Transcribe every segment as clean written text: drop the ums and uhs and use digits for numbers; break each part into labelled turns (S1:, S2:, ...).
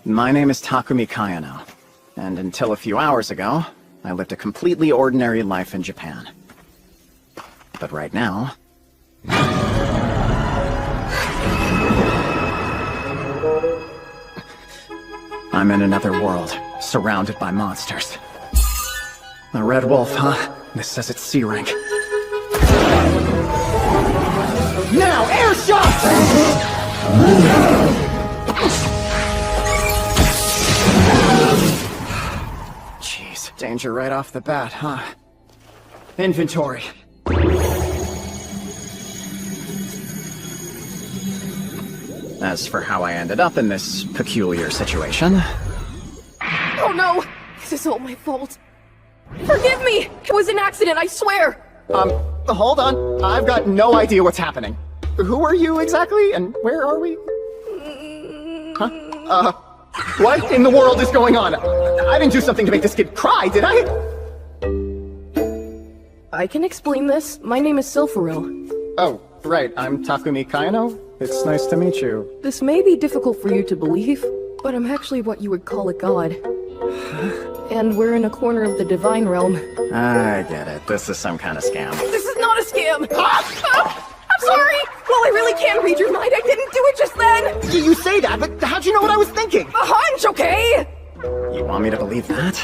S1: My name is Takumi Kayano, and until a few hours ago, I lived a completely ordinary life in Japan. But right now... I'm in another world, surrounded by monsters. The Red Wolf, huh? This says it's C rank. Now, air shot! Jeez, danger right off the bat, huh? Inventory. As for how I ended up in this peculiar situation...
S2: Oh no! This is all my fault. Forgive me! It was an accident, I swear!
S1: Hold on. I've got no idea what's happening. Who are you exactly, and where are we? Huh? What in the world is going on? I didn't do something to make this kid cry, did I?
S2: I can explain this. My name is Silpharil.
S1: Oh, right. I'm Takumi Kayano. It's nice to meet you.
S2: This may be difficult for you to believe, but I'm actually what you would call a god. And we're in a corner of the divine realm.
S1: I get it. This is some kind of scam.
S2: This is not a scam! I'm sorry! Well, I really can read your mind. I didn't do it just then!
S1: You say that, but how'd you know what I was thinking?
S2: A hunch, okay?
S1: You want me to believe that?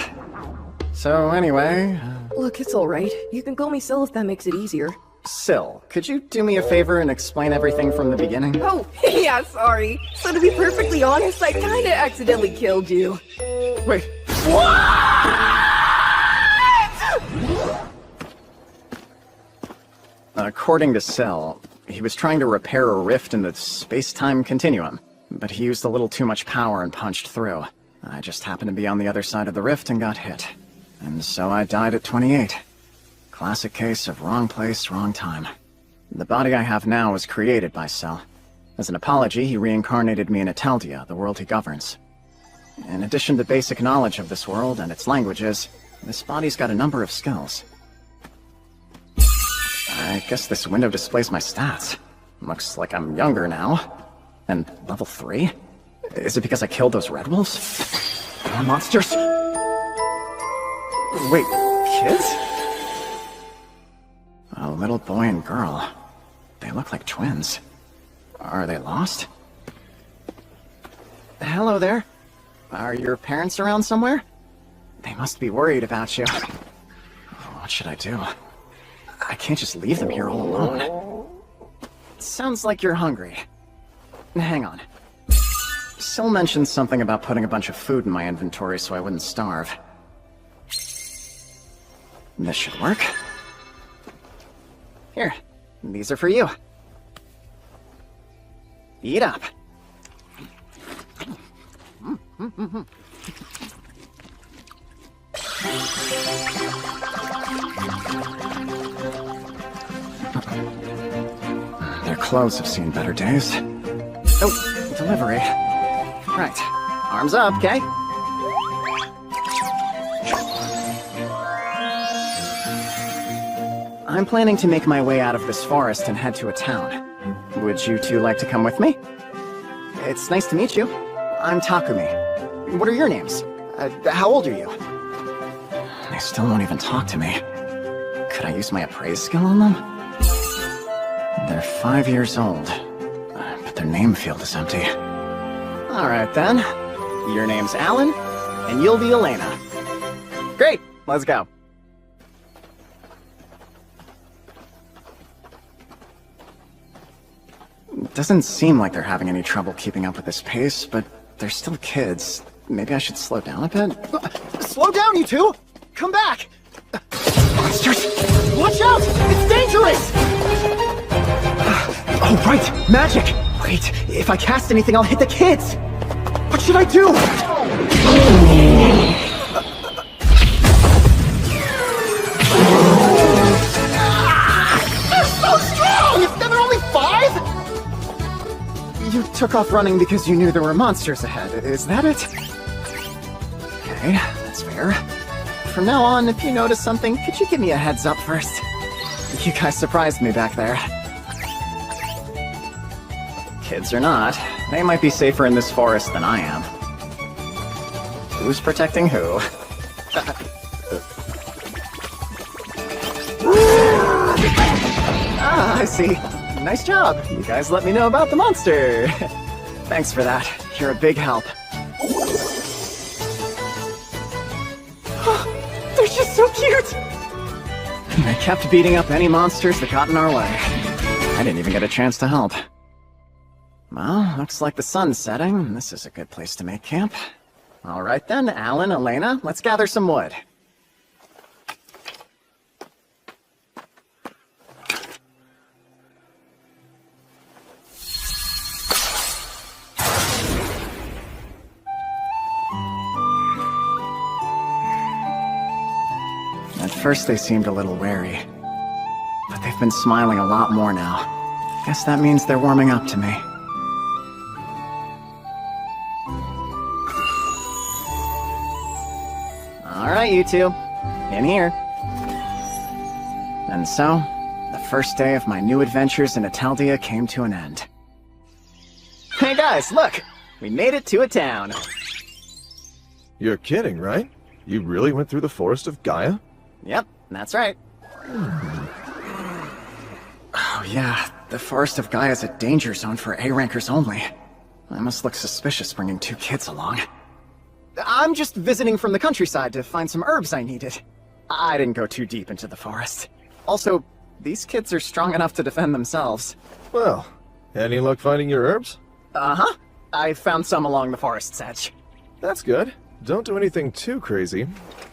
S1: So anyway...
S2: Look, it's alright. You can call me Sil if that makes it easier.
S1: Sil, could you do me a favor and explain everything from the beginning?
S2: Oh, yeah, sorry. So to be perfectly honest, I kinda accidentally killed you.
S1: Wait. What? According to Sil, he was trying to repair a rift in the space-time continuum, but he used a little too much power and punched through. I just happened to be on the other side of the rift and got hit. And so I died at 28. Classic case of wrong place, wrong time. The body I have now was created by Sil. As an apology, he reincarnated me in Ateldia, the world he governs. In addition to basic knowledge of this world and its languages, this body's got a number of skills. I guess this window displays my stats. Looks like I'm younger now. And level 3? Is it because I killed those red wolves? Monsters? Wait, kids? A little boy and girl. They look like twins. Are they lost? Hello there. Are your parents around somewhere? They must be worried about you. What should I do? I can't just leave them here all alone. Sounds like you're hungry. Hang on. Sil mentioned something about putting a bunch of food in my inventory so I wouldn't starve. This should work. Here, these are for you. Eat up. Their clothes have seen better days. Oh, delivery. Right. Arms up, okay? I'm planning to make my way out of this forest and head to a town. Would you two like to come with me? It's nice to meet you. I'm Takumi. What are your names? How old are you? They still won't even talk to me. Could I use my appraise skill on them? They're 5 years old, but their name field is empty. Alright then. Your name's Alan, and you'll be Elena. Great, let's go. Doesn't seem like they're having any trouble keeping up with this pace, but they're still kids. Maybe I should slow down a bit? Slow down, you two! Come back! Monsters! Watch out! It's dangerous! Oh, right! Magic! Wait, if I cast anything, I'll hit the kids! What should I do? They're so strong! They're only 5?! You took off running because you knew there were monsters ahead, is that it? Okay, that's fair. From now on, if you notice something, could you give me a heads up first? You guys surprised me back there. Kids or not, they might be safer in this forest than I am. Who's protecting who? I see. Nice job. You guys let me know about the monster. Thanks for that. You're a big help. They're just so cute! They kept beating up any monsters that got in our way. I didn't even get a chance to help. Well, looks like the sun's setting. This is a good place to make camp. Alright then, Alan, Elena, let's gather some wood. At first they seemed a little wary, but they've been smiling a lot more now. Guess that means they're warming up to me. Alright, you two. In here. And so, the first day of my new adventures in Ateldia came to an end. Hey guys, look! We made it to a town!
S3: You're kidding, right? You really went through the forest of Gaia?
S1: Yep, that's right. Oh yeah, the Forest of Gaia is a danger zone for A-rankers only. I must look suspicious bringing 2 kids along. I'm just visiting from the countryside to find some herbs I needed. I didn't go too deep into the forest. Also, these kids are strong enough to defend themselves.
S3: Well, any luck finding your herbs?
S1: Uh-huh. I found some along the forest's edge.
S3: That's good. Don't do anything too crazy.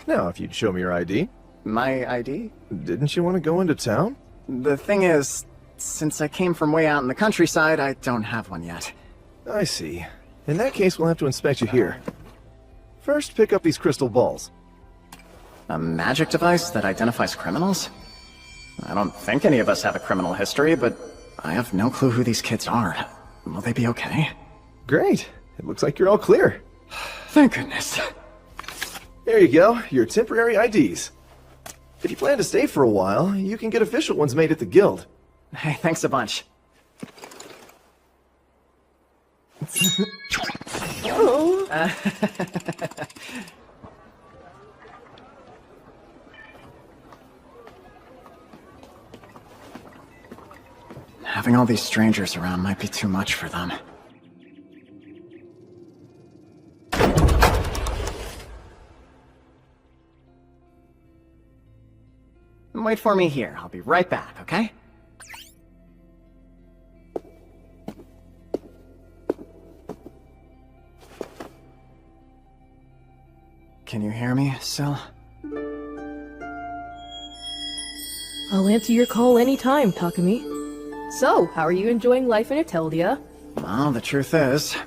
S3: Now, if you'd show me your ID.
S1: My ID?
S3: Didn't you want to go into town?
S1: The thing is, since I came from way out in the countryside, I don't have one yet.
S3: I see. In that case, we'll have to inspect you here. First, pick up these crystal balls.
S1: A magic device that identifies criminals? I don't think any of us have a criminal history, but I have no clue who these kids are. Will they be okay?
S3: Great. It looks like you're all clear.
S1: Thank goodness.
S3: There you go, your temporary IDs. If you plan to stay for a while, you can get official ones made at the guild.
S1: Hey, thanks a bunch. Oh. Having all these strangers around might be too much for them. Wait for me here. I'll be right back, okay? Can you hear me, Syl?
S2: I'll answer your call anytime, Takumi. So, how are you enjoying life in Ateldia?
S1: Well, the truth is,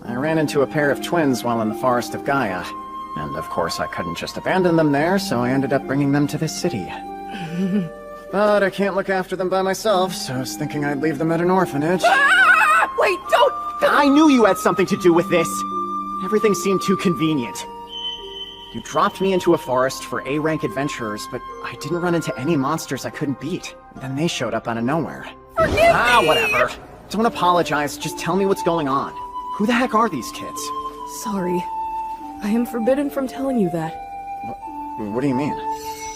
S1: I ran into a pair of twins while in the Forest of Gaia. And of course I couldn't just abandon them there, so I ended up bringing them to this city. But I can't look after them by myself, so I was thinking I'd leave them at an orphanage.
S2: Ah! Wait, don't!
S1: I knew you had something to do with this! Everything seemed too convenient. You dropped me into a forest for A-rank adventurers, but I didn't run into any monsters I couldn't beat. Then they showed up out of nowhere.
S2: Forgive me!
S1: Whatever. Don't apologize, just tell me what's going on. Who the heck are these kids?
S2: Sorry. I am forbidden from telling you that.
S1: What do you mean?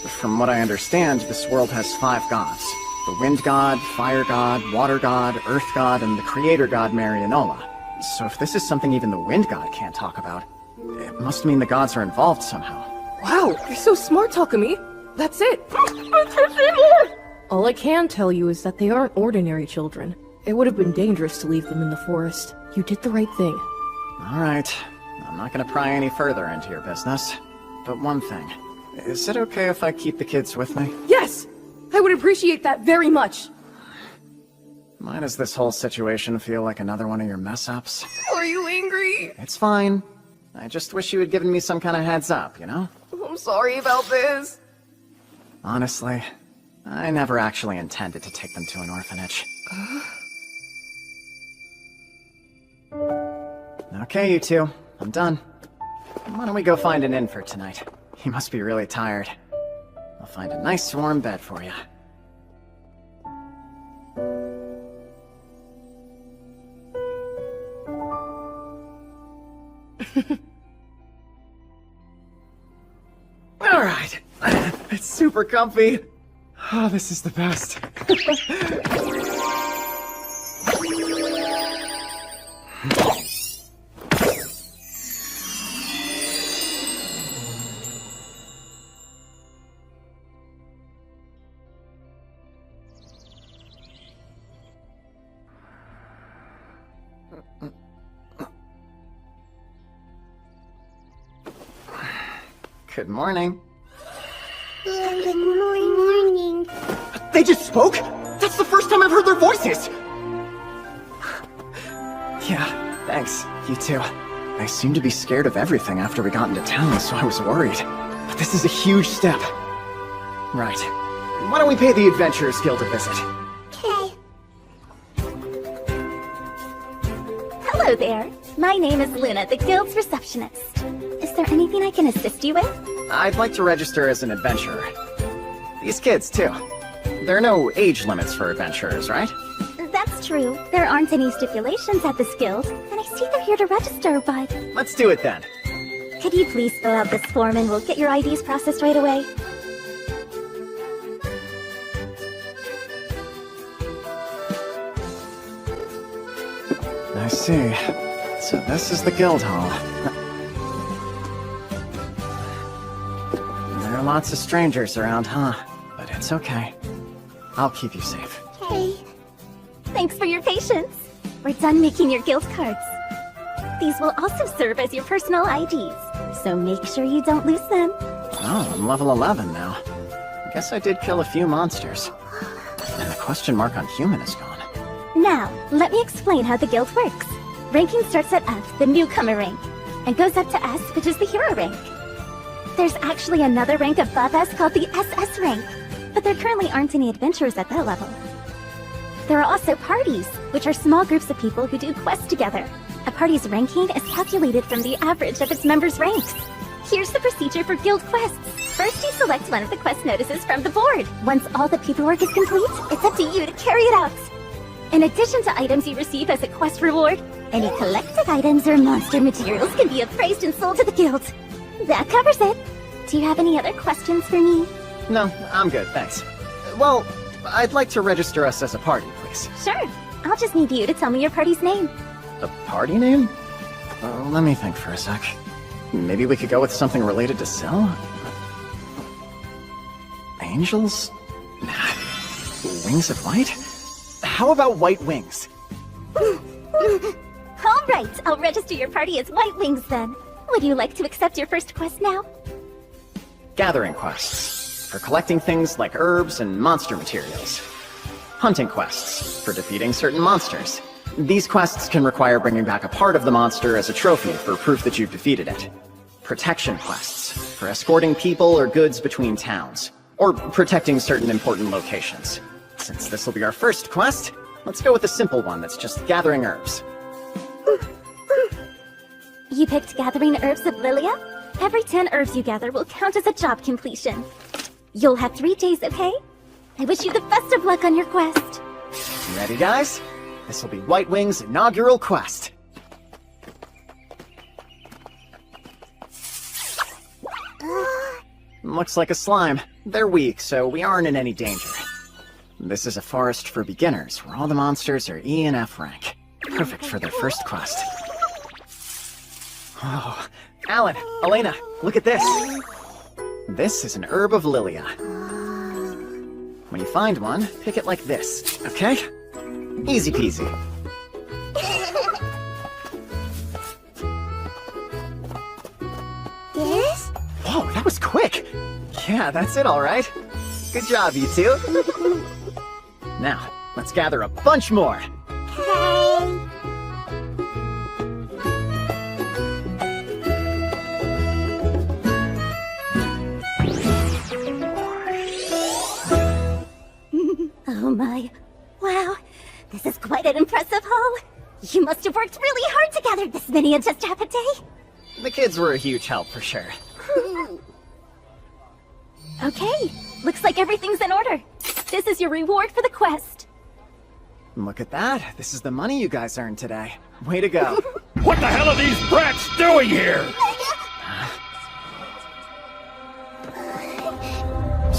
S1: From what I understand, this world has 5 gods. The Wind God, Fire God, Water God, Earth God, and the Creator God Marianola. So if this is something even the Wind God can't talk about, it must mean the gods are involved somehow.
S2: Wow, you're so smart, Takumi. That's it. All I can tell you is that they aren't ordinary children. It would have been dangerous to leave them in the forest. You did the right thing.
S1: Alright. I'm not gonna pry any further into your business. But one thing. Is it okay if I keep the kids with me?
S2: Yes! I would appreciate that very much!
S1: Why does this whole situation feel like another one of your mess-ups?
S2: Are you angry?
S1: It's fine. I just wish you had given me some kind of heads up, you know?
S2: I'm sorry about this.
S1: Honestly, I never actually intended to take them to an orphanage. Okay, you two. I'm done. Why don't we go find an inn for tonight? You must be really tired. I'll find a nice warm bed for you. super comfy. Oh, this is the best. Good morning.
S4: Good morning.
S1: They just spoke? That's the first time I've heard their voices! Yeah, thanks. You too. They seemed to be scared of everything after we got into town, so I was worried. But this is a huge step. Right. Why don't we pay the Adventurers Guild a visit?
S4: Okay. Hello there. My name is Luna, the Guild's receptionist. Is there anything I can assist you with?
S1: I'd like to register as an adventurer. These kids, too. There are no age limits for adventurers, right?
S4: That's true. There aren't any stipulations at this guild, and I see they're here to register, but...
S1: Let's do it then.
S4: Could you please fill out this form and we'll get your IDs processed right away?
S1: I see. So this is the guild hall. There are lots of strangers around, huh? But it's okay. I'll keep you safe.
S4: Okay. Thanks for your patience. We're done making your guild cards. These will also serve as your personal IDs, so make sure you don't lose them.
S1: Oh, I'm level 11 now. Guess I did kill a few monsters. And the question mark on human is gone.
S4: Now, let me explain how the guild works. Ranking starts at F, the newcomer rank, and goes up to S, which is the hero rank. There's actually another rank above S called the SS rank, but there currently aren't any adventurers at that level. There are also parties, which are small groups of people who do quests together. A party's ranking is calculated from the average of its members' ranks. Here's the procedure for guild quests. First, you select one of the quest notices from the board. Once all the paperwork is complete, it's up to you to carry it out. In addition to items you receive as a quest reward, any collected items or monster materials can be appraised and sold to the guild. That covers it. Do you have any other questions for me?
S1: No, I'm good, thanks. Well, I'd like to register us as a party, please.
S4: Sure. I'll just need you to tell me your party's name.
S1: A party name? Let me think for a sec. Maybe we could go with something related to Cell? Angels? Nah. Wings of White? How about White Wings?
S4: All right, I'll register your party as White Wings then. Would you like to accept your first quest now?
S1: Gathering quests, for collecting things like herbs and monster materials. Hunting quests, for defeating certain monsters. These quests can require bringing back a part of the monster as a trophy for proof that you've defeated it. Protection quests, for escorting people or goods between towns, or protecting certain important locations. Since this will be our first quest, let's go with a simple one that's just gathering herbs.
S4: You picked Gathering Herbs of Lilia? Every 10 herbs you gather will count as a job completion. You'll have 3 days, okay? I wish you the best of luck on your quest.
S1: Ready, guys? This will be White Wing's inaugural quest. Looks like a slime. They're weak, so we aren't in any danger. This is a forest for beginners, where all the monsters are E and F rank. Perfect for their first quest. Oh, Alan, Elena, look at this. This is an herb of Lilia. When you find one, pick it like this, okay? Easy peasy.
S4: Yes?
S1: Whoa, that was quick! Yeah, that's it all right. Good job, you two. Now, let's gather a bunch more.
S4: Okay. Oh my. Wow. This is quite an impressive haul. You must have worked really hard to gather this many in just half a day.
S1: The kids were a huge help for sure.
S4: Okay. Looks like everything's in order. This is your reward for the quest.
S1: Look at that. This is the money you guys earned today. Way to go.
S5: What the hell are these brats doing here?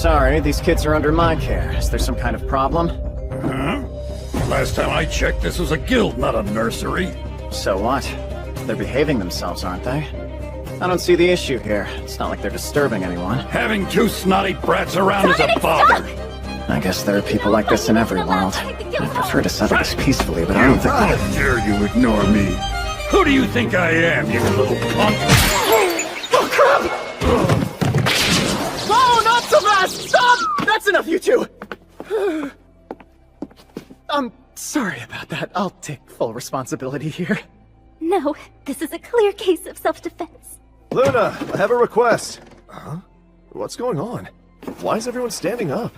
S1: Sorry, these kids are under my care. Is there some kind of problem?
S5: Huh? Last time I checked, this was a guild, not a nursery.
S1: So what? They're behaving themselves, aren't they? I don't see the issue here. It's not like they're disturbing anyone.
S5: Having two snotty brats around is a bother.
S1: I guess there are people like this in every world. I prefer to settle this peacefully, but I don't think...
S5: How dare you ignore me? Who do you think I am, you little punk?
S1: Oh, crap! Whoa, not so fast! Stop! That's enough, you two! I'm sorry about that. I'll take full responsibility here.
S4: No, this is a clear case of self-defense.
S3: Luna, I have a request. Huh? What's going on? Why is everyone standing up?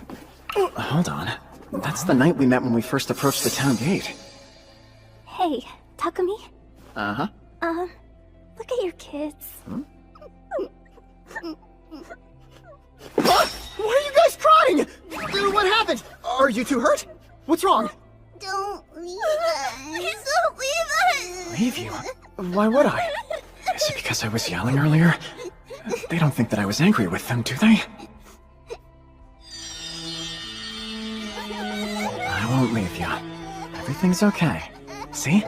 S1: Hold on. That's the night we met when we first approached the town gate.
S4: Hey, Takumi?
S1: Uh-huh.
S4: Look at your kids.
S1: What? Why are you guys crying? What happened? Are you two hurt? What's wrong?
S4: Don't leave us. Don't leave us.
S1: Leave you? Why would I? Is it because I was yelling earlier? They don't think that I was angry with them, do they? I won't leave you. Everything's okay. See?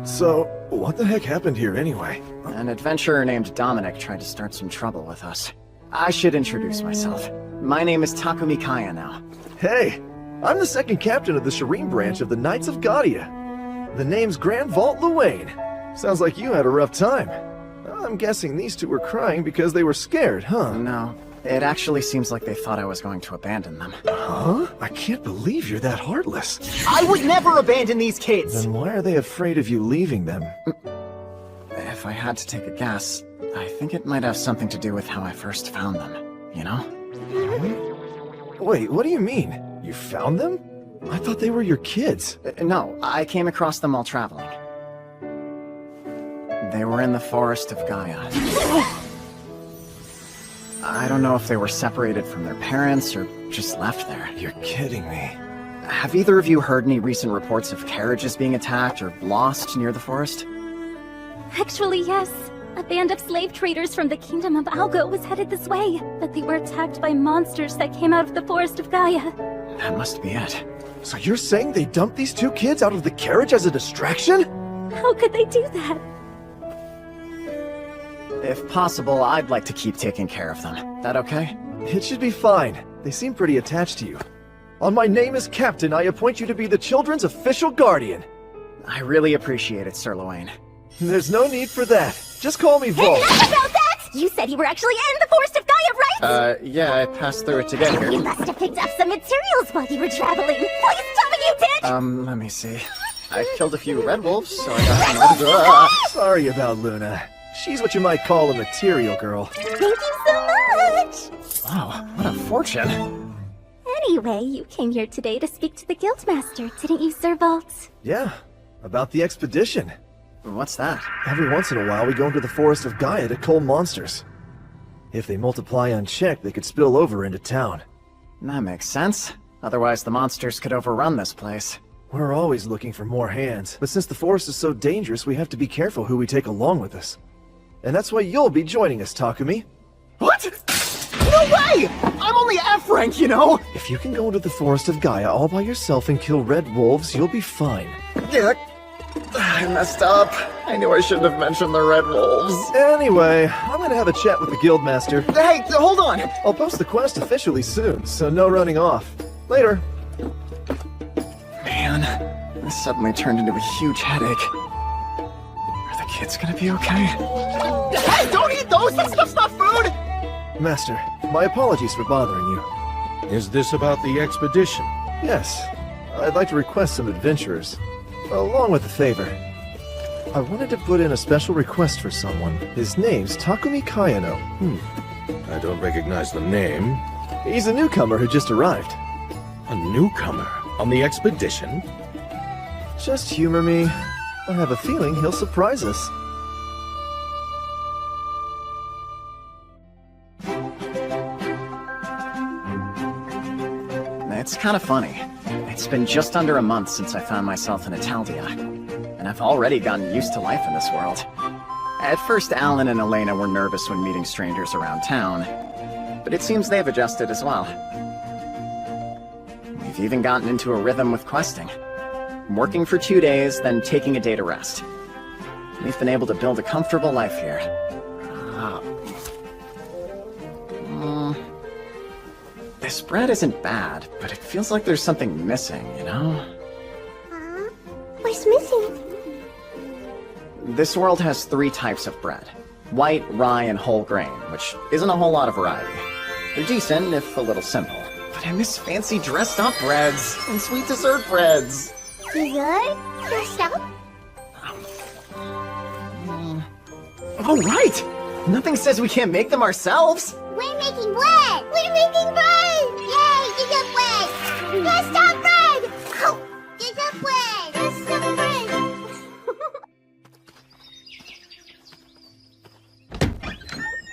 S3: So, what the heck happened here anyway?
S1: An adventurer named Dominic tried to start some trouble with us. I should introduce myself. My name is Takumi Kaya now.
S3: Hey, I'm the second captain of the Shireen branch of the Knights of Gaudia. The name's Grand Vault Luane. Sounds like you had a rough time. I'm guessing these two were crying because they were scared, huh?
S1: No, it actually seems like they thought I was going to abandon them.
S3: Huh? I can't believe you're that heartless.
S1: I would never abandon these kids!
S3: Then why are they afraid of you leaving them?
S1: If I had to take a guess, I think it might have something to do with how I first found them, you know?
S3: Wait, what do you mean? You found them? I thought they were your kids.
S1: No, I came across them while traveling. They were in the forest of Gaia. I don't know if they were separated from their parents or just left there.
S3: You're kidding me.
S1: Have either of you heard any recent reports of carriages being attacked or lost near the forest?
S4: Actually, yes. A band of slave traders from the kingdom of Algo was headed this way, but they were attacked by monsters that came out of the forest of Gaia.
S1: That must be it.
S3: So you're saying they dumped these two kids out of the carriage as a distraction?
S4: How could they do that?
S1: If possible, I'd like to keep taking care of them. That okay?
S3: It should be fine. They seem pretty attached to you. On my name as captain, I appoint you to be the children's official guardian.
S1: I really appreciate it, Sir Luane.
S3: There's no need for that. Just call me Volt.
S4: Enough about that! You said you were actually in the forest of Gaia, right?
S1: Yeah, I passed through it to get
S4: You
S1: here.
S4: must have picked up some materials while you were traveling. Please tell me you did!
S1: Let me see. I killed a few red wolves, so I got some...
S3: Sorry about Luna. She's what you might call a material girl.
S4: Thank you so much!
S1: Wow, what a fortune.
S4: Anyway, you came here today to speak to the Guildmaster, didn't you, Sir Vault?
S3: Yeah, about the expedition.
S1: What's that?
S3: Every once in a while we go into the forest of Gaia to cull monsters. If they multiply unchecked, they could spill over into town.
S1: That makes sense. Otherwise, the monsters could overrun this place.
S3: We're always looking for more hands, but since the forest is so dangerous, we have to be careful who we take along with us. And that's why you'll be joining us, Takumi.
S1: What? No way! I'm only F rank, you know!
S3: If you can go into the forest of Gaia all by yourself and kill red wolves, you'll be fine.
S1: Yeah, I messed up. I knew I shouldn't have mentioned the red wolves.
S3: Anyway, I'm gonna have a chat with the Guildmaster.
S1: Hey, hold on!
S3: I'll post the quest officially soon, so no running off. Later.
S1: Man, this suddenly turned into a huge headache. Are the kids gonna be okay? Hey, don't eat those! That stuff's not food!
S3: Master, my apologies for bothering you.
S5: Is this about the expedition?
S3: Yes, I'd like to request some adventurers, along with a favor. I wanted to put in a special request for someone. His name's Takumi Kayano.
S5: I don't recognize the name.
S3: He's a newcomer who just arrived.
S5: A newcomer on the expedition?
S3: Just humor me. I have a feeling he'll surprise us.
S1: It's kind of funny. It's been just under a month since I found myself in Italdia, and I've already gotten used to life in this world. At first, Alan and Elena were nervous when meeting strangers around town, but it seems they've adjusted as well. We've even gotten into a rhythm with questing. Working for 2 days, then taking a day to rest. We've been able to build a comfortable life here. This bread isn't bad, but it feels like there's something missing, you know?
S4: What's missing?
S1: This world has 3 types of bread. White, rye, and whole grain, which isn't a whole lot of variety. They're decent, if a little simple. But I miss fancy dressed-up breads and sweet dessert breads.
S4: Dessert? Dressed up?
S1: Oh, right! Nothing says we can't make them ourselves!
S4: We're making bread! We're making bread! Yay, dessert bread! Dressed up bread! Oh, dessert bread! Dressed up bread!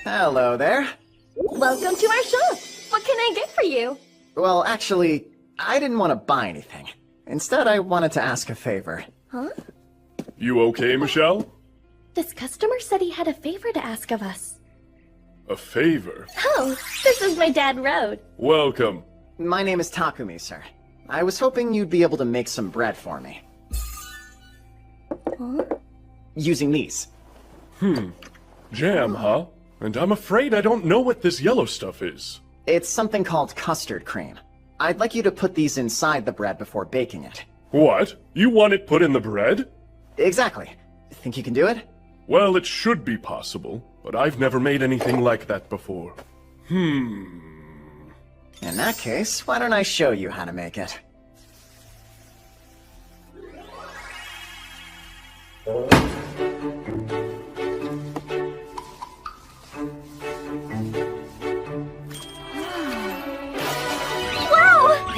S1: Hello there.
S2: Welcome to our shop. What can I get for you?
S1: Well, actually, I didn't want to buy anything. Instead, I wanted to ask a favor.
S2: Huh?
S5: You okay, Michelle?
S2: This customer said he had a favor to ask of us.
S5: A favor?
S2: Oh, this is my dad, Road.
S5: Welcome.
S1: My name is Takumi, sir. I was hoping you'd be able to make some bread for me.
S2: Huh?
S1: Using these.
S5: Jam, huh? And I'm afraid I don't know what this yellow stuff is.
S1: It's something called custard cream. I'd like you to put these inside the bread before baking it.
S5: What? You want it put in the bread?
S1: Exactly. Think you can do it?
S5: Well, it should be possible, but I've never made anything like that before.
S1: In that case, why don't I show you how to make it?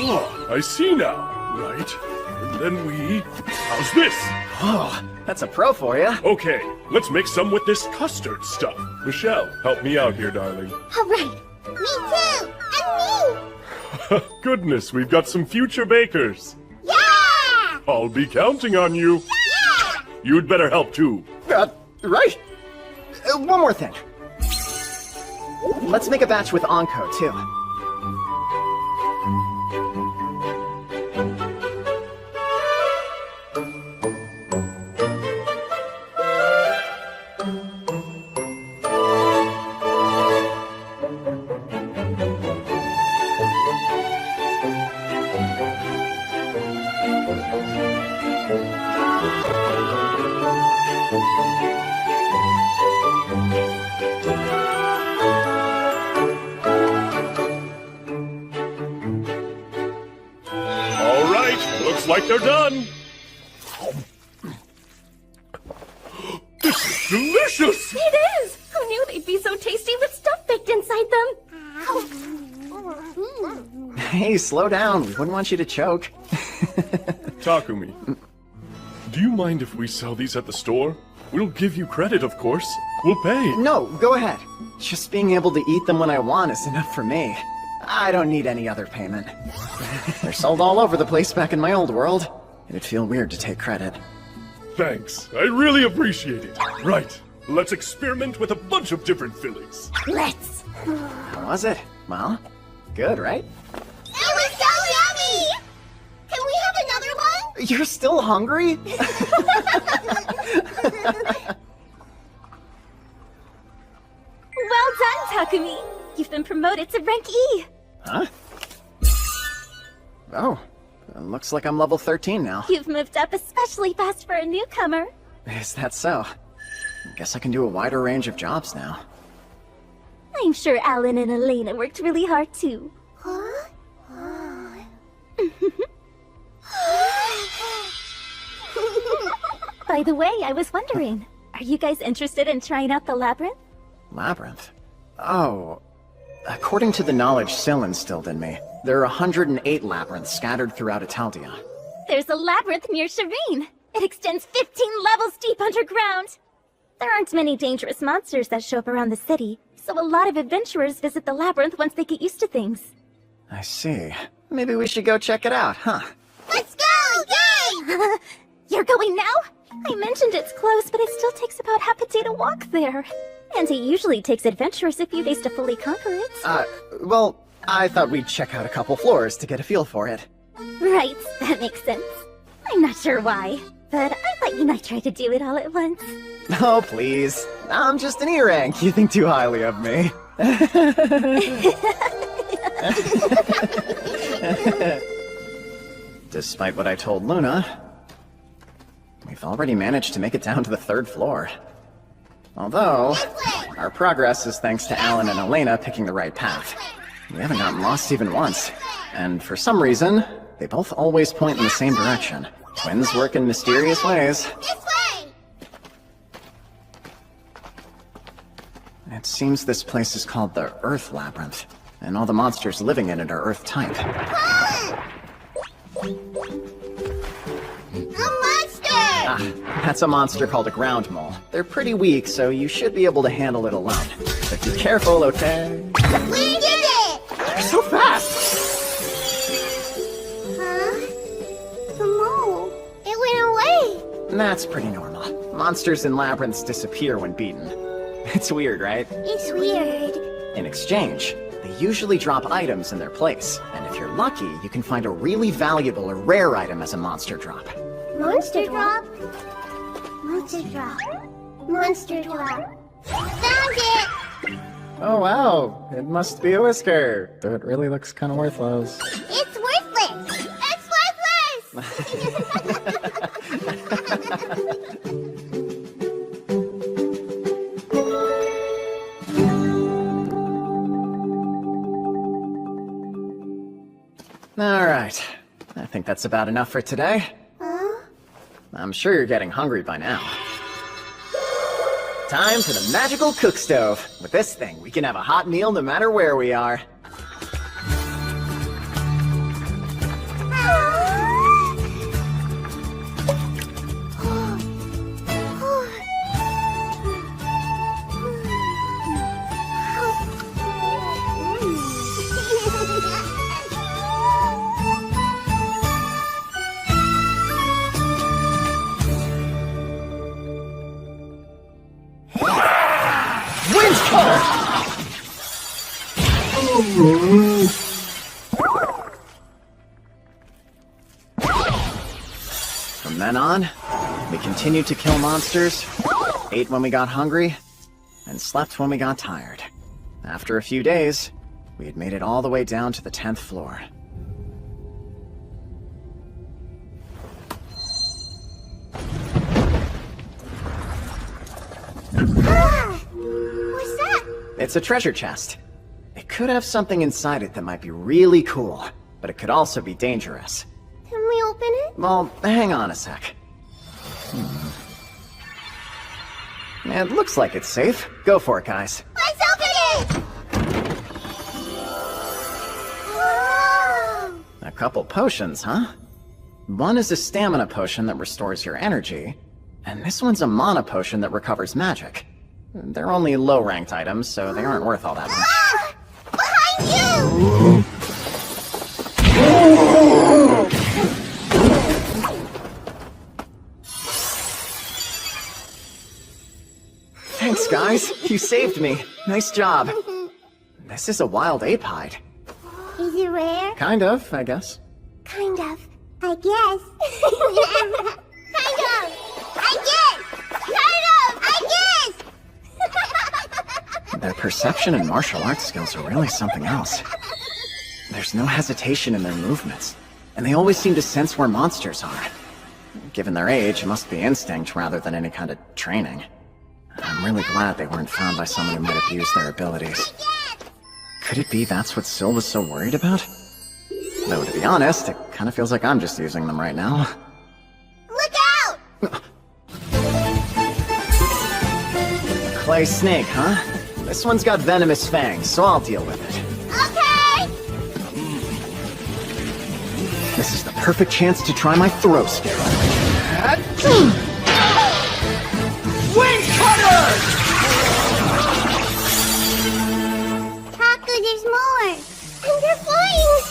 S5: Oh, I see now. Right. And then we... How's this?
S1: Oh, that's a pro for you.
S5: Okay, let's make some with this custard stuff. Michelle, help me out here, darling.
S4: All right. Me too! And me!
S5: Goodness, we've got some future bakers.
S4: Yeah!
S5: I'll be counting on you.
S4: Yeah!
S5: You'd better help too.
S1: Right. One more thing. Let's make a batch with Onko, too.
S5: All right, looks like they're done. This is delicious!
S2: It is! Who knew they'd be so tasty with stuff baked inside them?
S1: Hey, slow down. We wouldn't want you to choke.
S5: Takumi, do you mind if we sell these at the store? We'll give you credit, of course. We'll pay.
S1: No, go ahead. Just being able to eat them when I want is enough for me. I don't need any other payment. They're sold all over the place back in my old world. It'd feel weird to take credit.
S5: Thanks. I really appreciate it. Right. Let's experiment with a bunch of different fillings.
S4: Let's!
S1: How was it? Well, good, right?
S4: It was so yummy! Can we have another one?
S1: You're still hungry?
S4: Well done, Takumi! You've been promoted to rank E!
S1: Huh? Oh, looks like I'm level 13 now.
S4: You've moved up especially fast for a newcomer.
S1: Is that so? Guess I can do a wider range of jobs now.
S4: I'm sure Alan and Elena worked really hard too. Huh? By the way, I was wondering, are you guys interested in trying out the labyrinth?
S1: Labyrinth? Oh. According to the knowledge Syl instilled in me, there are 108 labyrinths scattered throughout Italdia.
S4: There's a labyrinth near Shireen. It extends 15 levels deep underground. There aren't many dangerous monsters that show up around the city, so a lot of adventurers visit the labyrinth once they get used to things.
S1: I see. Maybe we should go check it out, huh?
S4: Let's go! Yay! You're going now? I mentioned it's close, but it still takes about half a day to walk there. And it usually takes adventurers a few days to fully conquer it.
S1: Well, I thought we'd check out a couple floors to get a feel for it.
S4: Right, that makes sense. I'm not sure why, but I thought you might try to do it all at once.
S1: Oh, please. I'm just an E-rank. You think too highly of me. Despite what I told Luna, we've already managed to make it down to the 3rd floor. Although, our progress is thanks to Alan and Elena picking the right path. We haven't gotten lost even once. And for some reason, they both always point in the same direction. Twins work in mysterious ways.
S6: This way!
S1: It seems this place is called the Earth Labyrinth, and all the monsters living in it are Earth type.
S6: A monster!
S1: Ah, that's a monster called a ground mole. They're pretty weak, so you should be able to handle it alone. But be careful, okay?
S6: We did it!
S1: They're so fast!
S6: Huh? The mole. It went away.
S1: That's pretty normal. Monsters in labyrinths disappear when beaten. It's weird, right?
S6: It's weird.
S1: In exchange, they usually drop items in their place. And if you're lucky, you can find a really valuable or rare item as a monster drop.
S6: Monster drop? Monster drop. Monster drop. Found it!
S1: Oh wow, it must be a whisker. Though it really looks kind of worthless.
S6: It's worthless! It's worthless!
S1: Alright, I think that's about enough for today.
S6: Huh?
S1: I'm sure you're getting hungry by now. Time for the magical cook stove. With this thing, we can have a hot meal no matter where we are. From then on, we continued to kill monsters, ate when we got hungry, and slept when we got tired. After a few days, we had made it all the way down to the 10th floor.
S6: What's that?
S1: It's a treasure chest. It could have something inside it that might be really cool, but it could also be dangerous.
S6: Can we open it?
S1: Well, hang on a sec. It looks like it's safe. Go for it, guys.
S6: Let's open it! Whoa!
S1: A couple potions, huh? One is a stamina potion that restores your energy, and this one's a mana potion that recovers magic. They're only low-ranked items, so they aren't worth all that much.
S6: Ah! Behind you!
S1: Thanks, guys. You saved me. Nice job. This is a wild ape hide.
S6: Is it rare?
S1: Kind of, I guess.
S6: Kind of. I guess. Kind of. I guess. Kind of. I guess.
S1: Their perception and martial arts skills are really something else. There's no hesitation in their movements, and they always seem to sense where monsters are. Given their age, it must be instinct rather than any kind of training. I'm really glad they weren't found by someone who might abuse their abilities. Could it be that's what Syl was so worried about? Though, to be honest, it kind of feels like I'm just using them right now.
S6: Look out!
S1: Clay snake, huh? This one's got venomous fangs, so I'll deal with it.
S6: Okay!
S1: This is the perfect chance to try my throw skill.
S6: Taku, there's more! And they're flying!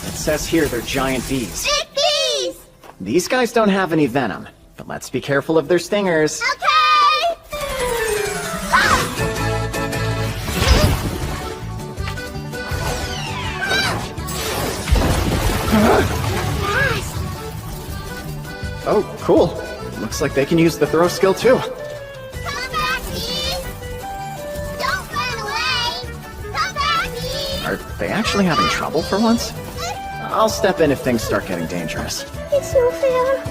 S1: It says here they're giant bees.
S6: Big bees!
S1: These guys don't have any venom, But let's be careful of their stingers.
S6: Okay!
S1: Oh, cool. Looks like they can use the throw skill too.
S6: Come back, please! Don't run away! Come back, please!
S1: Are they actually having trouble for once? I'll step in if things start getting dangerous.
S6: It's no fair.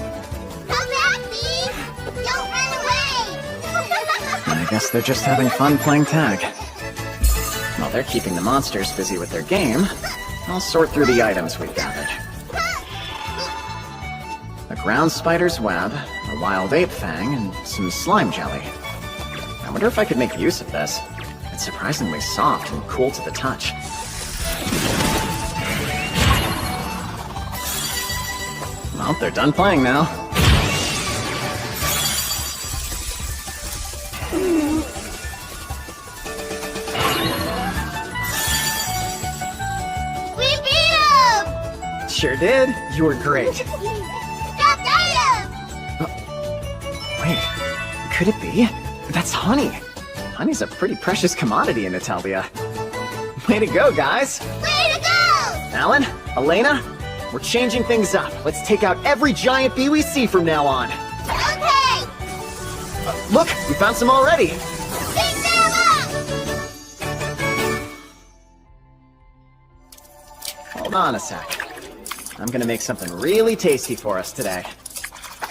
S6: Come back, please! Don't run away!
S1: I guess they're just having fun playing tag. While they're keeping the monsters busy with their game, I'll sort through the items we've gathered. A ground spider's web, a wild ape fang, and some slime jelly. I wonder if I could make use of this. It's surprisingly soft and cool to the touch. Well, they're done playing now.
S6: We beat him!
S1: Sure did. You were great.
S6: Stop item!
S1: Wait, could it be? That's honey. Honey's a pretty precious commodity in Italia. Way to go, guys!
S6: Way to go!
S1: Alan, Elena, we're changing things up. Let's take out every giant bee we see from now on.
S6: Okay!
S1: Look, we found some already.
S6: Pick them up!
S1: Hold on a sec. I'm gonna make something really tasty for us today.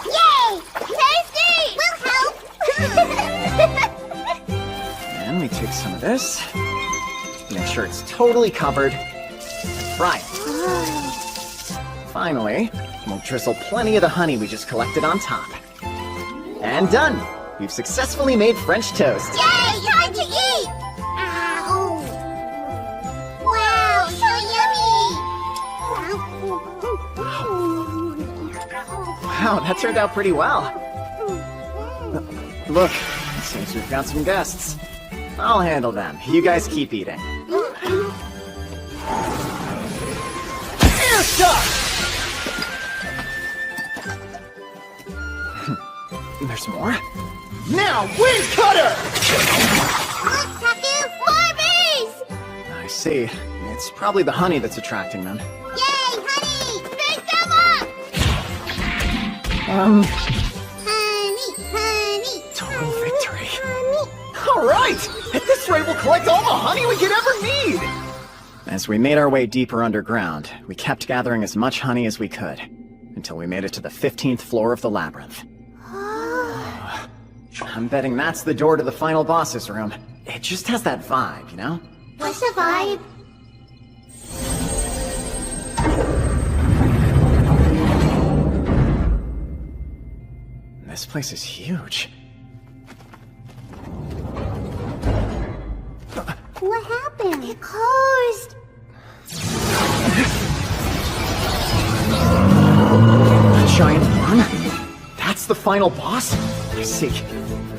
S6: Yay! Tasty! We'll help!
S1: And we take some of this. Make sure it's totally covered. And fry it. Finally, we'll drizzle plenty of the honey we just collected on top. And done! We've successfully made French toast.
S6: Yay! Time to eat! Ow! Wow, so yummy!
S1: Wow, that turned out pretty well. Look, it seems we've got some guests. I'll handle them. You guys keep eating. Air shot! There's more? Now, wind cutter!
S6: Look, Taku! More bees!
S1: I see. It's probably the honey that's attracting them.
S6: Yay, honey! Pick them up! Honey!
S1: Total victory.
S6: Honey!
S1: All right! At this rate, we'll collect all the honey we could ever need! As we made our way deeper underground, we kept gathering as much honey as we could, until we made it to the 15th floor of the labyrinth. I'm betting that's the door to the final boss's room. It just has that vibe, you know?
S6: What's the vibe?
S1: This place is huge.
S6: What happened? It closed!
S1: A giant worm? That's the final boss? I see.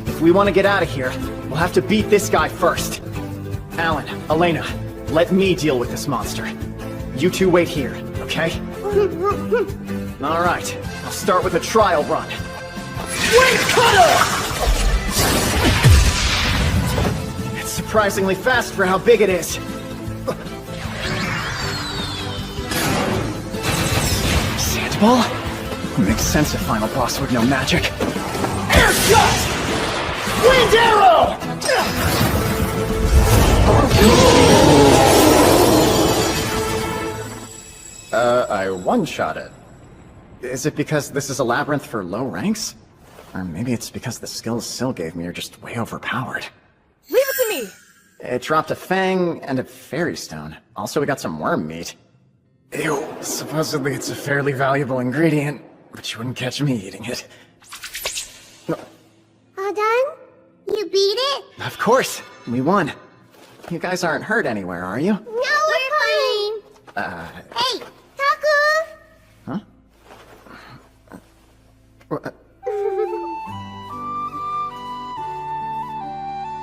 S1: If we want to get out of here, we'll have to beat this guy first. Alan, Elena, let me deal with this monster. You two wait here, okay? All right, I'll start with a trial run. Wind Cutter! It's surprisingly fast for how big it is. Sandball? Makes sense if final boss would know magic. Air shot! Wind arrow! I one-shot it. Is it because this is a labyrinth for low ranks? Or maybe it's because the skills Syl gave me are just way overpowered.
S2: Leave it to me!
S1: It dropped a fang and a fairy stone. Also, we got some worm meat. Ew, supposedly it's a fairly valuable ingredient, but you wouldn't catch me eating it.
S6: All done? You beat it?
S1: Of course, we won. You guys aren't hurt anywhere, are you?
S6: No, we're fine! Hey, Taku!
S1: Huh?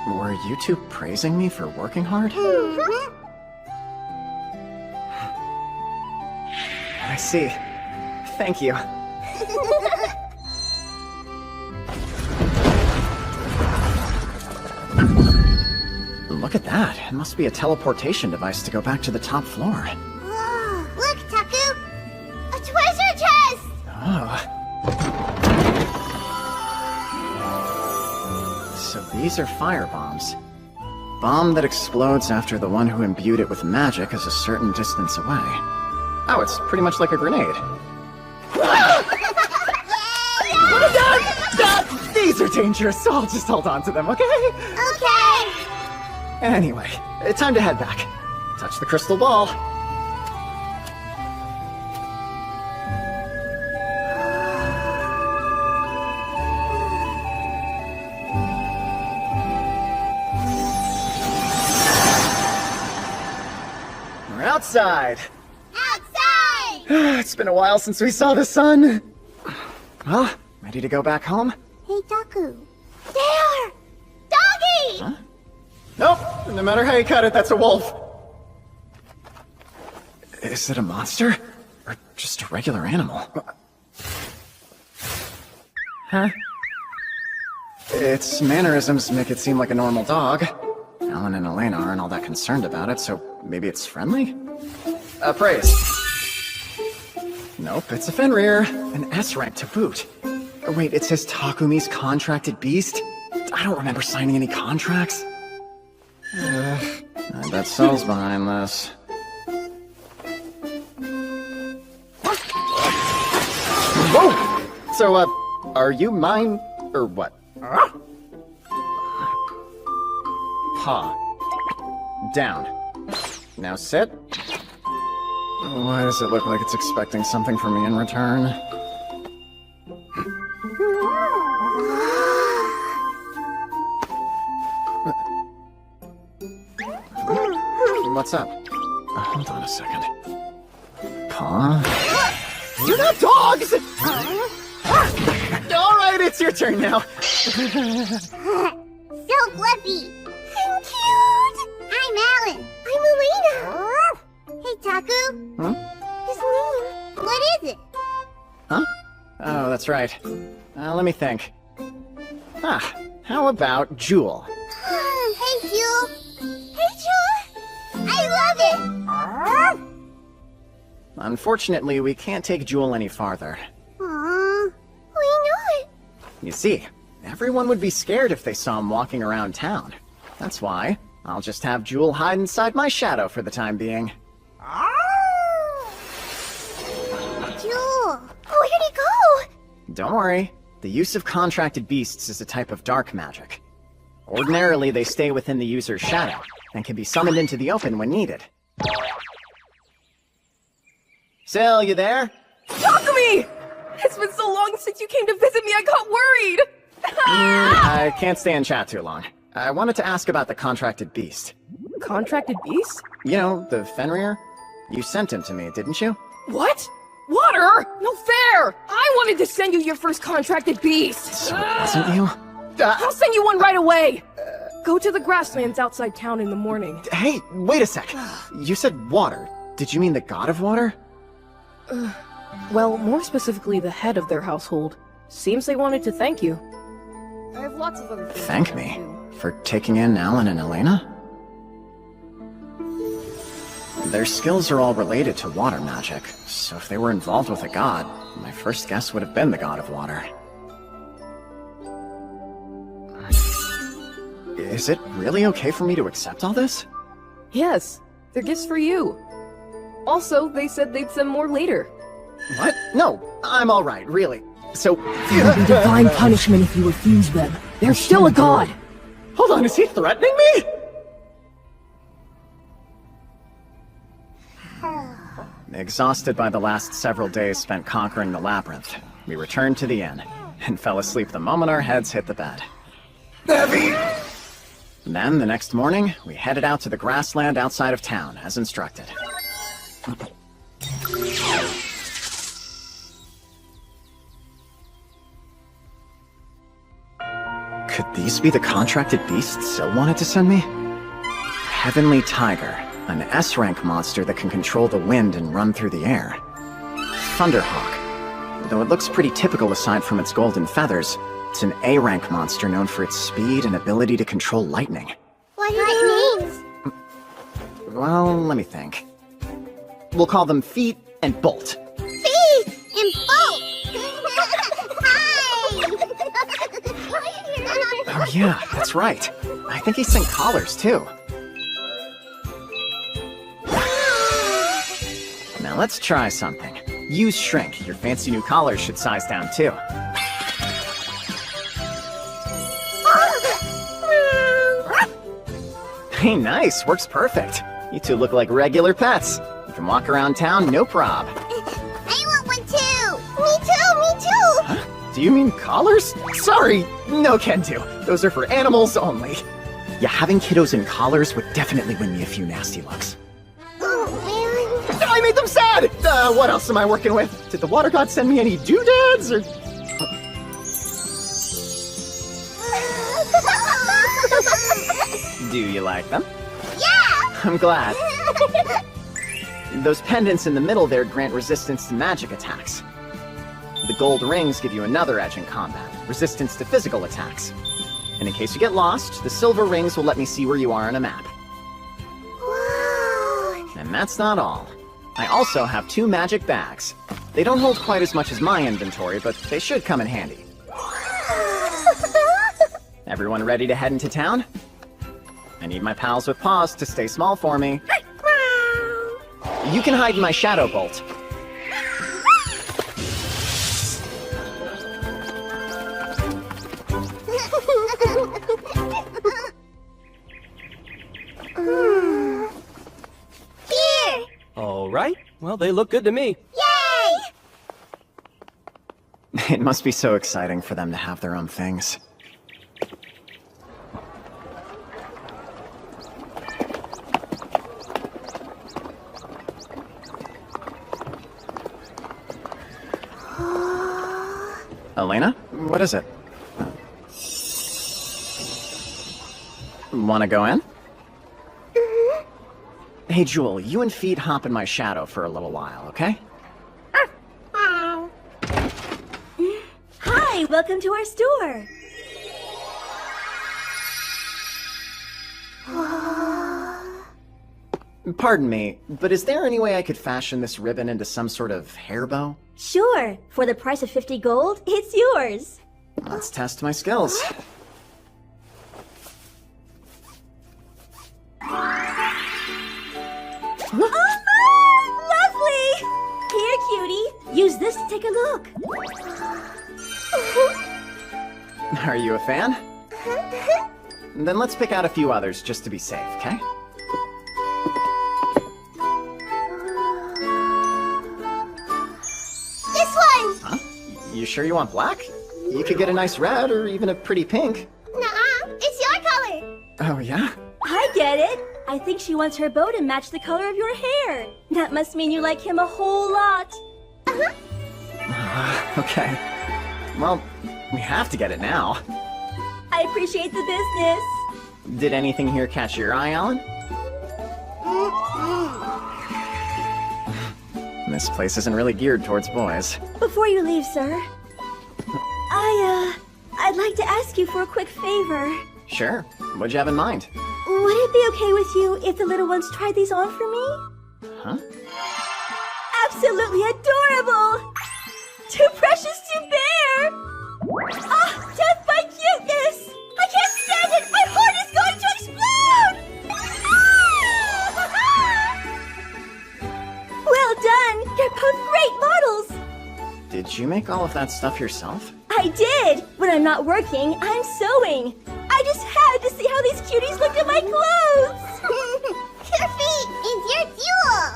S1: Were you two praising me for working hard? I see. Thank you. look at that. It must be a teleportation device to go back to the top floor.
S6: Oh, look, Taku! A treasure chest!
S1: Oh. So these are firebombs. Bomb that explodes after the one who imbued it with magic is a certain distance away. Oh, it's pretty much like a grenade. These are dangerous, so I'll just hold on to them, okay?
S6: Okay!
S1: Anyway, time to head back. Touch the crystal ball. We're outside.
S6: Outside!
S1: It's been a while since we saw the sun. Well, ready to go back home?
S6: Hey, Taku. There! Doggy!
S1: Huh? Nope, no matter how you cut it, that's a wolf. Is it a monster? Or just a regular animal? Huh? Its mannerisms make it seem like a normal dog. Alan and Elena aren't all that concerned about it, so maybe it's friendly? Praise. Nope, it's a Fenrir. An S-rank to boot. Wait, it says Takumi's contracted beast? I don't remember signing any contracts. I bet Cell's behind this. Whoa! So, are you mine, or what? Paw. Down. Now sit. Why does it look like it's expecting something from me in return? What's up? Hold on a second. Paw? You're not dogs! Alright, it's your turn now.
S6: So fluffy. I'm cute. I'm Alan. I'm Elena. Hey, Taku.
S1: Hmm?
S6: His name. What is it?
S1: Huh? Oh, that's right. Let me think. How about Jewel?
S6: Hey, Jewel. Hey, Jewel. I love it.
S1: Unfortunately, we can't take Jewel any farther.
S6: Aww. Why not?
S1: You see, everyone would be scared if they saw him walking around town. That's why I'll just have Jewel hide inside my shadow for the time being.
S6: Jewel. Where'd he go?
S1: Don't worry. The use of contracted beasts is a type of dark magic. Ordinarily, they stay within the user's shadow and can be summoned into the open when needed. Sil, you there?
S2: Takumi! It's been so long since you came to visit me, I got worried!
S1: I can't stay in chat too long. I wanted to ask about the contracted beast.
S2: Contracted beast?
S1: You know, the Fenrir? You sent him to me, didn't you?
S2: What? Water? No fair! I wanted to send you your first contracted beast!
S1: So it wasn't you?
S2: I'll send you one right away! Go to the grasslands outside town in the morning.
S1: Hey, wait a sec. You said water. Did you mean the god of water?
S2: Well, more specifically the head of their household. Seems they wanted to thank you. I have lots of other things.
S1: Thank me? For taking in Alan and Elena? Their skills are all related to water magic, so if they were involved with a god, my first guess would have been the god of water. Is it really okay for me to accept all this?
S2: Yes, they're gifts for you. Also, they said they'd send more later.
S1: What? No, I'm alright, really. So...
S2: It would be divine punishment if you refuse them. They're still a god!
S1: Hold on, is he threatening me? Exhausted by the last several days spent conquering the labyrinth, we returned to the inn, and fell asleep the moment our heads hit the bed. Heavy! Then, the next morning, we headed out to the grassland outside of town, as instructed. Could these be the contracted beasts Sil wanted to send me? Heavenly Tiger, an S-rank monster that can control the wind and run through the air. Thunderhawk, though it looks pretty typical aside from its golden feathers, it's an A-rank monster known for its speed and ability to control lightning.
S6: Why What are their names?
S1: Well, let me think. We'll call them Feet and Bolt.
S6: Feet and Bolt! Hi!
S1: Oh yeah, that's right. I think he sent collars too. Now let's try something. Use shrink. Your fancy new collars should size down too. Hey, nice. Works perfect. You two look like regular pets. You can walk around town, no prob.
S6: I want one too! Me too, me too!
S1: Huh? Do you mean collars? Sorry, no can do. Those are for animals only. Yeah, having kiddos in collars would definitely win me a few nasty looks.
S6: Oh, man.
S1: I made them sad! What else am I working with? Did the water god send me any doodads, or... Do you like them?
S6: Yeah!
S1: I'm glad. Those pendants in the middle there grant resistance to magic attacks. The gold rings give you another edge in combat, resistance to physical attacks. And in case you get lost, the silver rings will let me see where you are on a map.
S6: Wow.
S1: And that's not all. I also have 2 magic bags. They don't hold quite as much as my inventory, but they should come in handy. Everyone ready to head into town? I need my pals with paws to stay small for me. You can hide in my shadow bolt.
S6: Here!
S7: All right. Well, they look good to me.
S6: Yay!
S1: It must be so exciting for them to have their own things. Elena? What is it? Wanna go in? Hey, Jewel, you and Feet hop in my shadow for a little while, okay?
S8: Hi, welcome to our store.
S1: Pardon me, but is there any way I could fashion this ribbon into some sort of hair bow?
S8: Sure, for the price of 50 gold, it's yours.
S1: Let's test my skills.
S8: Oh, lovely! Here, cutie, use this to take a look.
S1: Are you a fan? Then let's pick out a few others just to be safe, okay?
S6: This one!
S1: Huh? You sure you want black? You could get a nice red or even a pretty pink.
S6: Nuh-uh, it's your color!
S1: Oh, yeah?
S8: I get it. I think she wants her bow to match the color of your hair. That must mean you like him a whole lot.
S1: Okay. Well, we have to get it now.
S8: I appreciate the business.
S1: Did anything here catch your eye, Alan? This place isn't really geared towards boys.
S8: Before you leave, sir, I'd like to ask you for a quick favor.
S1: Sure. What'd you have in mind?
S8: Would it be okay with you if the little ones tried these on for me?
S1: Huh?
S8: Absolutely adorable! Too precious to bear! Ah, death by cuteness! I can't stand it! My heart is going to explode! Well done! You're both great models!
S1: Did you make all of that stuff yourself?
S8: I did! When I'm not working, I'm sewing. I just had to see how these cuties looked in my clothes!
S6: Your feet is your jewel!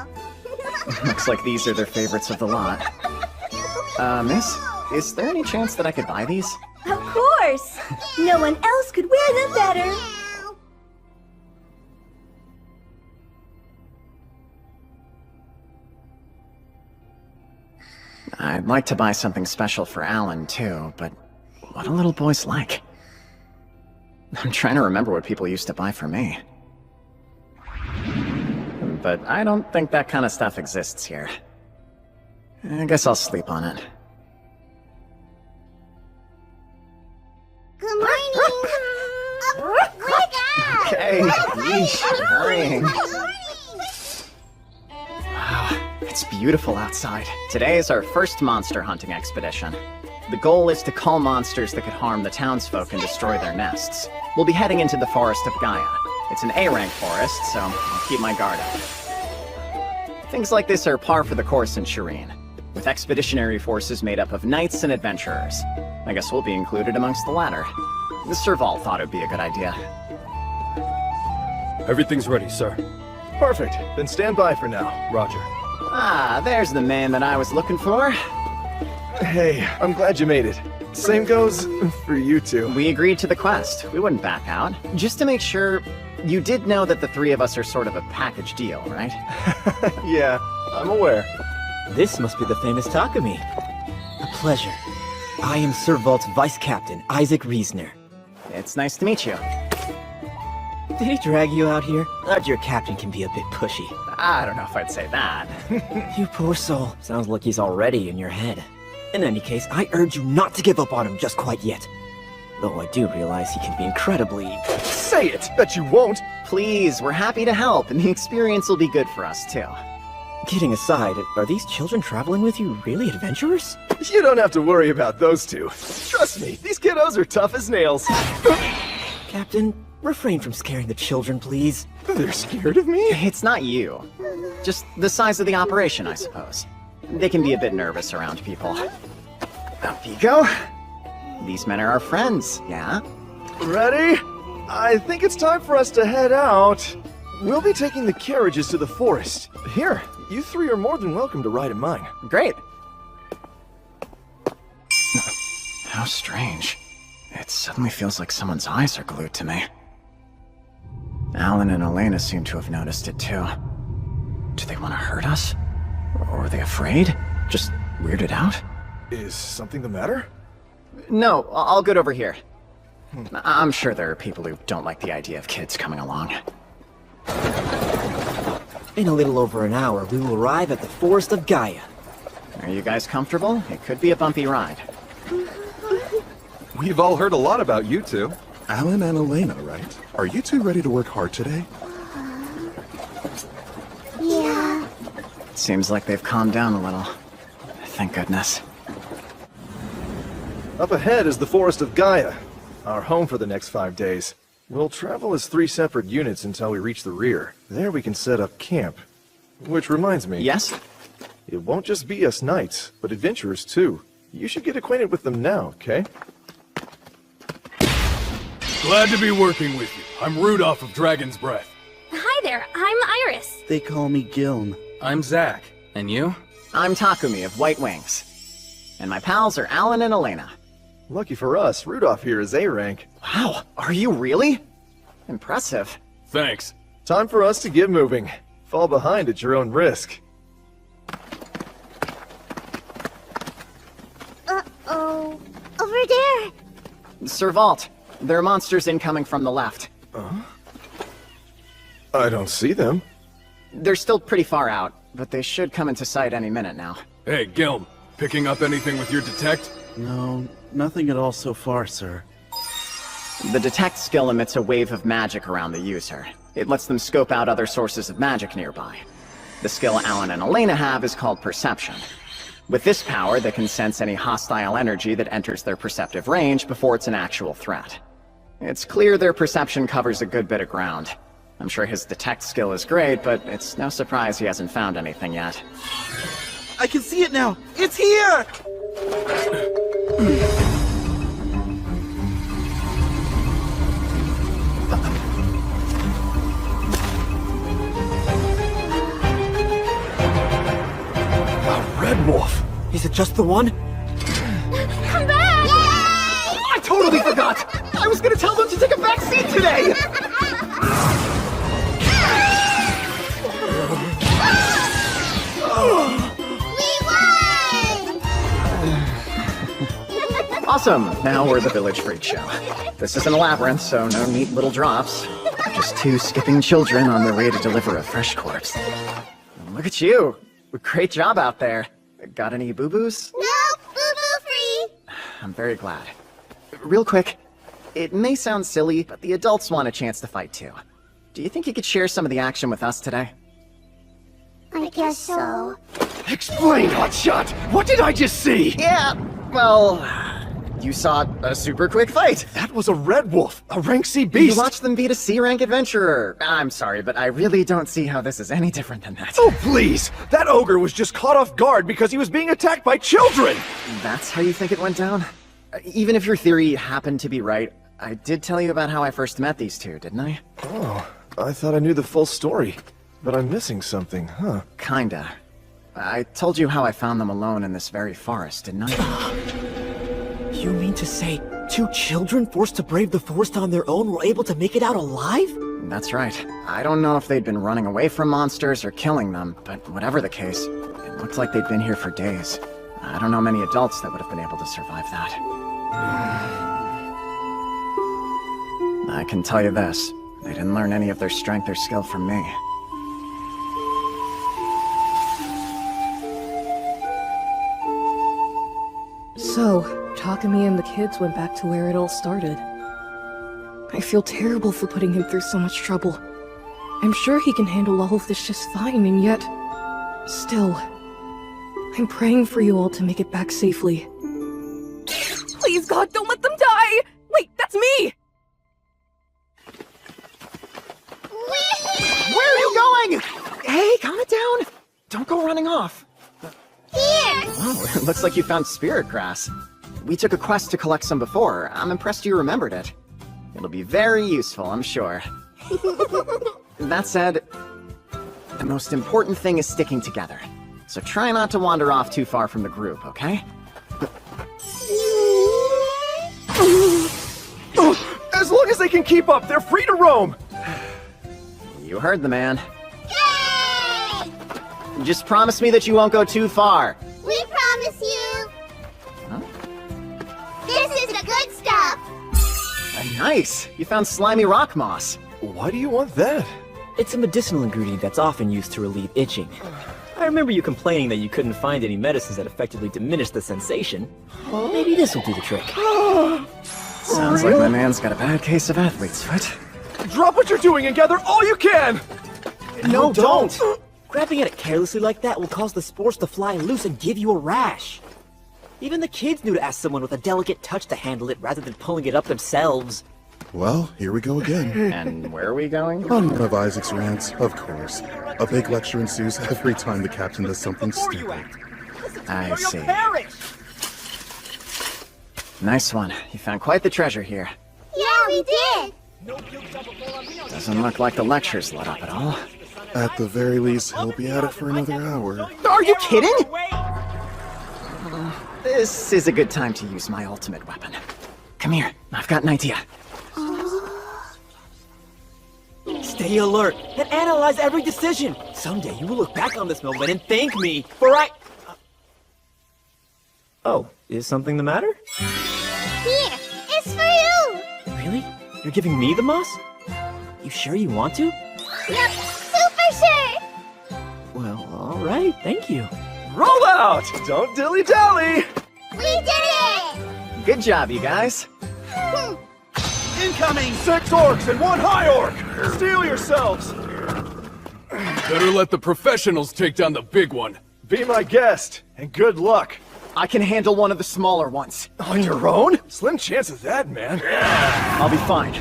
S1: Looks like these are their favorites of the lot. Miss, is there any chance that I could buy these?
S8: Of course! No one else could wear them better!
S1: I'd like to buy something special for Alan, too, but what do little boys like? I'm trying to remember what people used to buy for me. But I don't think that kind of stuff exists here. I guess I'll sleep on it.
S6: Good morning! Wake up!
S1: Okay. beautiful outside. Today is our first monster hunting expedition. The goal is to cull monsters that could harm the townsfolk and destroy their nests. We'll be heading into the Forest of Gaia. It's an A-rank forest, so I'll keep my guard up. Things like this are par for the course in Shireen, with expeditionary forces made up of knights and adventurers. I guess we'll be included amongst the latter. The Serval thought it'd be a good idea.
S5: Everything's ready, sir.
S3: Perfect. Then stand by for now.
S5: Roger.
S1: Ah, there's the man that I was looking for.
S3: Hey, I'm glad you made it. Same goes for you two.
S1: We agreed to the quest. We wouldn't back out. Just to make sure, you did know that the three of us are sort of a package deal, right?
S3: Yeah, I'm aware.
S7: This must be the famous Takumi. A pleasure. I am Sir Vault's Vice Captain, Isaac Reisner.
S1: It's nice to meet you.
S7: Did he drag you out here? Your captain can be a bit pushy.
S1: I don't know if I'd say that.
S7: You poor soul. Sounds like he's already in your head. In any case, I urge you not to give up on him just quite yet. Though I do realize he can be incredibly...
S3: Say it! Bet you won't!
S1: Please, we're happy to help, and the experience will be good for us, too.
S7: Kidding aside, are these children traveling with you really adventurers?
S3: You don't have to worry about those two. Trust me, these kiddos are tough as nails.
S7: Captain, refrain from scaring the children, please.
S3: They're scared of me?
S1: It's not you. Just the size of the operation, I suppose. They can be a bit nervous around people. Up you go. These men are our friends, yeah?
S3: Ready? I think it's time for us to head out. We'll be taking the carriages to the forest. Here, you three are more than welcome to ride in mine.
S1: Great. How strange. It suddenly feels like someone's eyes are glued to me. Alan and Elena seem to have noticed it too. Do they want to hurt us? Or are they afraid? Just weirded out?
S3: Is something the matter?
S1: No, all good over here. I'm sure there are people who don't like the idea of kids coming along.
S7: In a little over an hour, we will arrive at the Forest of Gaia.
S1: Are you guys comfortable? It could be a bumpy ride.
S9: We've all heard a lot about you two. Alan and Elena, right? Are you two ready to work hard today?
S6: Yeah.
S1: Seems like they've calmed down a little. Thank goodness.
S3: Up ahead is the Forest of Gaia, our home for the next 5 days. We'll travel as 3 separate units until we reach the rear. There we can set up camp. Which reminds me.
S1: Yes?
S3: It won't just be us knights, but adventurers too. You should get acquainted with them now, okay?
S5: Glad to be working with you. I'm Rudolph of Dragon's Breath.
S8: Hi there, I'm Iris.
S10: They call me Gilm.
S11: I'm Zach. And you?
S1: I'm Takumi of White Wings. And my pals are Alan and Elena.
S3: Lucky for us, Rudolph here is A-rank.
S1: Wow, are you really? Impressive.
S5: Thanks.
S3: Time for us to get moving. Fall behind at your own risk.
S6: Uh-oh. Over there.
S1: Sir Vault, there are monsters incoming from the left.
S3: I don't see them.
S1: They're still pretty far out, but they should come into sight any minute now.
S5: Hey, Gilm. Picking up anything with your detect?
S10: No, nothing at all so far, sir.
S1: The detect skill emits a wave of magic around the user. It lets them scope out other sources of magic nearby. The skill Alan and Elena have is called perception. With this power, they can sense any hostile energy that enters their perceptive range before it's an actual threat. It's clear their perception covers a good bit of ground. I'm sure his detect skill is great, but it's no surprise he hasn't found anything yet.
S10: I can see it now! It's here!
S3: A red wolf!
S7: Is it just the one?
S6: Come back! Yay!
S1: I totally forgot! I was gonna tell them to take a back seat today!
S6: We won!
S1: Awesome! Now we're the Village Freak Show. This isn't a labyrinth, so no neat little drops. Just 2 skipping children on their way to deliver a fresh corpse. Look at you! Great job out there. Got any boo-boos?
S6: No, boo-boo free!
S1: I'm very glad. Real quick, it may sound silly, but the adults want a chance to fight too. Do you think you could share some of the action with us today?
S6: I guess so.
S3: Explain, Hotshot! What did I just see?
S1: Yeah, well, you saw a super quick fight.
S3: That was a red wolf, a rank C
S1: You
S3: beast!
S1: watched them beat a C-rank adventurer. I'm sorry, but I really don't see how this is any different than that.
S3: Oh, please! That ogre was just caught off guard because he was being attacked by children!
S1: That's how you think it went down? Even if your theory happened to be right, I did tell you about how I first met these two, didn't I?
S3: Oh, I thought I knew the full story. But I'm missing something, huh?
S1: Kinda. I told you how I found them alone in this very forest, didn't I?
S7: You mean to say 2 children forced to brave the forest on their own were able to make it out alive?
S1: That's right. I don't know if they'd been running away from monsters or killing them, but whatever the case, it looked like they'd been here for days. I don't know many adults that would have been able to survive that. I can tell you this, they didn't learn any of their strength or skill from me.
S2: So, Takumi and the kids went back to where it all started. I feel terrible for putting him through so much trouble. I'm sure he can handle all of this just fine, and yet... Still... I'm praying for you all to make it back safely. Please, God, don't let them die! Wait, that's me!
S1: Where are you going? Hey, calm it down! Don't go running off.
S6: Here!
S1: Oh, it looks like you found spirit grass. We took a quest to collect some before. I'm impressed you remembered it. It'll be very useful, I'm sure. That said, the most important thing is sticking together. So try not to wander off too far from the group, okay?
S3: As long as they can keep up, they're free to roam!
S1: You heard the man.
S6: Yay!
S1: Just promise me that you won't go too far.
S6: We promise you!
S1: Huh?
S6: This is the good stuff!
S1: Nice! You found slimy rock moss.
S3: Why do you want that?
S7: It's a medicinal ingredient that's often used to relieve itching. I remember you complaining that you couldn't find any medicines that effectively diminished the sensation. Well, maybe this will do the trick.
S1: Sounds like my man's got a bad case of athlete's foot.
S3: Drop what you're doing and gather all you can!
S7: No, don't! Grabbing at it carelessly like that will cause the spores to fly loose and give you a rash. Even the kids knew to ask someone with a delicate touch to handle it rather than pulling it up themselves.
S9: Well, here we go again.
S1: And where are we going?
S9: On one of Isaac's rants, of course. A big lecture ensues every time the captain does something stupid.
S1: I see. Nice one. You found quite the treasure here.
S6: Yeah, we did!
S1: Doesn't look like the lecture's let up at all.
S9: At the very least, he'll be at it for another hour.
S1: Are you kidding? This is a good time to use my ultimate weapon. Come here, I've got an idea.
S7: Stay alert and analyze every decision. Someday you will look back on this moment and thank me Oh, is something the matter?
S6: Here, it's for you!
S7: Really? You're giving me the moss? You sure you want to?
S6: Yep, super sure!
S7: Well, alright, thank you.
S3: Roll out! Don't dilly-dally!
S6: We did it!
S1: Good job, you guys.
S10: Incoming!
S3: 6 orcs and 1 high orc! Steel yourselves!
S5: Better let the professionals take down the big one.
S3: Be my guest, and good luck.
S1: I can handle one of the smaller ones.
S3: On your own? Slim chance of that, man.
S1: I'll be fine.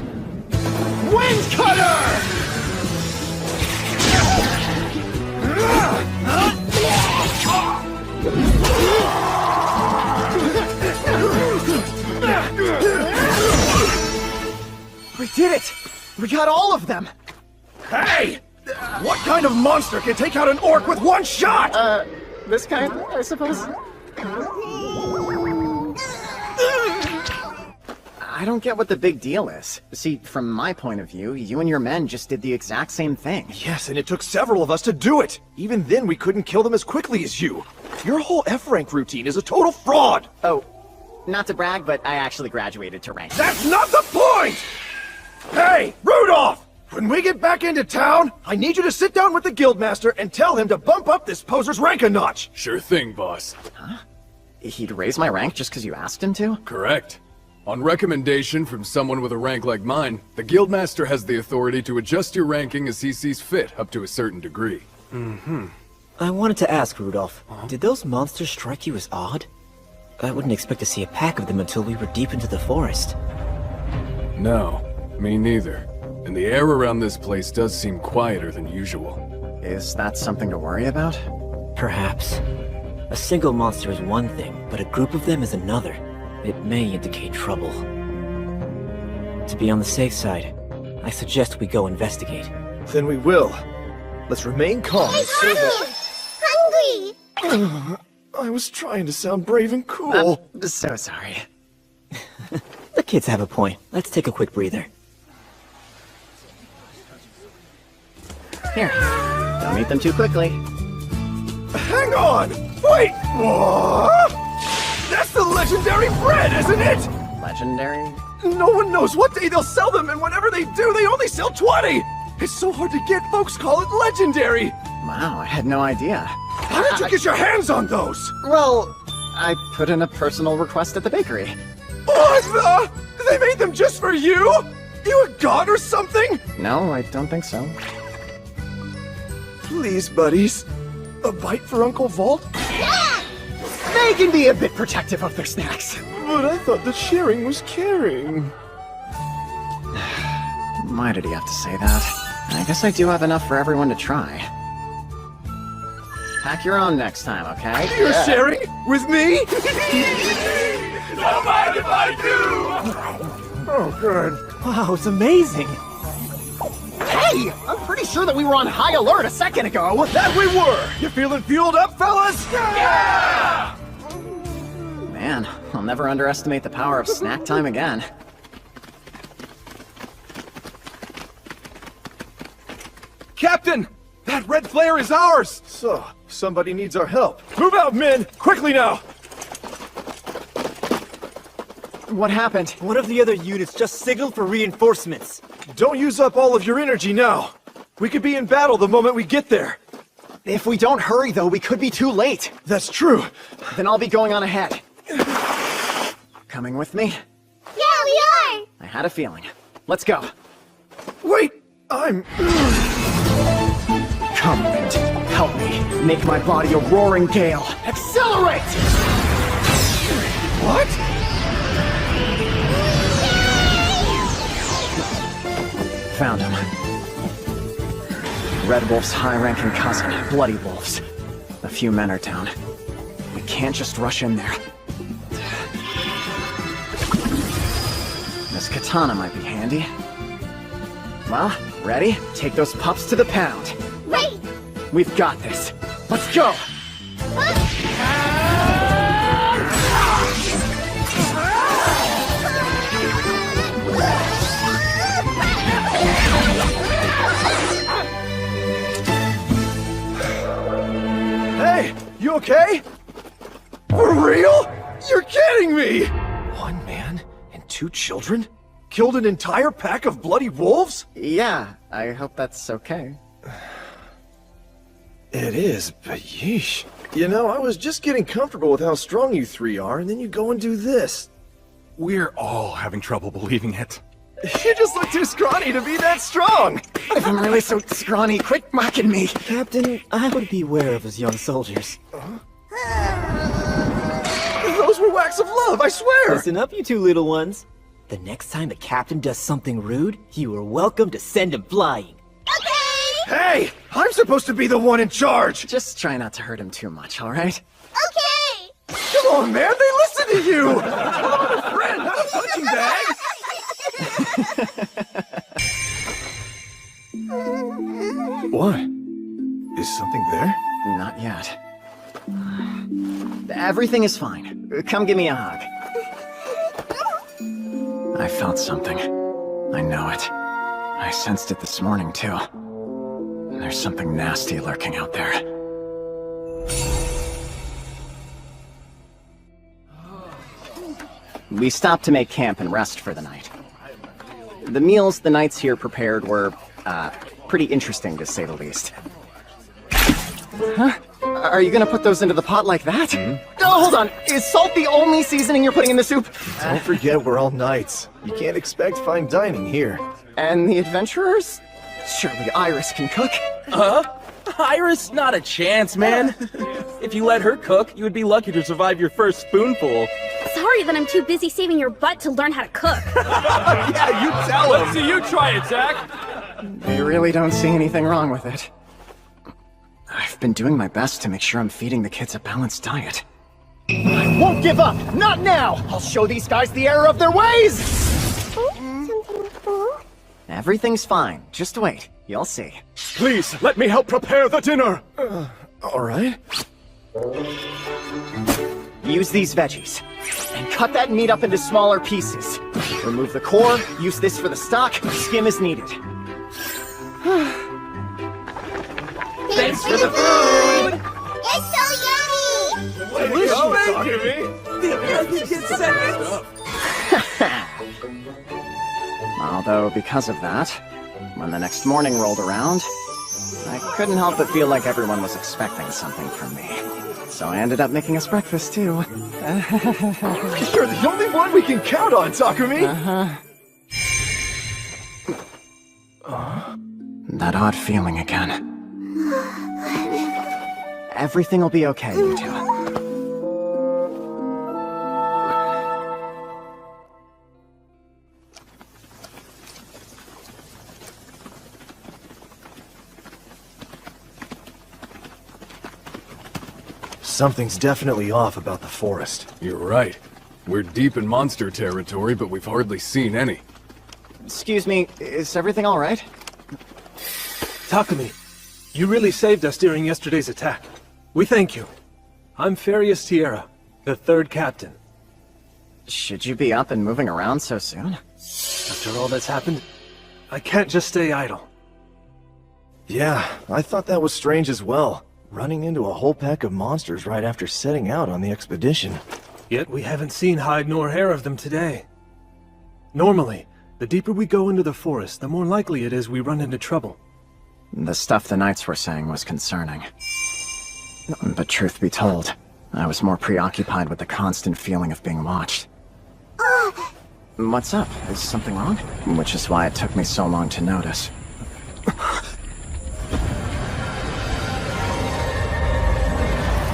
S3: Wind Cutter!
S1: We did it! We got all of them!
S3: Hey! What kind of monster can take out an orc with 1 shot?
S1: This kind, I suppose? I don't get what the big deal is. See, from my point of view, you and your men just did the exact same thing.
S3: Yes, and it took several of us to do it. Even then, we couldn't kill them as quickly as you. Your whole F-rank routine is a total fraud!
S1: Oh, not to brag, but I actually graduated to rank.
S3: That's not the point! Hey, Rudolph! When we get back into town, I need you to sit down with the guildmaster and tell him to bump up this poser's rank a notch!
S5: Sure thing, boss.
S1: Huh? He'd raise my rank just because you asked him to?
S5: Correct. On recommendation from someone with a rank like mine, the guildmaster has the authority to adjust your ranking as he sees fit up to a certain degree.
S7: I wanted to ask, Rudolph, did those monsters strike you as odd? I wouldn't expect to see a pack of them until we were deep into the forest.
S5: No, me neither. And the air around this place does seem quieter than usual.
S1: Is that something to worry about?
S7: Perhaps. A single monster is one thing, but a group of them is another. It may indicate trouble. To be on the safe side, I suggest we go investigate.
S3: Then we will. Let's remain calm.
S6: Hungry!
S3: I was trying to sound brave and cool.
S1: I'm so sorry.
S7: The kids have a point. Let's take a quick breather.
S1: Here, don't eat them too quickly.
S3: Hang on! Wait! What? That's the legendary bread, isn't it?
S1: Legendary?
S3: No one knows what day they'll sell them, and whenever they do, they only sell 20! It's so hard to get, folks call it legendary!
S1: Wow, I had no idea.
S3: How did you get your hands on those?
S1: Well, I put in a personal request at the bakery.
S3: What the? They made them just for you? You a god or something?
S1: No, I don't think so.
S3: Please, buddies. A bite for Uncle Vault?
S1: They can be a bit protective of their snacks.
S3: But I thought that sharing was caring.
S1: Why did he have to say that? I guess I do have enough for everyone to try. Pack your own next time, okay?
S3: You're sharing? With me?
S5: Don't mind if I do!
S3: Oh, good.
S7: Wow, it's amazing!
S1: Hey! I'm pretty sure that we were on high alert a second ago!
S3: That we were! You feeling fueled up, fellas?
S5: Yeah!
S1: Man, I'll never underestimate the power of snack time again.
S3: Captain! That red flare is ours! So, somebody needs our help. Move out, men! Quickly now!
S1: What happened?
S7: One of the other units just signaled for reinforcements.
S3: Don't use up all of your energy now. We could be in battle the moment we get there.
S1: If we don't hurry, though, we could be too late.
S3: That's true.
S1: Then I'll be going on ahead. Coming with me?
S6: Yeah, we are!
S1: I had a feeling. Let's go.
S3: Wait! I'm...
S1: Come, wind. Help me. Make my body a roaring gale. Accelerate!
S3: What?
S1: Found him. Red Wolf's high-ranking cousin, Bloody Wolf's. A few men are down. We can't just rush in there. This katana might be handy. Well, ready? Take those pups to the pound.
S6: Right!
S1: We've got this. Let's go!
S3: Hey, you okay? For real? You're kidding me! One man and 2 children? Killed an entire pack of bloody wolves?
S1: Yeah, I hope that's okay.
S3: It is, but yeesh. You know, I was just getting comfortable with how strong you 3 are, and then you go and do this.
S5: We're all having trouble believing it.
S3: You just look too scrawny to be that strong!
S1: If I'm really so scrawny, quit mocking me!
S7: Captain, I would beware of his young soldiers.
S3: Those were whacks of love, I swear!
S7: Listen up, you 2 little ones. The next time the captain does something rude, you are welcome to send him flying.
S6: Okay!
S3: Hey! I'm supposed to be the one in charge!
S1: Just try not to hurt him too much, alright?
S6: Okay!
S3: Come on, man, they listen to you! I'm a friend, not a punching bag! What? Is something there?
S1: Not yet. Everything is fine. Come give me a hug. I felt something. I know it. I sensed it this morning, too. There's something nasty lurking out there. We stopped to make camp and rest for the night. The meals the knights here prepared were, pretty interesting, to say the least. Huh? Are you gonna put those into the pot like that? Oh, hold on. Is salt the only seasoning you're putting in the soup?
S3: Don't forget we're all knights. You can't expect fine dining here.
S1: And the adventurers? Surely Iris can cook.
S5: Huh?
S11: Iris, not a chance, man. If you let her cook, you would be lucky to survive your first spoonful.
S4: Sorry that I'm too busy saving your butt to learn how to cook.
S3: Yeah, you tell him.
S5: Let's see you try it, Zach.
S1: They really don't see anything wrong with it. I've been doing my best to make sure I'm feeding the kids a balanced diet.
S12: I won't give up! Not now! I'll show these guys the error of their ways!
S6: Something full?
S1: Everything's fine. Just wait. You'll see.
S3: Please, let me help prepare the dinner! Alright.
S12: Use these veggies. And cut that meat up into smaller pieces. Remove the core, use this for the stock, skim as needed.
S6: Thanks for the food! It's so yummy!
S1: Although, because of that, when the next morning rolled around, I couldn't help but feel like everyone was expecting something from me. So I ended up making us breakfast, too.
S3: You're the only one we can count on, Takumi!
S1: That odd feeling again. Everything will be okay, you two.
S3: Something's definitely off about the forest.
S5: You're right. We're deep in monster territory, but we've hardly seen any.
S1: Excuse me, is everything alright?
S13: Takumi, you really saved us during yesterday's attack. We thank you. I'm Farius Tierra, the third captain.
S1: Should you be up and moving around so soon?
S13: After all that's happened, I can't just stay idle.
S3: Yeah, I thought that was strange as well. Running into a whole pack of monsters right after setting out on the expedition.
S13: Yet we haven't seen hide nor hair of them today. Normally, the deeper we go into the forest, the more likely it is we run into trouble.
S1: The stuff the Knights were saying was concerning. But truth be told, I was more preoccupied with the constant feeling of being watched. What's up? Is something wrong? Which is why it took me so long to notice.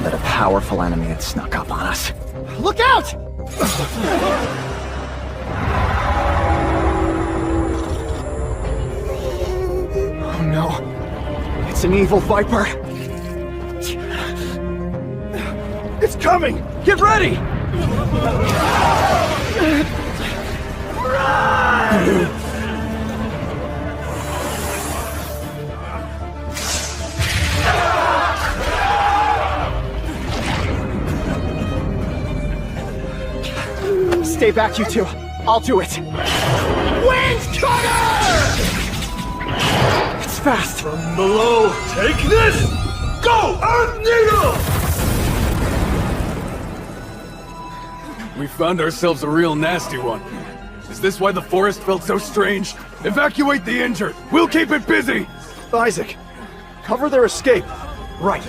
S1: That a powerful enemy had snuck up on us.
S12: Look out!
S3: Oh no.
S12: It's an evil viper.
S3: It's coming! Get ready!
S12: Stay back, you two. I'll do it. Wind cutter! It's fast.
S5: From below, take this! Go, Earth Needle! We found ourselves a real nasty one. Is this why the forest felt so strange? Evacuate the injured! We'll keep it busy!
S3: Isaac, cover their escape. Right.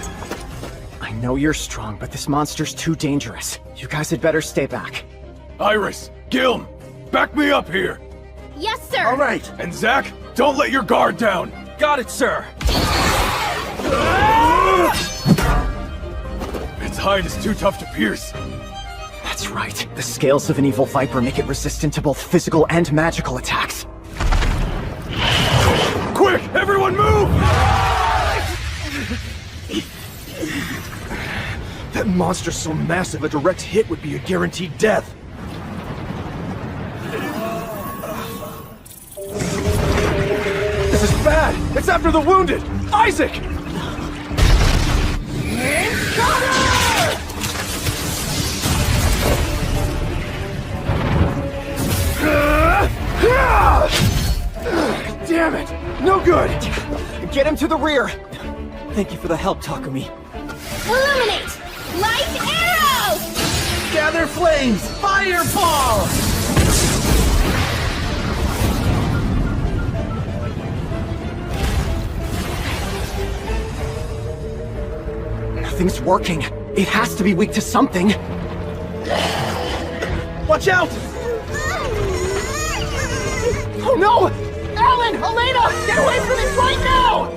S12: I know you're strong, but this monster's too dangerous. You guys had better stay back.
S5: Iris, Gilm, back me up here!
S4: Yes, sir!
S5: All right! And Zach, don't let your guard down!
S11: Got it, sir!
S5: Its hide is too tough to pierce.
S12: That's right. The scales of an evil viper make it resistant to both physical and magical attacks.
S5: Quick! Everyone move!
S3: That monster's so massive, a direct hit would be a guaranteed death. This is bad! It's after the wounded! Isaac! Damn it! No good!
S12: Get him to the rear!
S7: Thank you for the help, Takumi.
S4: Illuminate! Light arrow!
S10: Gather flames! Fireball!
S12: Nothing's working. It has to be weak to something.
S10: Watch out!
S12: Oh no! Alan! Elena! Get away from it right now!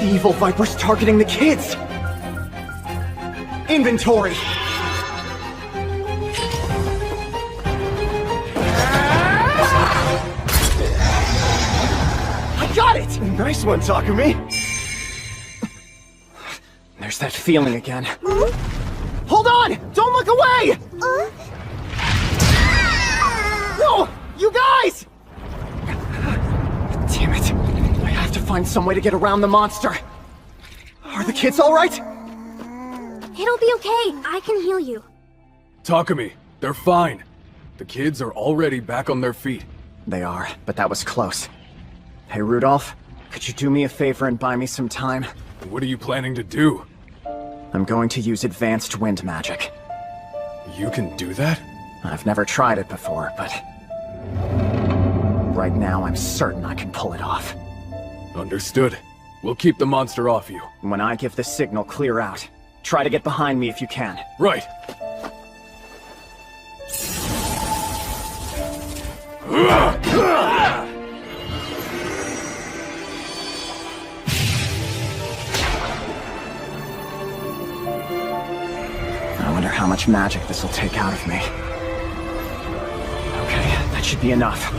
S12: The evil viper's targeting the kids! Inventory! I got it!
S3: Nice one, Takumi!
S12: There's that feeling again. Hold on! Don't look away! No! You guys! Damn it. I have to find some way to get around the monster. Are the kids alright?
S4: It'll be okay. I can heal you.
S5: Takumi, they're fine. The kids are already back on their feet.
S12: They are, but that was close. Hey, Rudolph, could you do me a favor and buy me some time?
S5: What are you planning to do?
S12: I'm going to use advanced wind magic.
S5: You can do that?
S12: I've never tried it before, but... right now, I'm certain I can pull it off.
S5: Understood. We'll keep the monster off you.
S12: When I give the signal, clear out. Try to get behind me if you can.
S5: Right.
S12: I wonder how much magic this will take out of me. Okay, that should be enough.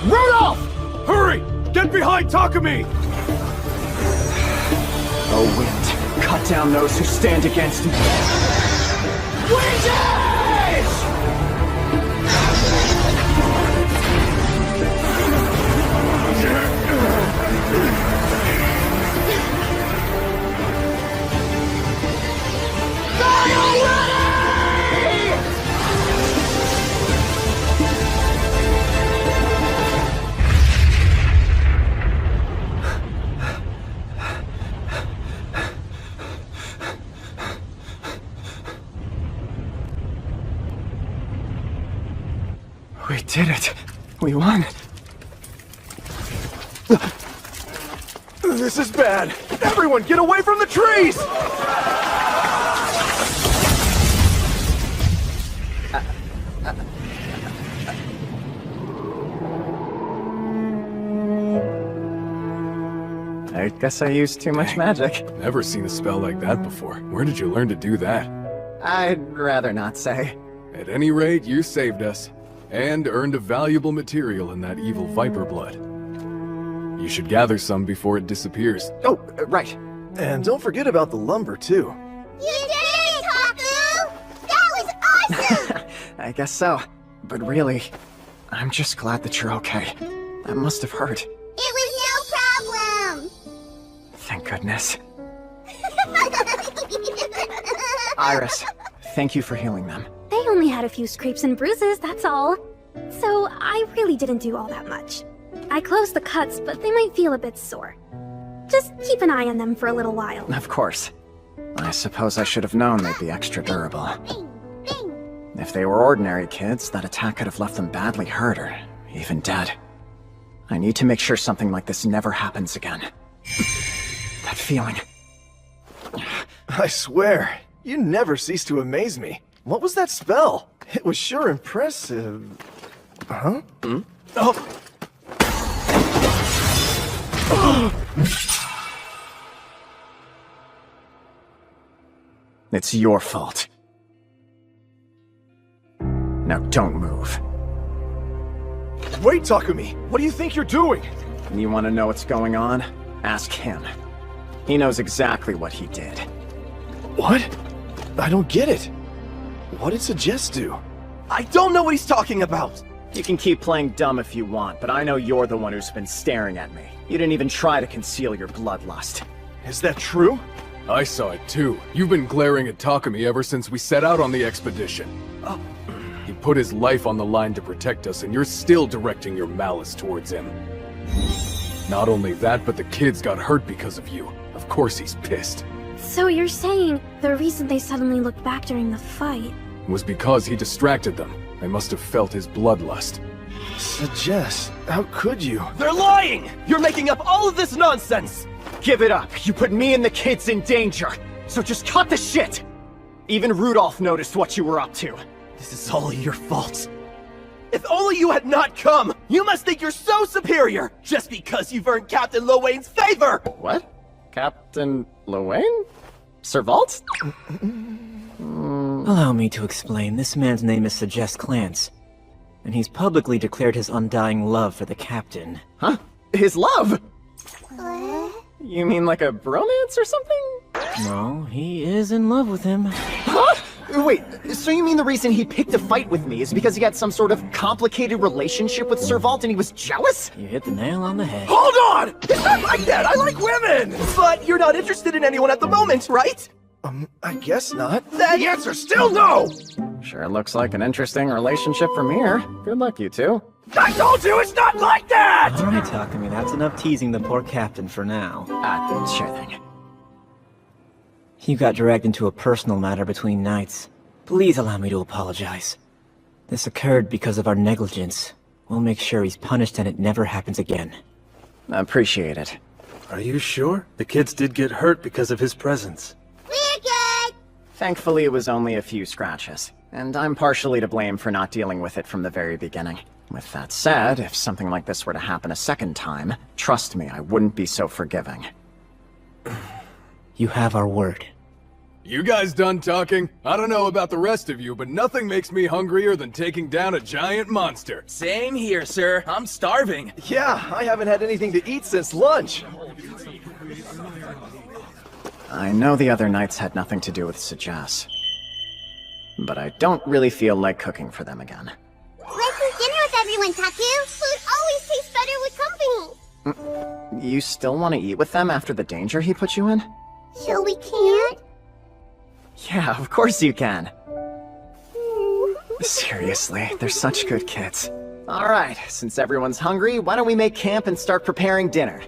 S5: Rudolph! Hurry! Get behind Takumi!
S12: Oh, wind, cut down those who stand against me. Witches! We did it. We won.
S3: This is bad. Everyone, get away from the trees!
S12: I guess I used too much magic.
S5: Never seen a spell like that before. Where did you learn to do that?
S12: I'd rather not say.
S5: At any rate, you saved us. And earned a valuable material in that evil viper blood. You should gather some before it disappears.
S12: Oh, right.
S3: And don't forget about the lumber, too.
S6: You did it, Taku! That was awesome!
S12: I guess so. But really, I'm just glad that you're okay. That must have hurt.
S6: It was no problem!
S12: Thank goodness. Iris, thank you for healing them.
S4: They only had a few scrapes and bruises, that's all. So I really didn't do all that much. I closed the cuts, but they might feel a bit sore. Just keep an eye on them for a little while.
S12: Of course. I suppose I should have known they'd be extra durable. If they were ordinary kids, that attack could have left them badly hurt or even dead. I need to make sure something like this never happens again. That feeling.
S3: I swear, you never cease to amaze me. What was that spell? It was sure impressive. Huh? Oh!
S12: It's your fault. Now don't move.
S3: Wait, Takumi! What do you think you're doing?
S12: You want to know what's going on? Ask him. He knows exactly what he did.
S3: What? I don't get it. What did Suggest do?
S10: I don't know what he's talking about!
S12: You can keep playing dumb if you want, but I know you're the one who's been staring at me. You didn't even try to conceal your bloodlust.
S3: Is that true?
S5: I saw it too. You've been glaring at Takumi ever since we set out on the expedition. He put his life on the line to protect us, and you're still directing your malice towards him. Not only that, but the kids got hurt because of you. Of course he's pissed.
S4: So you're saying the reason they suddenly looked back during the fight
S5: Was because he distracted them. They must have felt his bloodlust.
S3: Suggest? How could you?
S10: They're lying! You're making up all of this nonsense!
S12: Give it up! You put me and the kids in danger! So just cut the shit! Even Rudolph noticed what you were up to.
S10: This is all your fault. If only you had not come! You must think you're so superior! Just because you've earned Captain Lowain's favor!
S12: What?
S1: Captain Luwain? Sir Vault?
S7: Allow me to explain. This man's name is Suggest Clans, and he's publicly declared his undying love for the captain.
S1: Huh? His love? You mean like a bromance or something?
S7: No, he is in love with him.
S12: Huh? Wait, so you mean the reason he picked a fight with me is because he had some sort of complicated relationship with Sir Vault and he was jealous?
S7: You hit the nail on the head.
S10: Hold on! It's not like that! I like women! But you're not interested in anyone at the moment, right?
S3: I guess not.
S10: The answer's still no!
S1: Sure looks like an interesting relationship from here. Good luck, you two.
S10: I told you it's not like that!
S7: Alright, Takumi, that's enough teasing the poor captain for now.
S1: Sure thing.
S7: You got dragged into a personal matter between knights. Please allow me to apologize. This occurred because of our negligence. We'll make sure he's punished and it never happens again.
S1: Appreciate it.
S13: Are you sure? The kids did get hurt because of his presence.
S6: We're good!
S1: Thankfully, it was only a few scratches, and I'm partially to blame for not dealing with it from the very beginning. With that said, if something like this were to happen a second time, trust me, I wouldn't be so forgiving.
S7: You have our word.
S5: You guys done talking? I don't know about the rest of you, but nothing makes me hungrier than taking down a giant monster.
S11: Same here, sir. I'm starving.
S3: Yeah, I haven't had anything to eat since lunch.
S1: I know the other knights had nothing to do with Suggest, but I don't really feel like cooking for them again.
S6: Let's eat dinner with everyone, Taku! Food always tastes better with company!
S1: You still want to eat with them after the danger he put you in?
S6: So we can't?
S1: Yeah, of course you can. Seriously, they're such good kids. Alright, since everyone's hungry, why don't we make camp and start preparing dinner?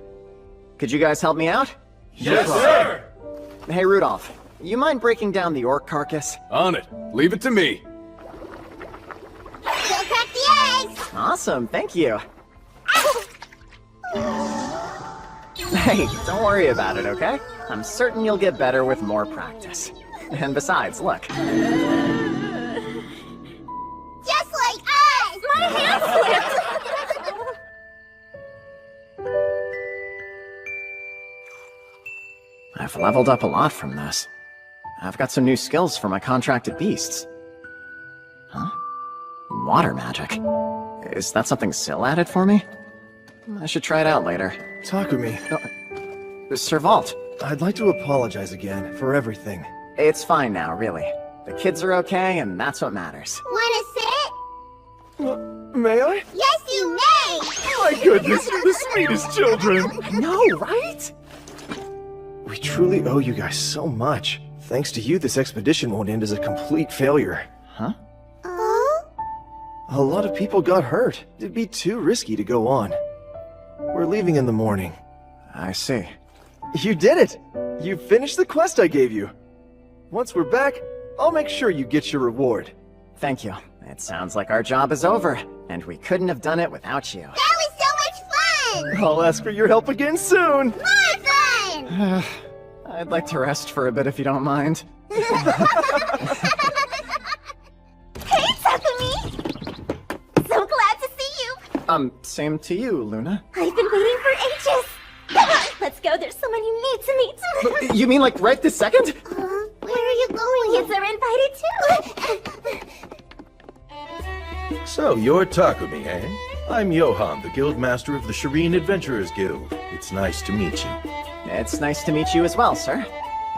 S1: Could you guys help me out?
S5: Yes, sir!
S1: Hey, Rudolph, you mind breaking down the orc carcass?
S5: On it. Leave it to me.
S6: Go crack the eggs!
S1: Awesome, thank you. Hey, don't worry about it, okay? I'm certain you'll get better with more practice. And besides, look.
S6: Just like us! My hand slipped!
S1: I've leveled up a lot from this. I've got some new skills for my contracted beasts. Huh? Water magic. Is that something Syl added for me? I should try it out later.
S3: Takumi,
S1: Sir Vault.
S3: I'd like to apologize again for everything.
S1: It's fine now, really. The kids are okay, and that's what matters.
S6: Wanna sit?
S3: May I?
S6: Yes, you may!
S3: My goodness, you're the sweetest children!
S1: I know, right?
S3: We truly owe you guys so much. Thanks to you, this expedition won't end as a complete failure.
S1: Huh?
S3: A lot of people got hurt. It'd be too risky to go on. We're leaving in the morning.
S1: I see.
S3: You did it! You finished the quest I gave you. Once we're back, I'll make sure you get your reward.
S1: Thank you. It sounds like our job is over, and we couldn't have done it without you.
S6: That was so much fun!
S3: I'll ask for your help again soon!
S6: More fun!
S1: I'd like to rest for a bit if you don't mind.
S6: Hey, Takumi! So glad to see you!
S1: Same to you, Luna.
S6: I've been waiting for ages! Come on, let's go, there's someone you need to meet!
S1: You mean like right this second?
S6: Where are you going? Kids are invited too!
S14: So, you're Takumi, eh? I'm Johan, the Guildmaster of the Shireen Adventurers Guild. It's nice to meet you.
S1: It's nice to meet you as well, sir.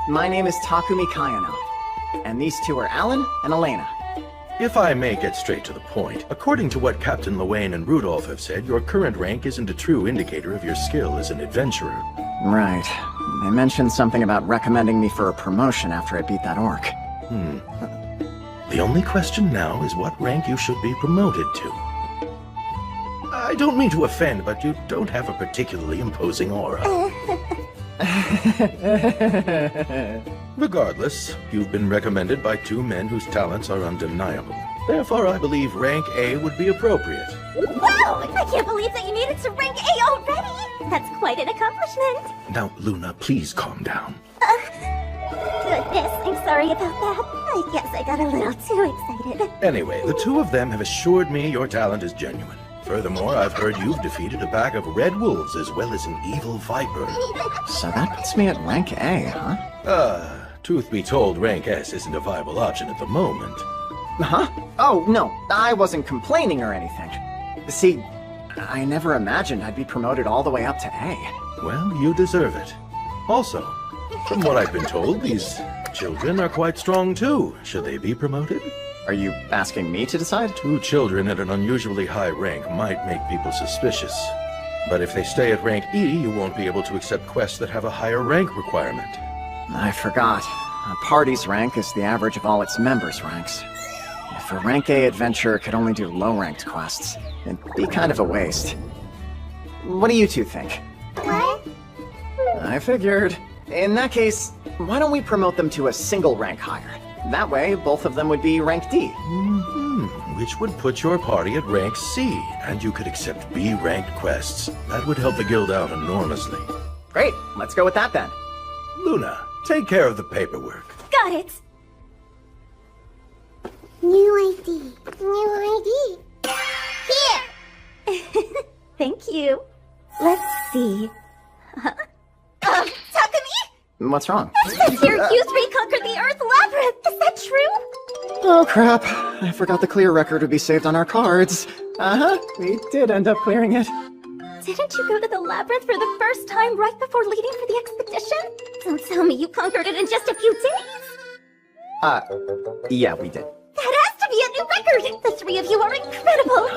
S1: My name is Takumi Kayano, and these two are Alan and Elena.
S14: If I may get straight to the point, according to what Captain Luwain and Rudolph have said, your current rank isn't a true indicator of your skill as an adventurer.
S1: Right. They mentioned something about recommending me for a promotion after I beat that orc.
S14: The only question now is what rank you should be promoted to. I don't mean to offend, but you don't have a particularly imposing aura. Regardless, you've been recommended by two men whose talents are undeniable. Therefore, I believe rank A would be appropriate.
S6: Wow! I can't believe that you made it to rank A already! That's quite an accomplishment!
S14: Now, Luna, please calm down.
S6: Goodness, I'm sorry about that. I guess I got a little too excited.
S14: Anyway, the two of them have assured me your talent is genuine. Furthermore, I've heard you've defeated a pack of red wolves as well as an evil viper.
S1: So that puts me at rank A, huh?
S14: Truth be told, rank S isn't a viable option at the moment.
S1: Huh? Oh, no, I wasn't complaining or anything. See, I never imagined I'd be promoted all the way up to A.
S14: Well, you deserve it. Also, from what I've been told, these children are quite strong too. Should they be promoted?
S1: Are you asking me to decide?
S14: 2 children at an unusually high rank might make people suspicious. But if they stay at rank E, you won't be able to accept quests that have a higher rank requirement.
S1: I forgot. A party's rank is the average of all its members' ranks. If a rank A adventurer could only do low-ranked quests, it'd be kind of a waste. What do you two think?
S6: What?
S1: I figured. In that case, why don't we promote them to a single rank higher? That way, both of them would be rank D.
S14: Which would put your party at rank C, and you could accept B-ranked quests. That would help the guild out enormously.
S1: Great, let's go with that then.
S14: Luna, take care of the paperwork.
S8: Got it!
S6: New ID. New ID. Here!
S4: Thank you. Let's see.
S8: Takumi?
S1: What's wrong?
S8: It says here you 3 conquered the Earth Labyrinth. Is that true?
S1: Oh crap, I forgot the clear record would be saved on our cards. We did end up clearing it.
S4: Didn't you go to the labyrinth for the first time right before leaving for the expedition? Don't tell me you conquered it in just a few days.
S1: Yeah, we did.
S4: That has to be a new record! The 3 of you are incredible!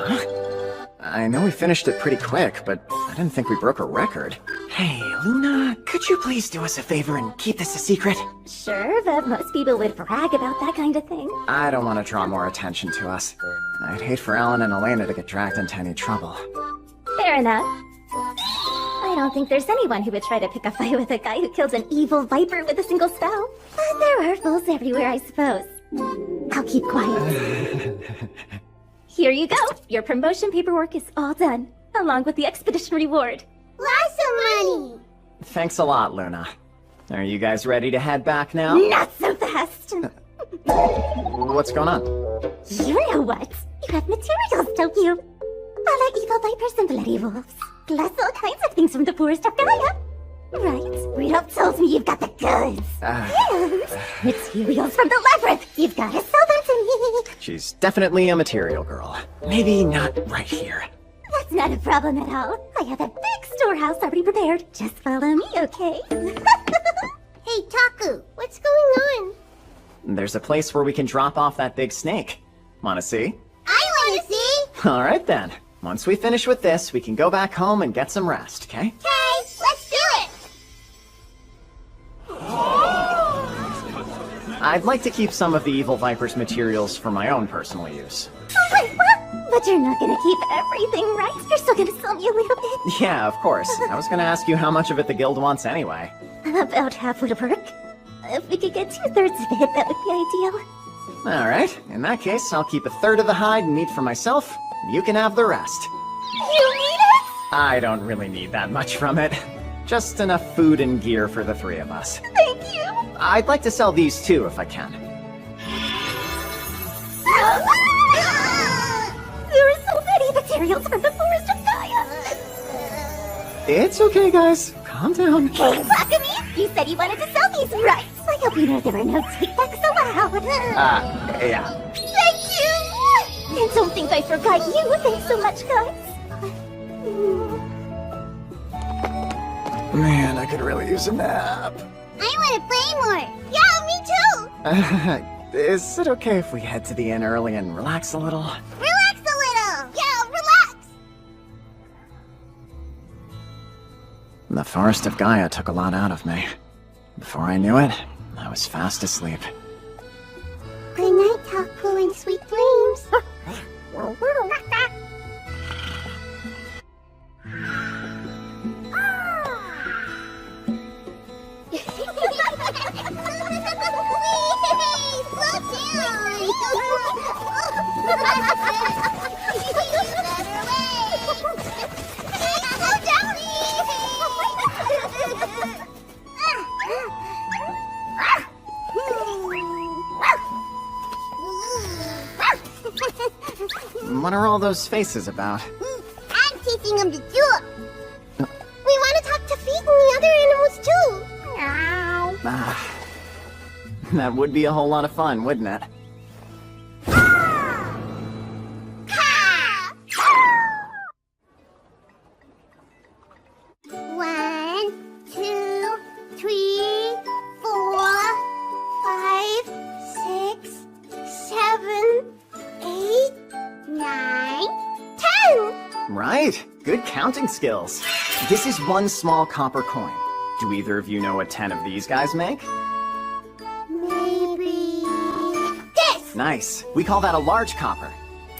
S1: I know we finished it pretty quick, but I didn't think we broke a record. Hey, Luna, could you please do us a favor and keep this a secret?
S4: Sure, but most people would brag about that kind of thing.
S1: I don't want to draw more attention to us. I'd hate for Alan and Elena to get dragged into any trouble.
S4: Fair enough. I don't think there's anyone who would try to pick a fight with a guy who killed an evil viper with a single spell. But there are fools everywhere, I suppose. I'll keep quiet. Here you go. Your promotion paperwork is all done, along with the expedition reward.
S6: Lots of money!
S1: Thanks a lot, Luna. Are you guys ready to head back now?
S4: Not so fast!
S1: What's going on?
S4: You know what? You have materials, don't you? A la evil vipers and bloody wolves. Plus all kinds of things from the forest of Gaia. Right, Rudolph tells me you've got the goods. And materials from the labyrinth. You've got to sell them to me.
S1: She's definitely a material girl. Maybe not right here.
S4: That's not a problem at all. I have a big storehouse already prepared. Just follow me, okay?
S6: Hey, Taku, what's going on?
S1: There's a place where we can drop off that big snake. Wanna see?
S6: I wanna see!
S1: Alright then. Once we finish with this, we can go back home and get some rest, okay?
S6: Okay, let's do it!
S1: I'd like to keep some of the Evil Viper's materials for my own personal use.
S4: Wait, what? But you're not gonna keep everything, right? You're still gonna sell me a little bit?
S1: Yeah, of course. I was gonna ask you how much of it the guild wants anyway.
S4: About half would work. If we could get 2/3 of it, that would be ideal.
S1: Alright, in that case, I'll keep 1/3 of the hide and meat for myself. You can have the rest.
S4: You need it?
S1: I don't really need that much from it. Just enough food and gear for the 3 of us.
S4: Thank you!
S1: I'd like to sell these too, if I can.
S4: There are so many materials from the forest of Gaia!
S1: It's okay, guys. Calm down.
S4: Hey, Takumi! You said you wanted to sell these, right? I hope you know there are no take-backs allowed.
S1: Yeah.
S4: Thank you! And don't think I forgot you. Thanks so much, guys.
S1: Man, I could really use a nap.
S6: I wanna play more! Yeah, me too!
S1: Is it okay if we head to the inn early and relax a little?
S6: Relax a little! Yeah, relax!
S1: The Forest of Gaia took a lot out of me. Before I knew it, I was fast asleep.
S6: Good night, Taku, and sweet dreams!
S1: What are all those faces about?
S6: asking him to do it. We want to talk to Feet and the other animals too.
S1: Ah, that would be a whole lot of fun, wouldn't it?
S6: One, two, three, 4, 5, 6, 7, 8, 9, 10!
S1: Right. Good counting skills. This is one small copper coin. Do either of you know what 10 of these guys make?
S6: Maybe... this!
S1: Nice. We call that a large copper.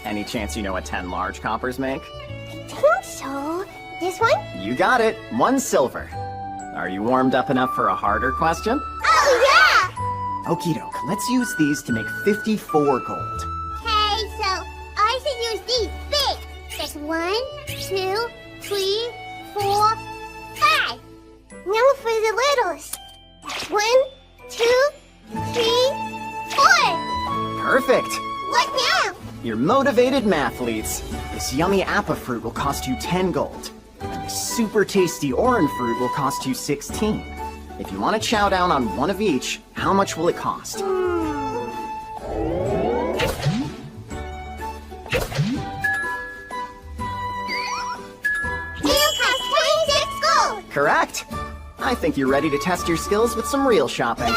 S1: Any chance you know what 10 large coppers make?
S6: I think so. This one?
S1: You got it. 1 silver. Are you warmed up enough for a harder question?
S6: Oh, yeah!
S1: Okie doke. Let's use these to make 54 gold.
S6: Okay, so I should use these big. There's 1, 2, 3, 4, 5. Now for the littles. 1, 2, 3, 4.
S1: Perfect.
S6: What now?
S1: You're motivated mathletes. This yummy appa fruit will cost you 10 gold. And this super tasty orange fruit will cost you 16. If you want to chow down on one of each, how much will it cost?
S6: It'll cost 26 gold.
S1: Correct. I think you're ready to test your skills with some real shopping.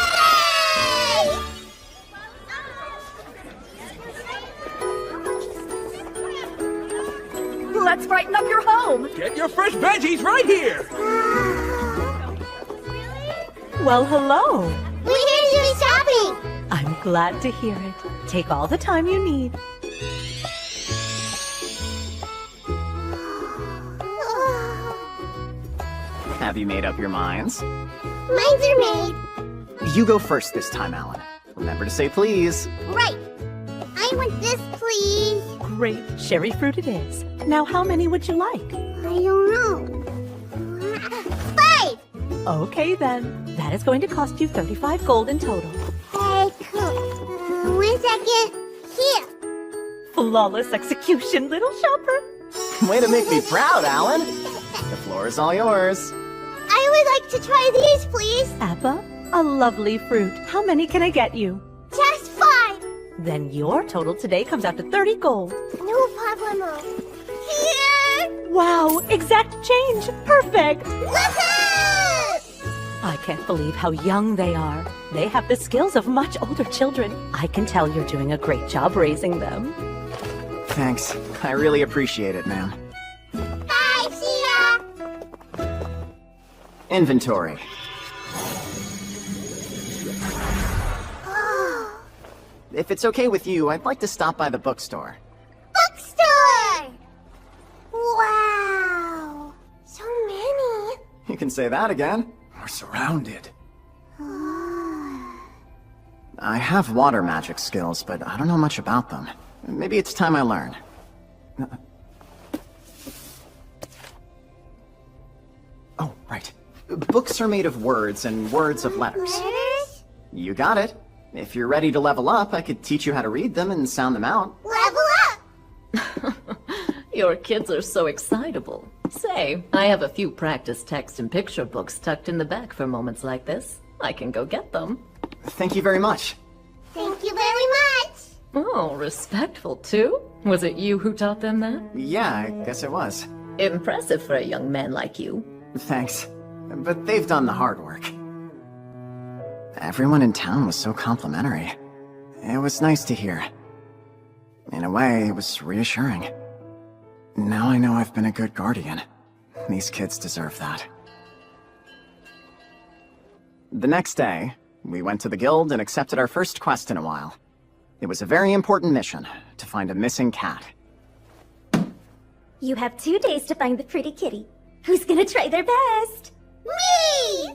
S8: Let's brighten up your home.
S11: Get your fresh veggies right here!
S15: Well, hello.
S6: We're here to do shopping.
S15: I'm glad to hear it. Take all the time you need.
S1: Have you made up your minds?
S6: Minds are made.
S1: You go first this time, Alan. Remember to say please.
S6: Right. I want this, please.
S15: Great. Cherry fruit it is. Now, how many would you like?
S6: I don't know. 5!
S15: Okay, then. That is going to cost you 35 gold in total.
S6: Hey, cool. 1 second. Here.
S15: Flawless execution, little shopper.
S1: Way to make me proud, Alan. The floor is all yours.
S6: I would like to try these, please.
S15: Appa, a lovely fruit. How many can I get you?
S6: Just 5.
S15: Then your total today comes out to 30 gold.
S6: No problemo. Here.
S15: Wow, exact change. Perfect.
S6: Woohoo!
S15: I can't believe how young they are. They have the skills of much older children. I can tell you're doing a great job raising them.
S1: Thanks. I really appreciate it, ma'am.
S6: Bye, see ya.
S1: Inventory. If it's okay with you, I'd like to stop by the bookstore.
S6: Bookstore! Wow. So many.
S1: You can say that again. We're surrounded. I have water magic skills, but I don't know much about them. Maybe it's time I learn. Oh, right. Books are made of words and words of letters.
S6: Letters?
S1: You got it. If you're ready to level up, I could teach you how to read them and sound them out.
S6: Level up!
S16: Your kids are so excitable. Say, I have a few practice text and picture books tucked in the back for moments like this. I can go get them.
S1: Thank you very much.
S6: Thank you very much.
S16: Oh, respectful too? Was it you who taught them that?
S1: Yeah, I guess it was.
S16: Impressive for a young man like you.
S1: Thanks. But they've done the hard work. Everyone in town was so complimentary. It was nice to hear. In a way, it was reassuring. Now I know I've been a good guardian. These kids deserve that. The next day, we went to the guild and accepted our first quest in a while. It was a very important mission, to find a missing cat.
S4: You have 2 days to find the pretty kitty. Who's gonna try their best?
S6: Me!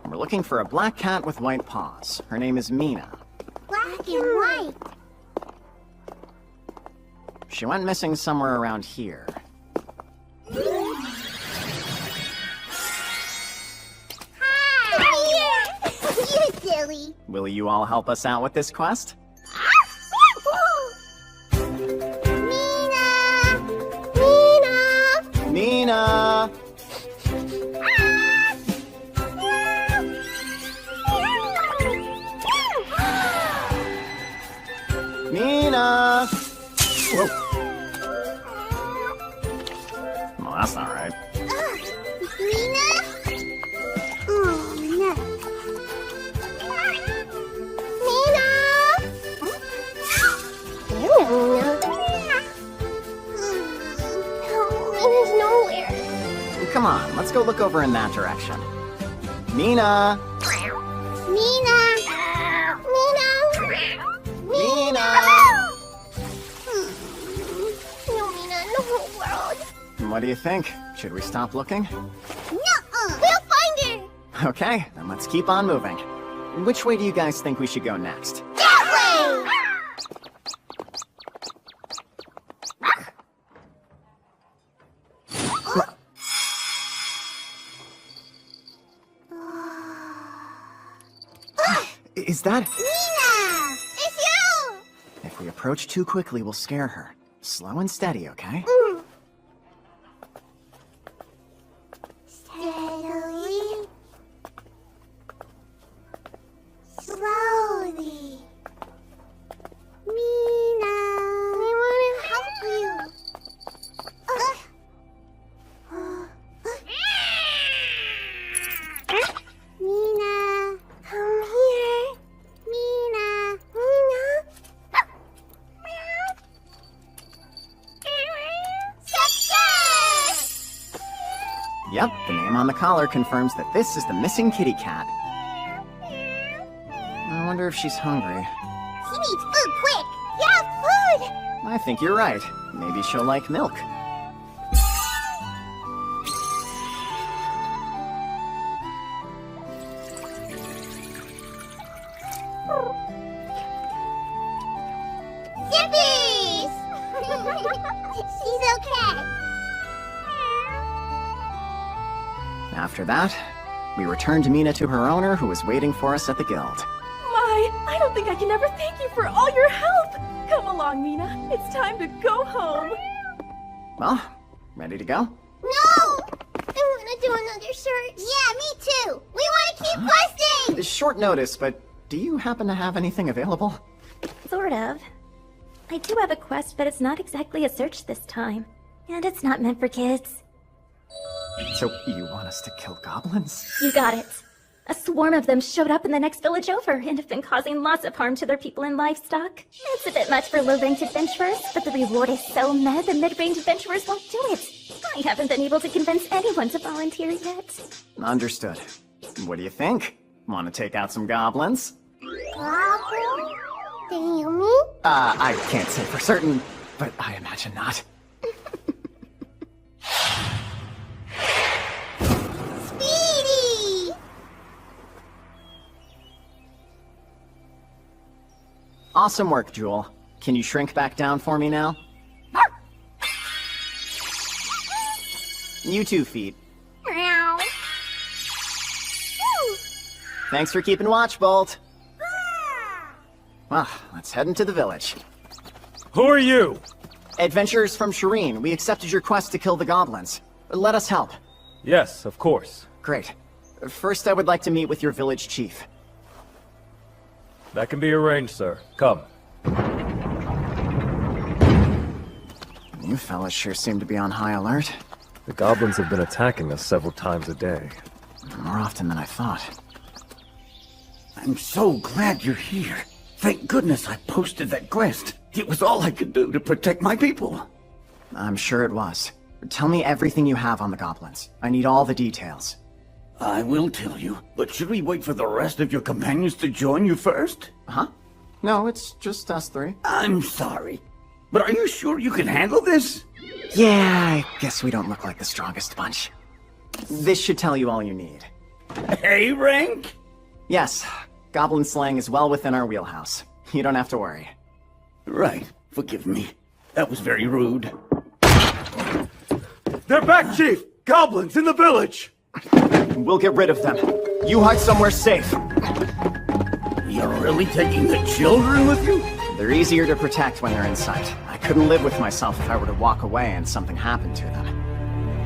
S1: We're looking for a black cat with white paws. Her name is Mina.
S6: Black and white.
S1: She went missing somewhere around here.
S6: Hi! You silly.
S1: Will you all help us out with this quest? let's go look over in that direction. Mina!
S6: Mina!
S1: Mina!
S6: No Mina in the whole world.
S1: What do you think? Should we stop looking?
S6: Nuh-uh. We'll find her.
S1: Okay, then let's keep on moving. Which way do you guys think we should go next?
S6: That way!
S1: Is that...
S6: Mina! It's you!
S1: If we approach too quickly, we'll scare her. Slow and steady, okay?
S6: Steadily. Slowly. Mina, we want to help you. Mina, come here. Mina, Success!
S1: Yep, the name on the collar confirms that this is the missing kitty cat. I wonder if she's hungry.
S6: She needs food quick. Yeah, food!
S1: I think you're right. Maybe she'll like milk.
S6: Zippies! She's okay.
S1: After that, we returned Mina to her owner, who was waiting for us at the guild.
S8: My, I don't think I can ever thank you for all your help. Come along, Mina. It's time to go home.
S1: Well, ready to go?
S6: No! I want to do another search. Yeah, me too. We want to keep questing.
S1: Short notice, but do you happen to have anything available?
S4: Sort of. I do have a quest, but it's not exactly a search this time. And it's not meant for kids.
S1: So, you want us to kill goblins?
S4: You got it. A swarm of them showed up in the next village over and have been causing lots of harm to their people and livestock. It's a bit much for low-ranked adventurers, but the reward is so meh the mid-range adventurers won't do it. I haven't been able to convince anyone to volunteer yet.
S1: Understood. What do you think? Want to take out some goblins?
S6: Goblin? Do you mean?
S1: I can't say for certain, but I imagine not.
S6: Speedy!
S1: Awesome work, Jewel. Can you shrink back down for me now? You too, Feet.
S6: Meow.
S1: Thanks for keeping watch, Bolt. Well, let's head into the village.
S13: Who are you?
S1: Adventurers from Shireen. We accepted your quest to kill the goblins. Let us help.
S13: Yes, of course.
S1: Great. First, I would like to meet with your village chief.
S13: That can be arranged, sir. Come.
S1: You fellas sure seem to be on high alert.
S17: The goblins have been attacking us several times a day.
S1: More often than I thought.
S18: I'm so glad you're here. Thank goodness I posted that quest. It was all I could do to protect my people.
S1: I'm sure it was. Tell me everything you have on the goblins. I need all the details.
S18: I will tell you, but should we wait for the rest of your companions to join you first?
S1: Huh? No, it's just us three.
S18: I'm sorry, but are you sure you can handle this?
S1: Yeah, I guess we don't look like the strongest bunch. This should tell you all you need.
S18: Hey, Rank?
S1: Yes, goblin slaying is well within our wheelhouse. You don't have to worry.
S18: Right, forgive me. That was very rude.
S13: They're back, Chief! Goblins in the village!
S1: We'll get rid of them. You hide somewhere safe.
S18: You're really taking the children with you?
S1: They're easier to protect when they're in sight. I couldn't live with myself if I were to walk away and something happened to them.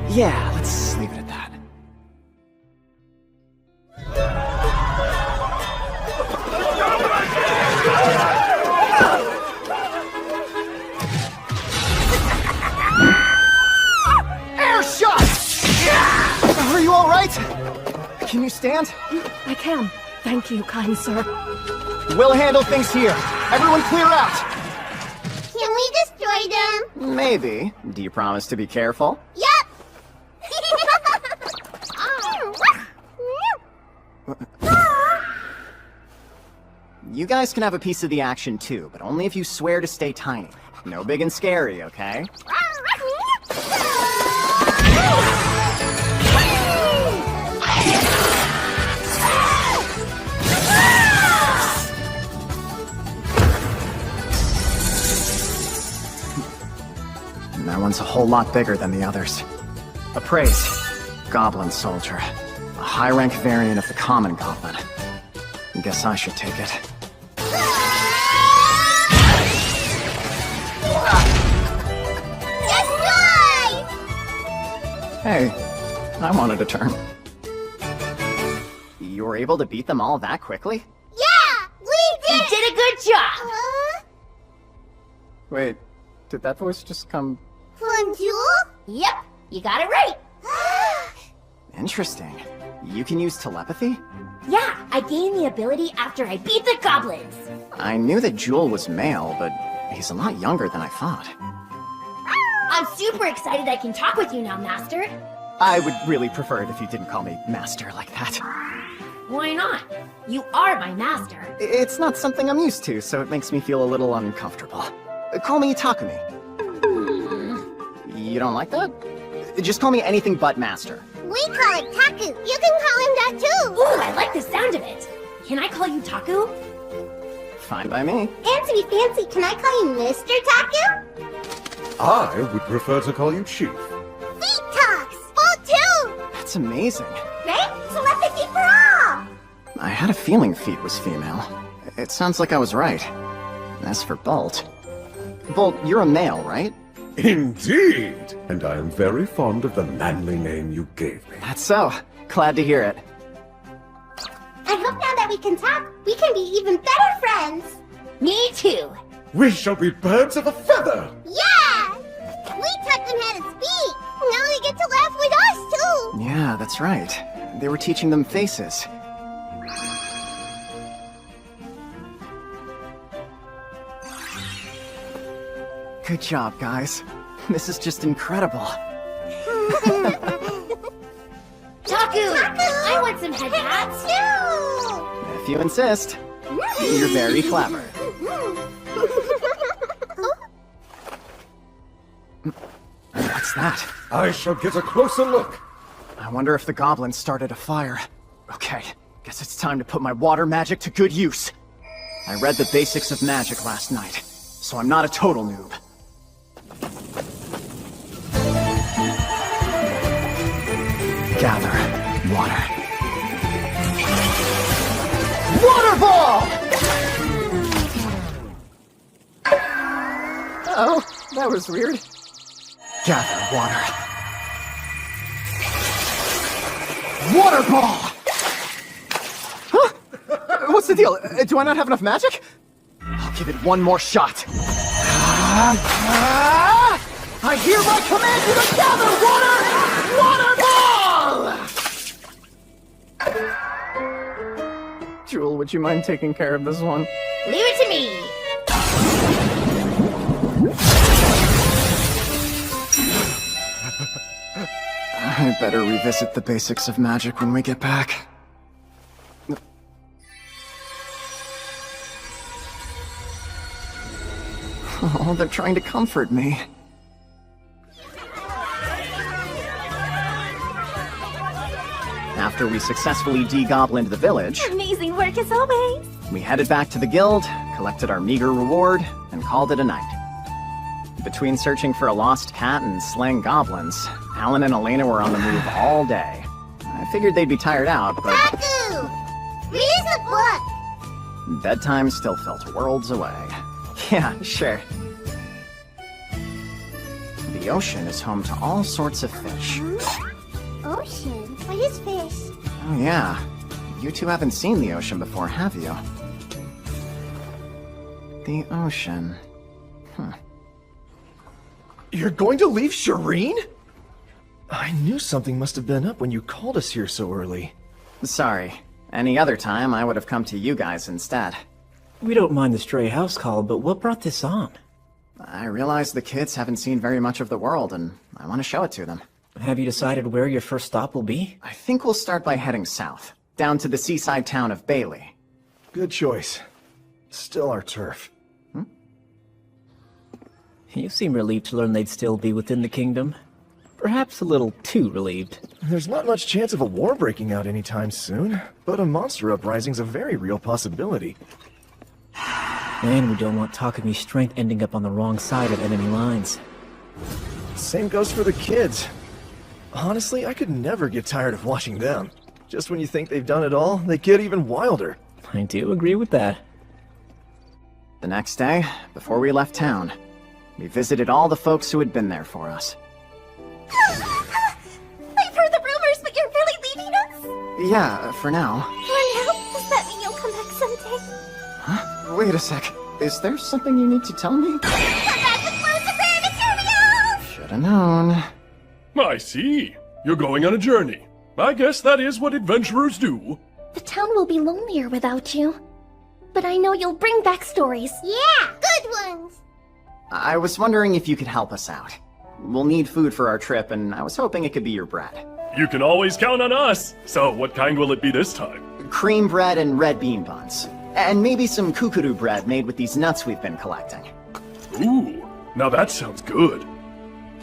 S1: Yeah, let's leave it at that. Air shot! Are you all right? Can you stand?
S2: I can. Thank you, kind sir.
S1: We'll handle things here. Everyone clear out!
S6: Can we destroy them?
S1: Maybe. Do you promise to be careful?
S6: Yup!
S1: You guys can have a piece of the action too, but only if you swear to stay tiny. No big and scary, okay? And that one's a whole lot bigger than the others. Appraise. Goblin soldier. A high-rank variant of the common goblin. Guess I should take it. Hey, I wanted a turn. You were able to beat them all that quickly?
S6: Yeah! We did!
S8: You did a good job!
S1: Wait, did that voice just come...
S6: From Jewel?
S8: Yep, you got it right.
S1: Interesting. You can use telepathy?
S8: Yeah, I gained the ability after I beat the goblins.
S1: I knew that Jewel was male, but he's a lot younger than I thought.
S8: I'm super excited I can talk with you now, Master.
S1: I would really prefer it if you didn't call me Master like that.
S8: Why not? You are my master.
S1: It's not something I'm used to, so it makes me feel a little uncomfortable. Call me Takumi. You don't like that? Just call me anything but Master.
S6: We call it Taku. You can call him that too.
S8: Ooh, I like the sound of it. Can I call you Taku?
S1: Fine by me.
S6: And to be fancy, can I call you Mr. Taku?
S9: I would prefer to call you Chief.
S6: Feet talks! Bolt too!
S1: That's amazing.
S6: Right? Telepathy for all!
S1: I had a feeling Feet was female. It sounds like I was right. As for Bolt... Bolt, you're a male, right?
S9: Indeed! And I am very fond of the manly name you gave me.
S1: That's so. Glad to hear it.
S6: I hope now that we can talk, we can be even better friends!
S8: Me too!
S9: We shall be birds of a feather!
S6: Yeah! We taught them how to speak! Now they get to laugh with us too!
S1: Yeah, that's right. They were teaching them faces. Good job, guys. This is just incredible.
S8: Taku! I want some head hats!
S6: No!
S1: If you insist. You're very clever. What's that?
S9: I shall get a closer look.
S1: I wonder if the goblins started a fire. Okay, guess it's time to put my water magic to good use. I read the basics of magic last night, so I'm not a total noob. Gather water. Water ball! Oh, that was weird. Gather water. Water ball! Huh? What's the deal? Do I not have enough magic? I'll give it one more shot. I hereby command you to gather water! Water ball! Jewel, would you mind taking care of this one?
S8: Leave it to me!
S1: I better revisit the basics of magic when we get back. Oh, they're trying to comfort me. After we successfully de-goblined the village,
S4: Amazing work as always.
S1: we headed back to the guild, collected our meager reward, and called it a night. Between searching for a lost cat and slaying goblins, Alan and Elena were on the move all day. I figured they'd be tired out, but
S6: Taku! Read the book!
S1: bedtime still felt worlds away. Yeah, sure. The ocean is home to all sorts of fish.
S6: Ocean? What is fish?
S1: Oh yeah, you two haven't seen the ocean before, have you? The ocean.
S3: You're going to leave Shireen? I knew something must have been up when you called us here so early.
S1: Sorry. Any other time, I would have come to you guys instead.
S7: We don't mind the stray house call, but what brought this on?
S1: I realize the kids haven't seen very much of the world, and I want to show it to them.
S7: Have you decided where your first stop will be?
S1: I think we'll start by heading south. down to the seaside town of Bailey.
S3: Good choice. Still our turf.
S7: You seem relieved to learn they'd still be within the kingdom. Perhaps a little too relieved.
S3: There's not much chance of a war breaking out anytime soon, but a monster uprising's a very real possibility.
S7: And we don't want Takami's strength ending up on the wrong side of enemy lines.
S3: Same goes for the kids. Honestly, I could never get tired of watching them. Just when you think they've done it all, they get even wilder.
S7: I do agree with that.
S1: The next day, before we left town, we visited all the folks who had been there for us.
S6: I've heard the rumors, but you're really leaving us?
S1: Yeah, for now.
S6: For now? Does that mean you'll come back someday?
S1: Huh? Wait a sec. Is there something you need to tell me?
S6: Come back with Lucifer materials!
S1: Should've known.
S19: I see. You're going on a journey. I guess that is what adventurers do.
S6: The town will be lonelier without you. But I know you'll bring back stories. Yeah, good ones!
S1: I was wondering if you could help us out. We'll need food for our trip, and I was hoping it could be your bread.
S19: You can always count on us. So what kind will it be this time?
S1: Cream bread and red bean buns. And maybe some kukuru bread made with these nuts we've been collecting.
S19: Ooh, now that sounds good.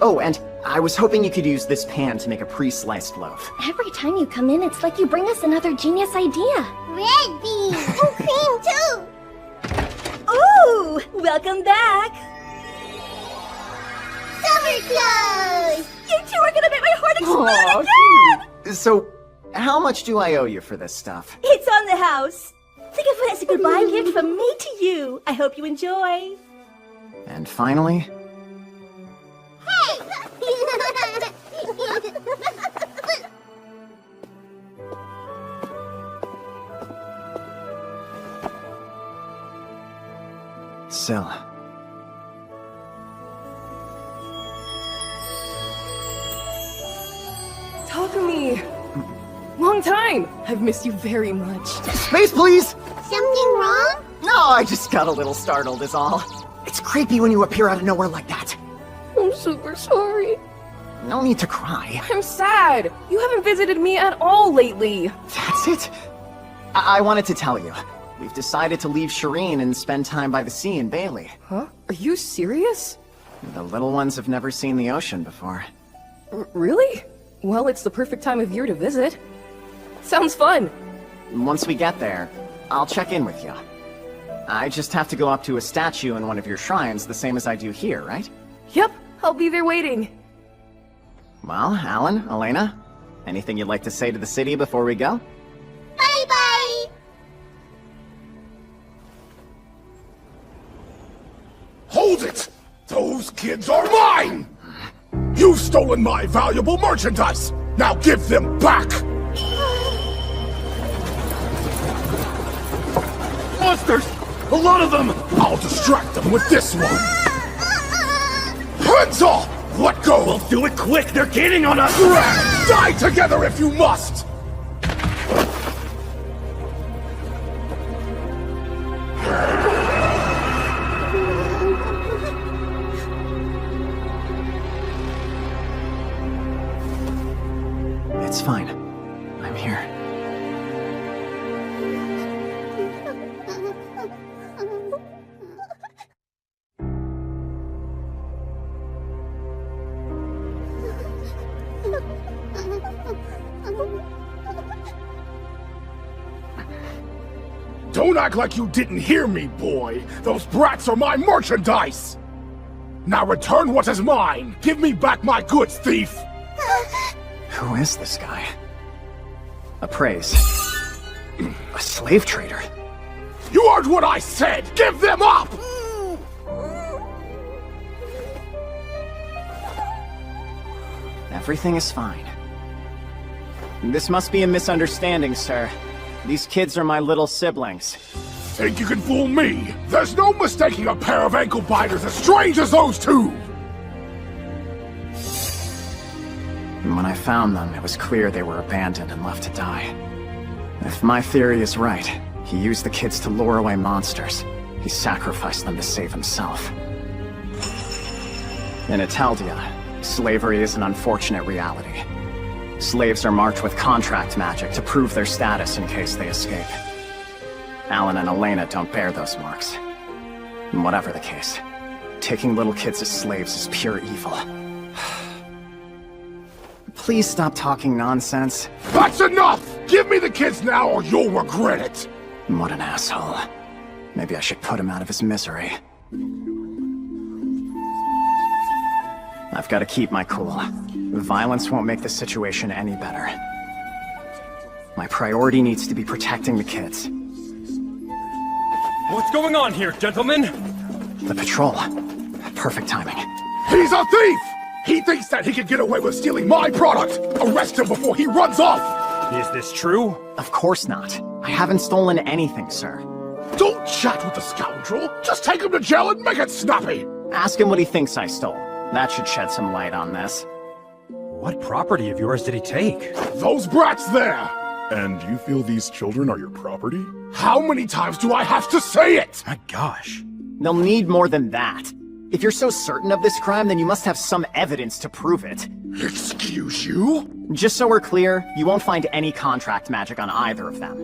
S1: Oh, and I was hoping you could use this pan to make a pre-sliced loaf.
S6: Every time you come in, it's like you bring us another genius idea. Red beans! And cream, too!
S8: Ooh! Welcome back!
S6: Summer clothes!
S8: You two are gonna make my heart explode again!
S1: So, how much do I owe you for this stuff?
S8: It's on the house. Think of it as a goodbye gift from me to you. I hope you enjoy.
S1: And finally... Syl.
S2: Takami! Long time! I've missed you very much.
S1: Space, please!
S6: Something wrong?
S1: No, I just got a little startled is all. It's creepy when you appear out of nowhere like that.
S2: I'm super sorry.
S1: No need to cry.
S2: I'm sad. You haven't visited me at all lately.
S1: That's it? I wanted to tell you. We've decided to leave Shireen and spend time by the sea in Bailey.
S2: Huh? Are you serious?
S1: The little ones have never seen the ocean before.
S2: Really? Well, it's the perfect time of year to visit. Sounds fun.
S1: Once we get there, I'll check in with you. I just have to go up to a statue in one of your shrines, the same as I do here, right?
S2: Yep, I'll be there waiting.
S1: Well, Alan, Elena, anything you'd like to say to the city before we go?
S6: Bye-bye!
S20: Hold it! Those kids are mine! You've stolen my valuable merchandise! Now give them back! Monsters! A lot of them! I'll distract them with this one! Hands off! Let go!
S11: We'll do it quick! They're gaining on us!
S20: Die together if you must!
S1: It's fine. I'm here.
S20: Don't act like you didn't hear me, boy! Those brats are my merchandise! Now return what is mine! Give me back my goods, thief!
S1: Who is this guy? Appraise. A slave trader.
S20: You heard what I said! Give them up!
S1: Everything is fine. This must be a misunderstanding, sir. These kids are my little siblings.
S20: Think you can fool me? There's no mistaking a pair of ankle biters as strange as those two!
S1: And when I found them, it was clear they were abandoned and left to die. If my theory is right, he used the kids to lure away monsters. He sacrificed them to save himself. In Italdia, slavery is an unfortunate reality. Slaves are marked with contract magic to prove their status in case they escape. Alan and Elena don't bear those marks. And whatever the case, taking little kids as slaves is pure evil. Please stop talking nonsense.
S20: That's enough! Give me the kids now or you'll regret it!
S1: What an asshole. Maybe I should put him out of his misery. I've got to keep my cool. Violence won't make the situation any better. My priority needs to be protecting the kids.
S21: What's going on here, gentlemen?
S1: The patrol. Perfect timing.
S20: He's a thief! He thinks that he can get away with stealing my product! Arrest him before he runs off!
S21: Is this true?
S1: Of course not. I haven't stolen anything, sir.
S20: Don't chat with the scoundrel! Just take him to jail and make it snappy!
S1: Ask him what he thinks I stole. That should shed some light on this.
S21: What property of yours did he take?
S20: Those brats there!
S9: And you feel these children are your property?
S20: How many times do I have to say it?
S21: My gosh.
S1: They'll need more than that. If you're so certain of this crime, then you must have some evidence to prove it.
S20: Excuse you?
S1: Just so we're clear, you won't find any contract magic on either of them.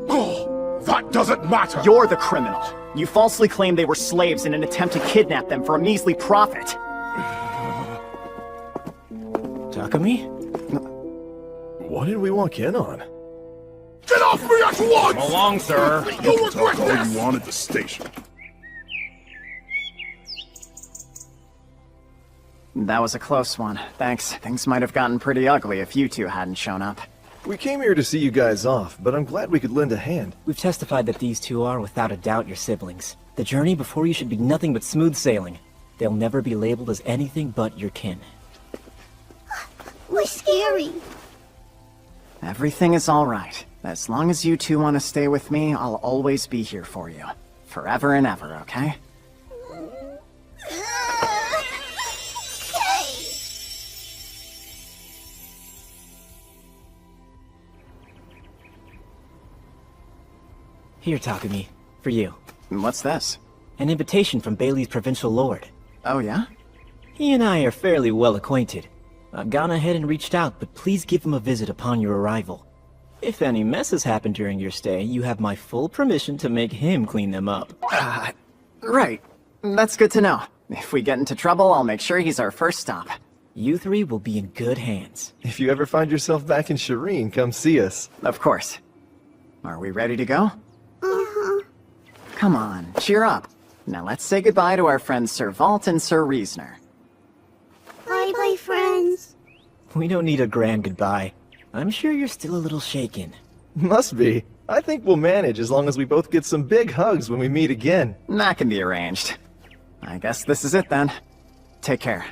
S20: Oh, that doesn't matter!
S1: You're the criminal. You falsely claimed they were slaves in an attempt to kidnap them for a measly profit.
S7: Takumi?
S3: What did we walk in on?
S20: Get off me at once!
S21: Come along, sir.
S20: You'll regret
S9: All
S20: this!
S9: you want at the station.
S1: That was a close one. Thanks. Things might have gotten pretty ugly if you two hadn't shown up.
S3: We came here to see you guys off, but I'm glad we could lend a hand.
S7: We've testified that these two are, without a doubt, your siblings. The journey before you should be nothing but smooth sailing. They'll never be labeled as anything but your kin.
S6: We're scary.
S1: Everything is all right. As long as you two want to stay with me, I'll always be here for you. Forever and ever, okay?
S7: Here, Takumi. For you.
S1: What's this?
S7: An invitation from Bailey's provincial lord.
S1: Oh, yeah?
S7: He and I are fairly well acquainted. I've gone ahead and reached out, but please give him a visit upon your arrival. If any messes happen during your stay, you have my full permission to make him clean them up.
S1: Right. That's good to know. If we get into trouble, I'll make sure he's our first stop.
S7: You three will be in good hands.
S3: If you ever find yourself back in Shireen, come see us.
S1: Of course. Are we ready to go?
S6: Uh-huh.
S1: Come on, cheer up. Now let's say goodbye to our friends Sir Vault and Sir Reasoner.
S6: Bye-bye, friends.
S7: We don't need a grand goodbye. I'm sure you're still a little shaken.
S3: Must be. I think we'll manage as long as we both get some big hugs when we meet again.
S1: That can be arranged. I guess this is it then. Take care.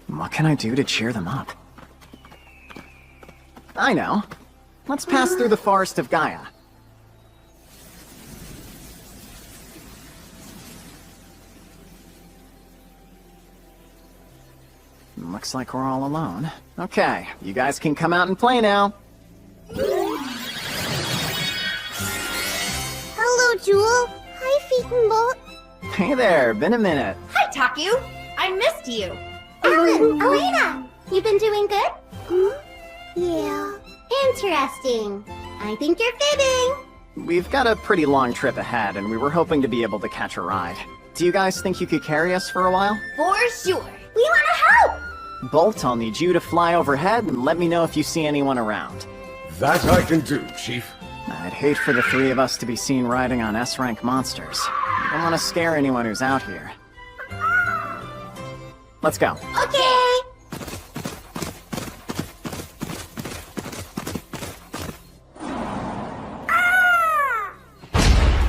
S1: What can I do to cheer them up? I know. Let's pass through the Forest of Gaia. Looks like we're all alone. Okay, you guys can come out and play now.
S6: Hello, Jewel. Hi, Feet and Bolt.
S1: Hey there, been a minute.
S8: Hi, Taku. I missed you.
S6: Alan, Elena, you been doing good? Yeah. Interesting. I think you're fibbing.
S1: We've got a pretty long trip ahead, and we were hoping to be able to catch a ride. Do you guys think you could carry us for a while?
S8: For sure. We want to help.
S1: Bolt, I'll need you to fly overhead and let me know if you see anyone around.
S22: That I can do, Chief.
S1: I'd hate for the three of us to be seen riding on S-rank monsters. I don't want to scare anyone who's out here. Let's go.
S6: Okay.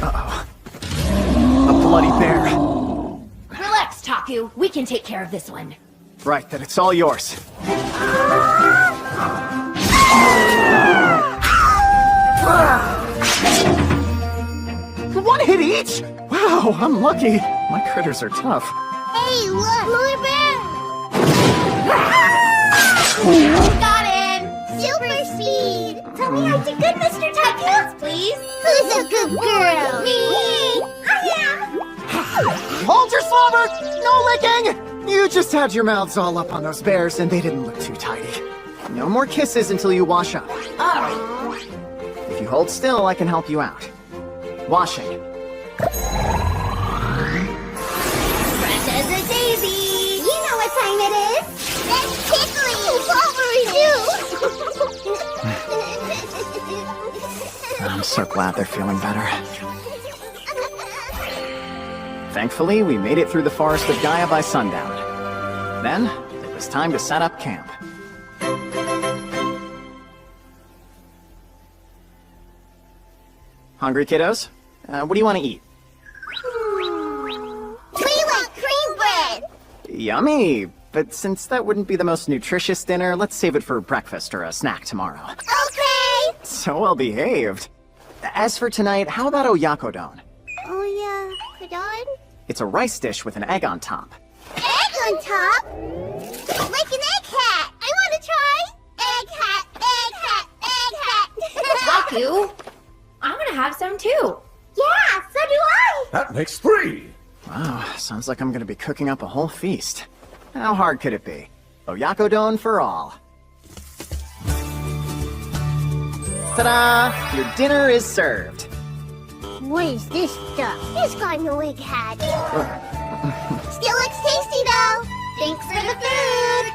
S1: Uh-oh. A bloody bear.
S8: Relax, Taku. We can take care of this one.
S1: Right, then it's all yours. One hit each? Wow, I'm lucky. My critters are tough.
S6: Hey, look! More bear! Got him! Super speed! Tell me I did good, Mr. Taku!
S8: Please?
S6: Who's a good girl? Me!
S1: Hold your slobber! No licking! You just had your mouths all up on those bears and they didn't look too tidy. No more kisses until you wash up. If you hold still, I can help you out. Washing.
S6: Fresh as a daisy! You know what time it is! It's tickly! What will we do?
S1: I'm so glad they're feeling better. Thankfully, we made it through the forest of Gaia by sundown. Then, it was time to set up camp. Hungry, kiddos? What do you want to eat?
S6: We want cream bread!
S1: Yummy! But since that wouldn't be the most nutritious dinner, let's save it for breakfast or a snack tomorrow.
S6: Okay!
S1: So well behaved. As for tonight, how about oyakodon?
S6: Oh yeah, Kodon?
S1: It's a rice dish with an egg on top.
S6: Egg on top? Like an egg hat! I want to try! Egg hat, egg hat, egg hat!
S10: Taku, I'm gonna have some too.
S6: Yeah, so do I!
S22: That makes 3.
S1: Wow, sounds like I'm gonna be cooking up a whole feast. How hard could it be? Oyakodon for all. Ta-da! Your dinner is served.
S6: What is this stuff? It's got no egg hat. Still looks tasty though! Thanks for the food!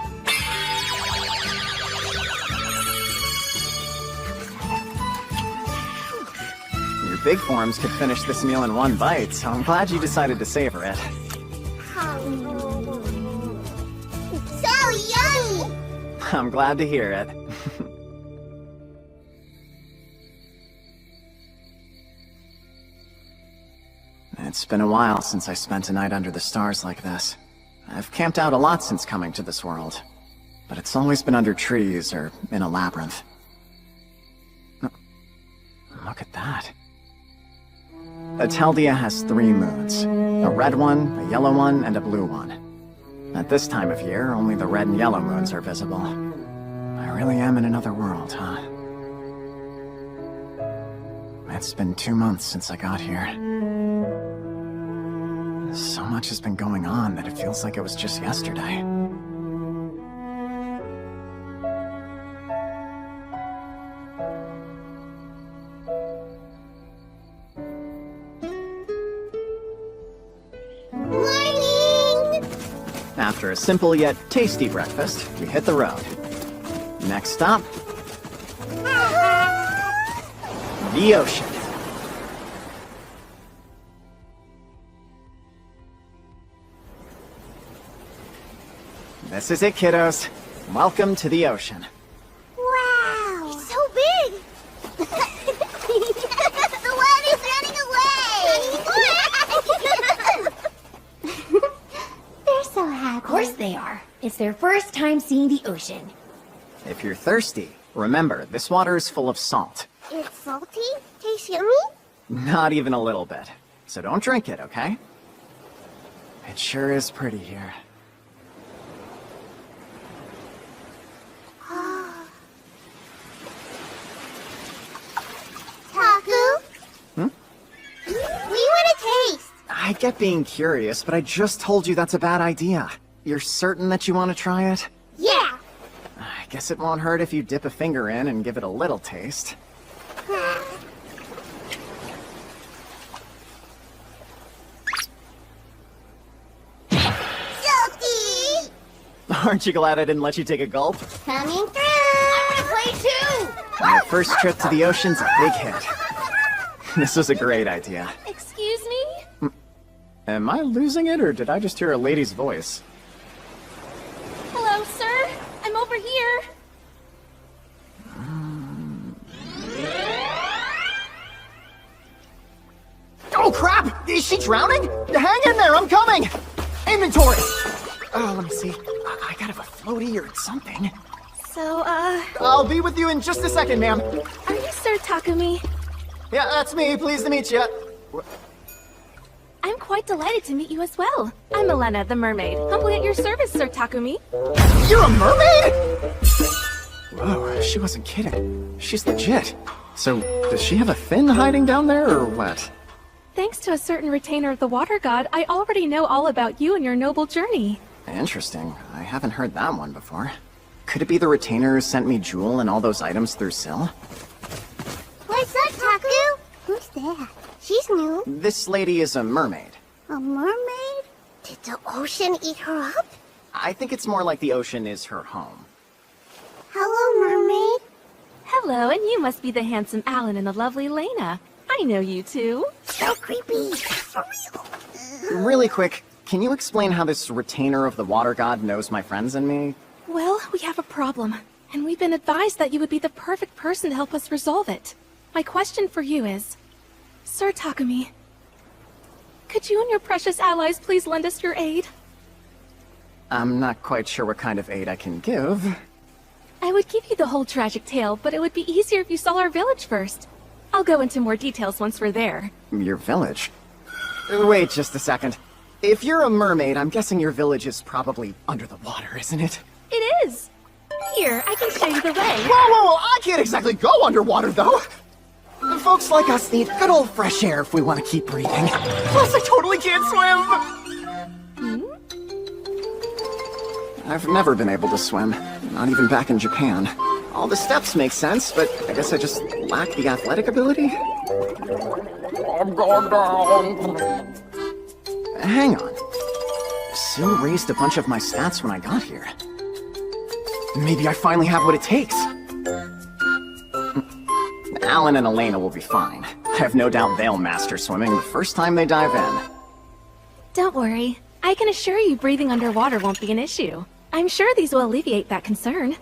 S1: Your big forms could finish this meal in one bite, so I'm glad you decided to savor it.
S6: So yummy!
S1: I'm glad to hear it. It's been a while since I spent a night under the stars like this. I've camped out a lot since coming to this world, but it's always been under trees or in a labyrinth. Look at that. Ateldia has 3 moons. A red one, a yellow one, and a blue one. At this time of year, only the red and yellow moons are visible. I really am in another world, huh? It's been 2 months since I got here. So much has been going on that it feels like it was just yesterday.
S6: Morning!
S1: After a simple yet tasty breakfast, we hit the road. Next stop, the ocean. This is it, kiddos. Welcome to the ocean.
S6: Wow! It's so big! The world is running away! They're so happy.
S10: Of course they are. It's their first time seeing the ocean.
S1: If you're thirsty, remember, this water is full of salt.
S6: It's salty? Tastes yummy?
S1: Not even a little bit. So don't drink it, okay? It sure is pretty here.
S6: Taku?
S1: Hmm?
S6: We want to taste!
S1: I get being curious, but I just told you that's a bad idea. You're certain that you want to try it?
S6: Yeah!
S1: I guess it won't hurt if you dip a finger in and give it a little taste.
S6: Salty!
S1: Aren't you glad I didn't let you take a gulp?
S6: Coming through! I want to play too!
S1: Your first trip to the ocean's a big hit. This was a great idea.
S8: Excuse me?
S1: Am I losing it, or did I just hear a lady's voice?
S8: Hello, sir. I'm over here.
S1: Oh crap! Is she drowning? Hang in there, I'm coming! Inventory! Let me see. I gotta have a floaty or something.
S8: So,
S1: I'll be with you in just a second, ma'am.
S8: are you Sir Takumi?
S1: Yeah, that's me. Pleased to meet you.
S8: I'm quite delighted to meet you as well. I'm Elena, the mermaid. Humbly at your service, Sir Takumi.
S1: You're a mermaid? Whoa, she wasn't kidding. She's legit. So, does she have a fin hiding down there, or what?
S2: Thanks to a certain retainer of the water god, I already know all about you and your noble journey.
S1: Interesting. I haven't heard that one before. Could it be the retainer who sent me Jewel and all those items through Syl?
S6: What's up, Taku? Who's that? She's new.
S1: This lady is a mermaid.
S6: A mermaid? Did the ocean eat her up?
S1: I think it's more like the ocean is her home.
S6: Hello, mermaid.
S2: Hello, and you must be the handsome Alan and the lovely Lena. I know you two.
S6: So creepy. For real.
S1: Really quick, can you explain how this retainer of the water god knows my friends and me?
S2: Well, we have a problem, and we've been advised that you would be the perfect person to help us resolve it. My question for you is, Sir Takumi, could you and your precious allies please lend us your aid?
S1: I'm not quite sure what kind of aid I can give.
S2: I would give you the whole tragic tale, but it would be easier if you saw our village first. I'll go into more details once we're there.
S1: Your village? Wait just a second. If you're a mermaid, I'm guessing your village is probably under the water, isn't it?
S2: It is! Here, I can show you the way.
S1: Whoa! I can't exactly go underwater, though! Folks like us need good old fresh air if we want to keep breathing. Plus, I totally can't swim! I've never been able to swim, not even back in Japan. All the steps make sense, but I guess I just lack the athletic ability? I'm going down! Hang on. Syl raised a bunch of my stats when I got here. Maybe I finally have what it takes. Alan and Elena will be fine. I have no doubt they'll master swimming the first time they dive in.
S2: Don't worry. I can assure you breathing underwater won't be an issue. I'm sure these will alleviate that concern.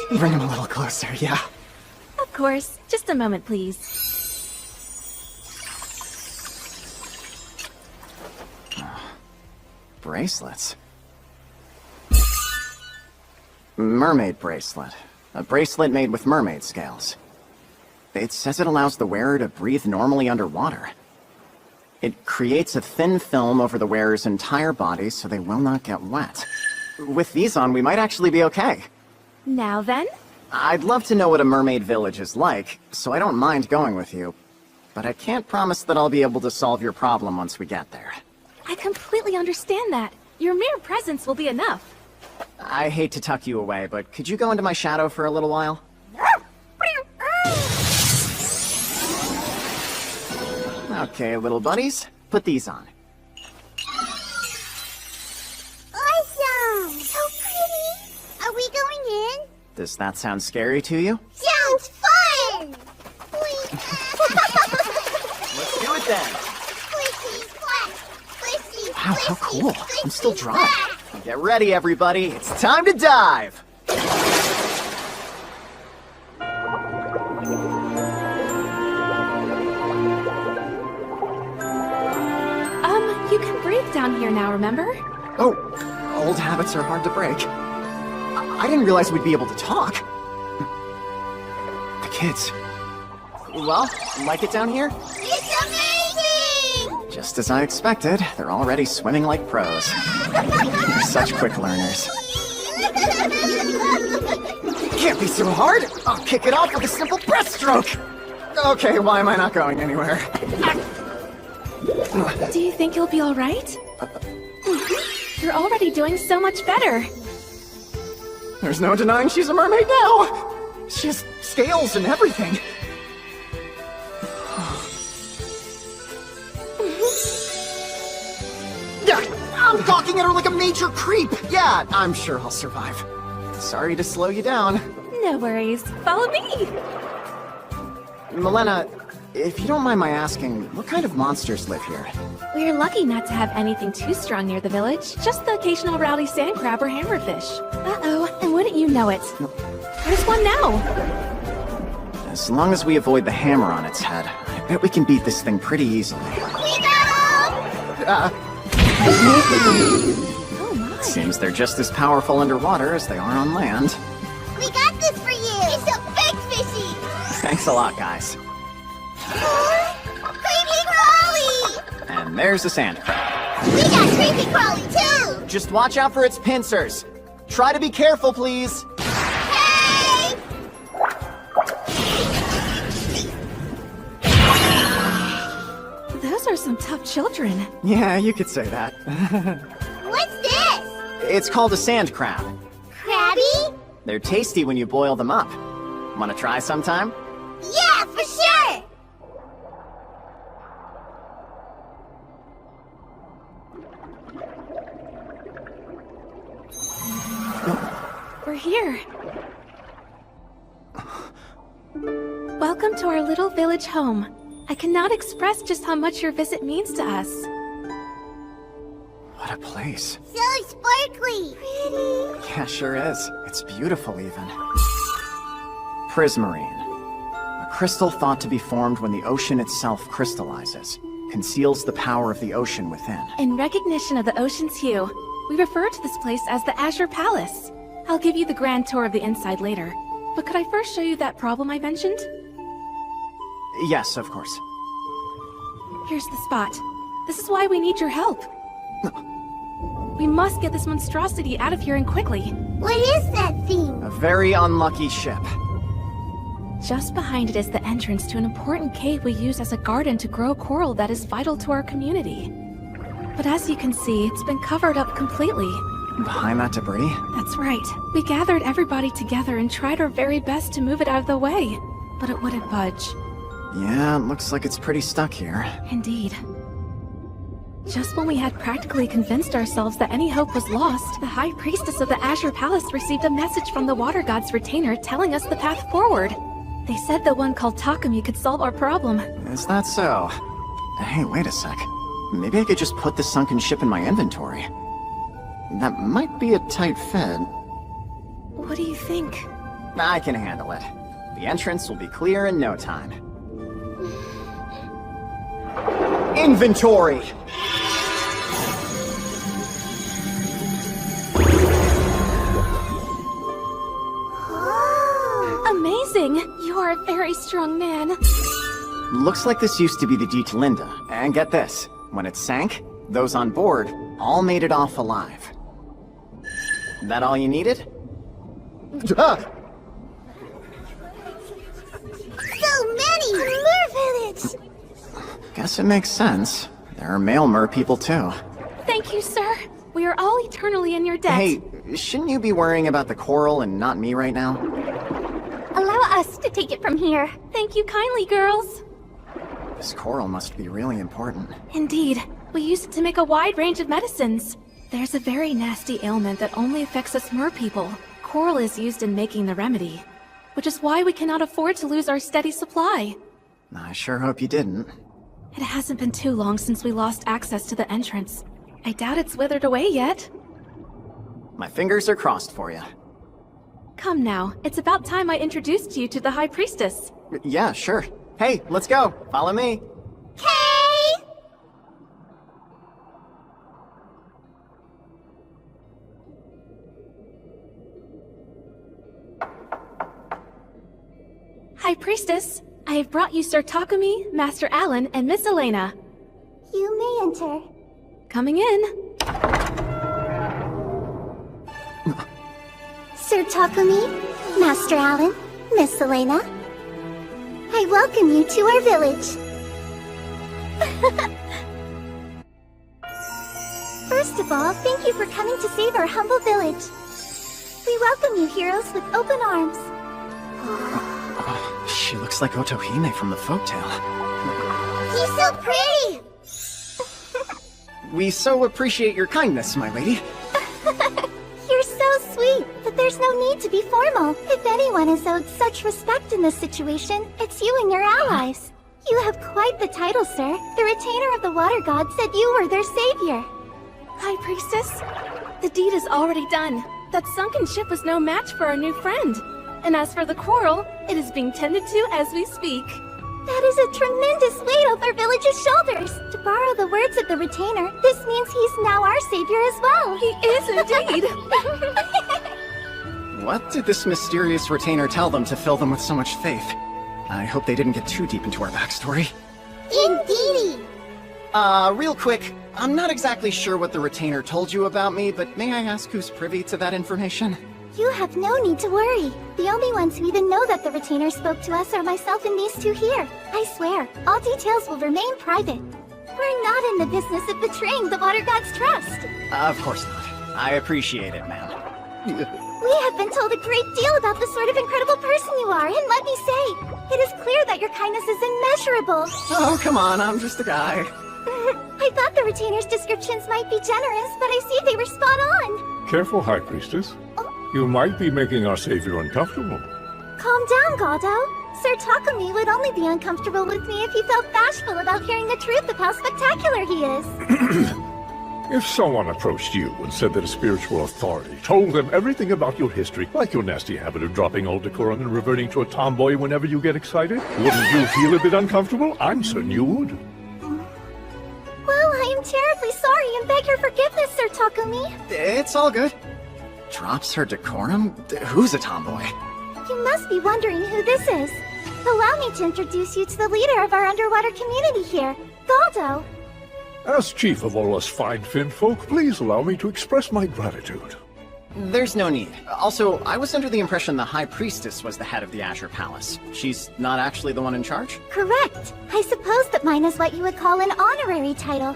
S1: Bring him a little closer, yeah.
S2: Of course. Just a moment, please.
S1: Bracelets. Mermaid bracelet. A bracelet made with mermaid scales. It says it allows the wearer to breathe normally underwater. It creates a thin film over the wearer's entire body so they will not get wet. With these on, we might actually be okay.
S2: Now then?
S1: I'd love to know what a mermaid village is like, so I don't mind going with you. But I can't promise that I'll be able to solve your problem once we get there.
S2: I completely understand that. Your mere presence will be enough.
S1: I hate to tuck you away, but could you go into my shadow for a little while? Okay, little buddies, put these on.
S6: Awesome! So pretty! Are we going in?
S1: Does that sound scary to you?
S6: Sounds fun!
S1: Let's do it then!
S6: Squishy, splat! Squishy,
S1: Wow, how cool.
S6: squishy,
S1: I'm still dry.
S6: splat!
S1: Get ready, everybody. It's time to dive!
S2: You can breathe down here now, remember?
S1: Oh, old habits are hard to break. I didn't realize we'd be able to talk. The kids. Well, like it down here?
S6: It's amazing!
S1: Just as I expected, they're already swimming like pros. They're such quick learners. Can't be so hard! I'll kick it off with a simple breaststroke! Okay, why am I not going anywhere?
S2: Do you think you'll be alright? You're already doing so much better.
S1: There's no denying she's a mermaid now! She has scales and everything. Yeah, I'm gawking at her like a major creep! Yeah, I'm sure I'll survive. Sorry to slow you down.
S2: No worries. Follow me!
S1: Milena, if you don't mind my asking, what kind of monsters live here?
S2: We're lucky not to have anything too strong near the village. Just the occasional rowdy sand crab or hammerfish. Uh-oh, and wouldn't you know it? There's one now!
S1: As long as we avoid the hammer on its head, I bet we can beat this thing pretty easily.
S6: We got him!
S2: Oh my.
S1: Seems they're just as powerful underwater as they are on land.
S6: We got this for you! It's a big fishy!
S1: Thanks a lot, guys.
S6: Creepy crawly!
S1: And there's a sand crab.
S6: We got creepy crawly too!
S1: Just watch out for its pincers. Try to be careful, please.
S6: Hey!
S2: Those are some tough children.
S1: Yeah, you could say that.
S6: What's this?
S1: It's called a sand crab.
S6: Crabby?
S1: They're tasty when you boil them up. Wanna try sometime?
S6: Yeah, for sure!
S2: We're here. Welcome to our little village home. I cannot express just how much your visit means to us.
S1: What a place.
S6: So sparkly! Pretty!
S1: Yeah, sure is. It's beautiful, even. Prismarine. A crystal thought to be formed when the ocean itself crystallizes. Conceals the power of the ocean within.
S2: In recognition of the ocean's hue, we refer to this place as the Azure Palace. I'll give you the grand tour of the inside later. But could I first show you that problem I mentioned?
S1: Yes, of course.
S2: Here's the spot. This is why we need your help. We must get this monstrosity out of here and quickly.
S6: What is that thing?
S1: A very unlucky ship.
S2: Just behind it is the entrance to an important cave we use as a garden to grow coral that is vital to our community. But as you can see, it's been covered up completely.
S1: Behind that debris?
S2: That's right. We gathered everybody together and tried our very best to move it out of the way, but it wouldn't budge.
S1: Yeah, it looks like it's pretty stuck here.
S2: Indeed. Just when we had practically convinced ourselves that any hope was lost, the High Priestess of the Azure Palace received a message from the Water God's retainer telling us the path forward. They said the one called Takumi could solve our problem.
S1: Is that so? Hey, wait a sec. Maybe I could just put the sunken ship in my inventory. That might be a tight fit.
S2: What do you think?
S1: I can handle it. The entrance will be clear in no time. Inventory!
S2: Amazing! You are a very strong man.
S1: Looks like this used to be the Diet Linda. And get this, when it sank, those on board all made it off alive. That all you needed?
S6: So many! Mer village!
S1: Guess it makes sense. There are male mer people too.
S2: Thank you, sir. We are all eternally in your debt.
S1: Hey, shouldn't you be worrying about the coral and not me right now?
S4: Allow us to take it from here.
S2: Thank you kindly, girls.
S1: This coral must be really important.
S2: Indeed. We use it to make a wide range of medicines. There's a very nasty ailment that only affects us mer people. Coral is used in making the remedy, which is why we cannot afford to lose our steady supply.
S1: I sure hope you didn't.
S2: It hasn't been too long since we lost access to the entrance. I doubt it's withered away yet.
S1: My fingers are crossed for you.
S2: Come now, it's about time I introduced you to the High Priestess.
S1: Yeah, sure. Hey, let's go. Follow me.
S2: High Priestess, I have brought you Sir Takumi, Master Alan, and Miss Elena.
S4: You may enter.
S2: Coming in.
S4: Sir Takumi, Master Alan, Miss Elena. I welcome you to our village. First of all, thank you for coming to save our humble village. We welcome you, heroes, with open arms.
S1: She looks like Otohime from the folktale.
S6: He's so pretty!
S1: We so appreciate your kindness, my lady.
S4: You're so sweet, but there's no need to be formal. If anyone is owed such respect in this situation, it's you and your allies. You have quite the title, sir. The retainer of the Water God said you were their savior.
S2: High Priestess, the deed is already done. That sunken ship was no match for our new friend. And as for the coral, it is being tended to as we speak.
S4: That is a tremendous weight off our village's shoulders. To borrow the words of the retainer, this means he's now our savior as well.
S2: He is indeed.
S1: What did this mysterious retainer tell them to fill them with so much faith? I hope they didn't get too deep into our backstory.
S6: Indeedy!
S1: Real quick, I'm not exactly sure what the retainer told you about me, but may I ask who's privy to that information?
S4: You have no need to worry. The only ones who even know that the retainer spoke to us are myself and these two here. I swear, all details will remain private. We're not in the business of betraying the water god's trust.
S1: Of course not. I appreciate it, ma'am.
S4: We have been told a great deal about the sort of incredible person you are, and let me say, it is clear that your kindness is immeasurable.
S1: Oh, come on, I'm just a guy.
S4: I thought the retainer's descriptions might be generous, but I see they were spot on.
S5: Careful, High Priestess. You might be making our savior uncomfortable.
S4: Calm down, Galdo. Sir Takumi would only be uncomfortable with me if he felt bashful about hearing the truth of how spectacular he is.
S5: If someone approached you and said that a spiritual authority told them everything about your history, like your nasty habit of dropping all decorum and reverting to a tomboy whenever you get excited, wouldn't you feel a bit uncomfortable? I'm certain you would.
S4: Well, I am terribly sorry and beg your forgiveness, Sir Takumi.
S1: It's all good. Drops her decorum? Who's a tomboy?
S4: You must be wondering who this is. Allow me to introduce you to the leader of our underwater community here, Galdo.
S5: As chief of all us fine Finn folk, please allow me to express my gratitude.
S1: There's no need. Also, I was under the impression the High Priestess was the head of the Azure Palace. She's not actually the one in charge?
S4: Correct. I suppose that mine is what you would call an honorary title.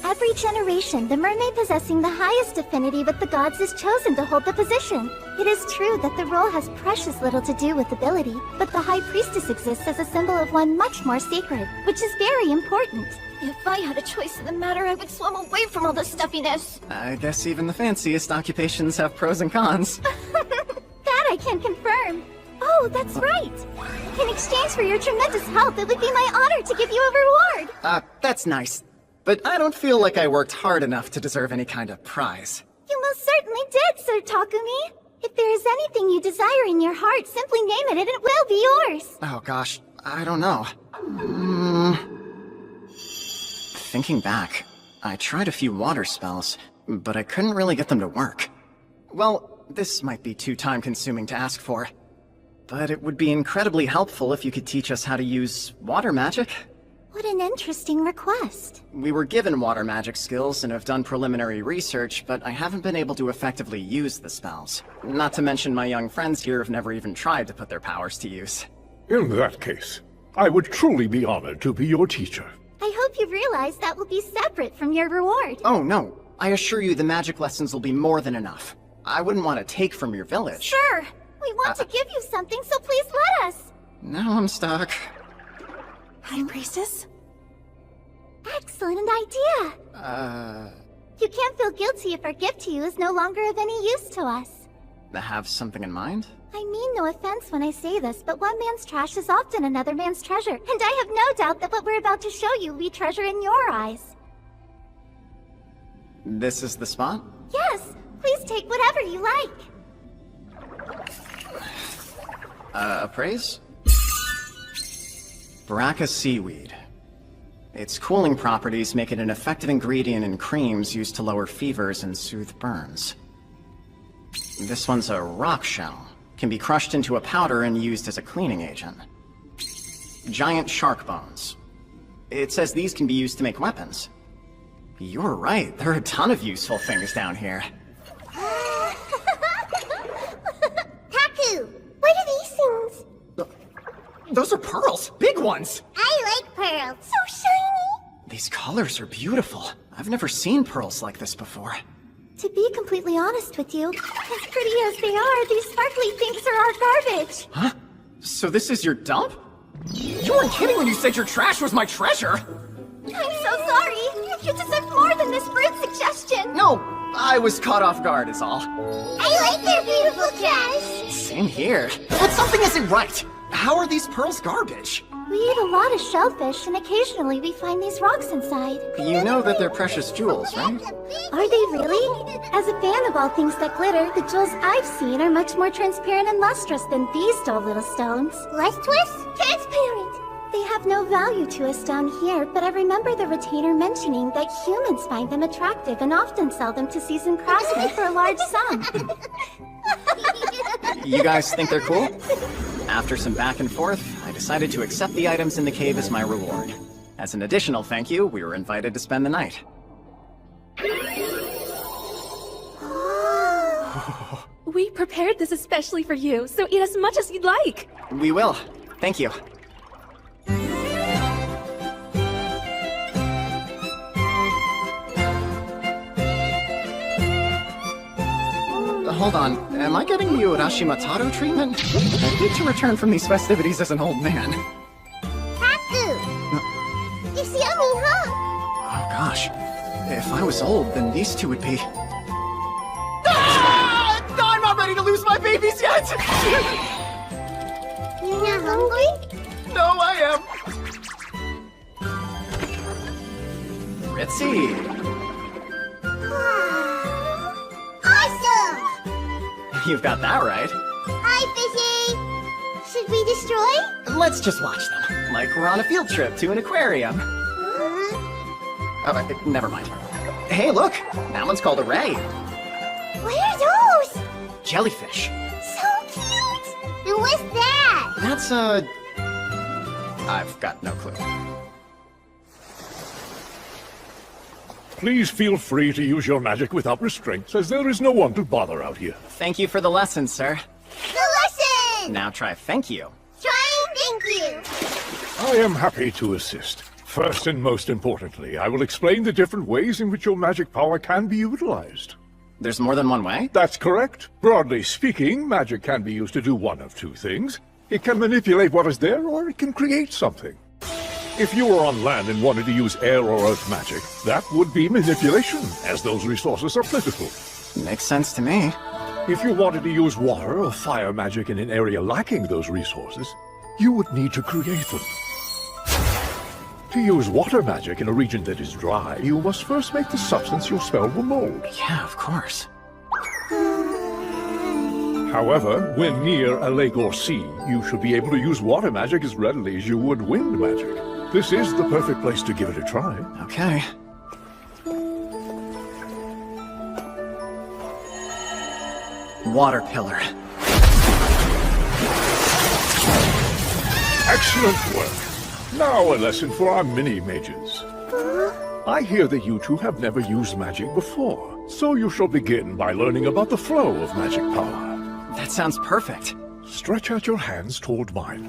S4: Every generation, the mermaid possessing the highest affinity with the gods is chosen to hold the position. It is true that the role has precious little to do with ability, but the High Priestess exists as a symbol of one much more sacred, which is very important. If I had a choice in the matter, I would swim away from all the stuffiness.
S1: I guess even the fanciest occupations have pros and cons.
S4: That I can confirm. Oh, that's right. In exchange for your tremendous help, it would be my honor to give you a reward.
S1: That's nice. But I don't feel like I worked hard enough to deserve any kind of prize.
S4: You most certainly did, Sir Takumi. If there is anything you desire in your heart, simply name it and it will be yours.
S1: Oh gosh, I don't know. Thinking back, I tried a few water spells, but I couldn't really get them to work. Well, this might be too time-consuming to ask for, but it would be incredibly helpful if you could teach us how to use water magic.
S4: What an interesting request.
S1: We were given water magic skills and have done preliminary research, but I haven't been able to effectively use the spells. Not to mention my young friends here have never even tried to put their powers to use.
S5: In that case, I would truly be honored to be your teacher.
S4: I hope you realize that will be separate from your reward.
S1: Oh no, I assure you the magic lessons will be more than enough. I wouldn't want to take from your village.
S4: Sure, we want to give you something, so please let us.
S1: Now I'm stuck.
S4: High Priestess? Excellent idea. You can't feel guilty if our gift to you is no longer of any use to us.
S1: Have something in mind?
S4: I mean no offense when I say this, but one man's trash is often another man's treasure, and I have no doubt that what we're about to show you we treasure in your eyes.
S1: This is the spot?
S4: Yes, please take whatever you like.
S1: Appraise? Baraka seaweed. Its cooling properties make it an effective ingredient in creams used to lower fevers and soothe burns. This one's a rock shell. Can be crushed into a powder and used as a cleaning agent. Giant shark bones. It says these can be used to make weapons. You're right, there are a ton of useful things down here.
S6: Taku, what are these things?
S1: Those are pearls! Big ones!
S6: I like pearls. So shiny.
S1: These colors are beautiful. I've never seen pearls like this before.
S4: To be completely honest with you, as pretty as they are, these sparkly things are our garbage.
S1: Huh? So this is your dump? You weren't kidding when you said your trash was my treasure!
S4: I'm so sorry. You deserve more than this rude suggestion.
S1: No, I was caught off guard is all.
S6: I like their beautiful trash.
S1: Same here. But something isn't right. How are these pearls garbage?
S4: We eat a lot of shellfish, and occasionally we find these rocks inside.
S1: You know that they're precious jewels, right?
S4: Are they really? As a fan of all things that glitter, the jewels I've seen are much more transparent and lustrous than these dull little stones.
S6: Lustrous? Transparent.
S4: They have no value to us down here, but I remember the retainer mentioning that humans find them attractive and often sell them to seasoned craftsmen for a large sum.
S1: You guys think they're cool? After some back and forth, I decided to accept the items in the cave as my reward. As an additional thank you, we were invited to spend the night.
S2: We prepared this especially for you, so eat as much as you'd like.
S1: We will. Thank you. Hold on, am I getting the Urashima Taro treatment? I need to return from these festivities as an old man.
S6: Haku! It's yummy, huh?
S1: Oh gosh, if I was old, then these two would be... Ah! I'm not ready to lose my babies yet!
S6: You're not hungry?
S1: No, I am! Ritzy!
S6: Awesome!
S1: You've got that right.
S6: Hi, Fishy! Should we destroy?
S1: Let's just watch them, like we're on a field trip to an aquarium. Oh, never mind. Hey, look! That one's called a ray.
S6: What are those?
S1: Jellyfish.
S6: So cute! And what's that?
S1: That's I've got no clue.
S5: Please feel free to use your magic without restraints, as there is no one to bother out here.
S1: Thank you for the lesson, sir.
S6: The lesson!
S1: Now try thank you.
S6: Trying thank you.
S5: I am happy to assist. First and most importantly, I will explain the different ways in which your magic power can be utilized.
S1: There's more than one way?
S5: That's correct. Broadly speaking, magic can be used to do one of two things. It can manipulate what is there, or it can create something. If you were on land and wanted to use air or earth magic, that would be manipulation, as those resources are plentiful.
S1: Makes sense to me.
S5: If you wanted to use water or fire magic in an area lacking those resources, you would need to create them. To use water magic in a region that is dry, you must first make the substance your spell will mold.
S1: Yeah, of course.
S5: However, when near a lake or sea, you should be able to use water magic as readily as you would wind magic. This is the perfect place to give it a try.
S1: Okay. Water pillar.
S5: Excellent work. Now a lesson for our mini-mages. I hear that you two have never used magic before, so you shall begin by learning about the flow of magic power.
S1: That sounds perfect.
S5: Stretch out your hands toward mine.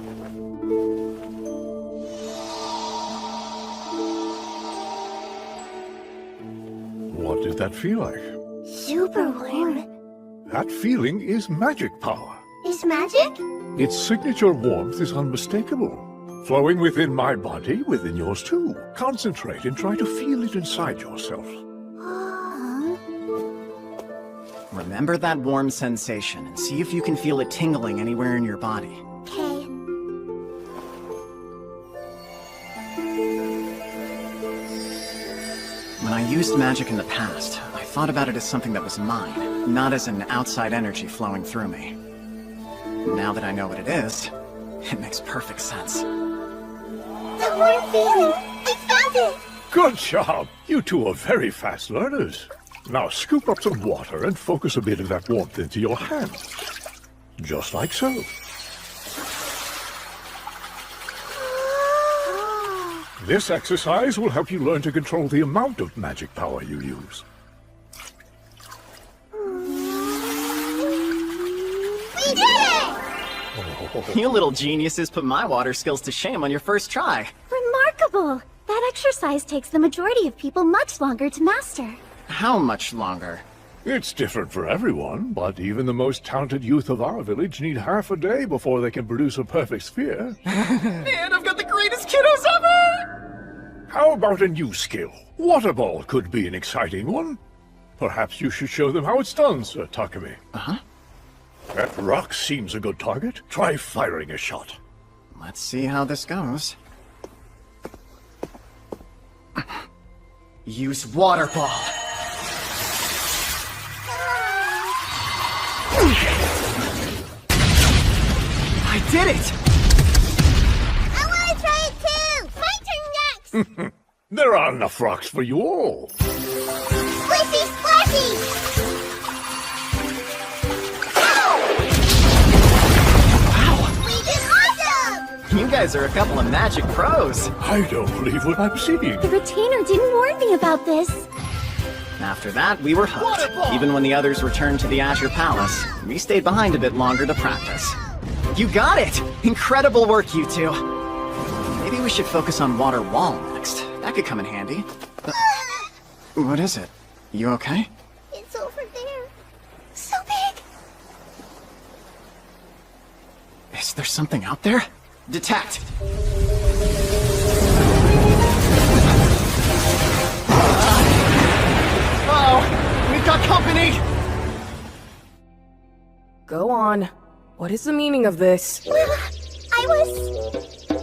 S5: What did that feel like?
S6: Super warm.
S5: That feeling is magic power.
S6: Is magic?
S5: Its signature warmth is unmistakable. Flowing within my body, within yours too. Concentrate and try to feel it inside yourself.
S1: Remember that warm sensation and see if you can feel it tingling anywhere in your body.
S6: Okay.
S1: When I used magic in the past, I thought about it as something that was mine, not as an outside energy flowing through me. Now that I know what it is, it makes perfect sense.
S6: The warm feeling! I found it!
S5: Good job! You two are very fast learners. Now scoop up some water and focus a bit of that warmth into your hand. Just like so. This exercise will help you learn to control the amount of magic power you use.
S6: We did it!
S1: You little geniuses put my water skills to shame on your first try.
S4: Remarkable! That exercise takes the majority of people much longer to master.
S1: How much longer?
S5: It's different for everyone, but even the most talented youth of our village need half a day before they can produce a perfect sphere.
S1: Man, I've got the greatest kiddos ever!
S5: How about a new skill? Water ball could be an exciting one. Perhaps you should show them how it's done, Sir Takumi.
S1: Uh-huh.
S5: That rock seems a good target. Try firing a shot.
S1: Let's see how this goes. Use water ball. I did it!
S6: I want to try it too! My turn next!
S5: There are enough rocks for you all.
S6: Splishy splashy!
S1: You guys are a couple of magic pros.
S5: I don't believe what I'm seeing.
S4: The retainer didn't warn me about this.
S1: After that, we were hooked. Even when the others returned to the Azure Palace, we stayed behind a bit longer to practice. You got it! Incredible work, you two. Maybe we should focus on water wall next. That could come in handy. What is it? You okay?
S6: It's over there. So big.
S1: There's something out there? Detect! Uh-oh! We've got company!
S2: Go on. What is the meaning of this?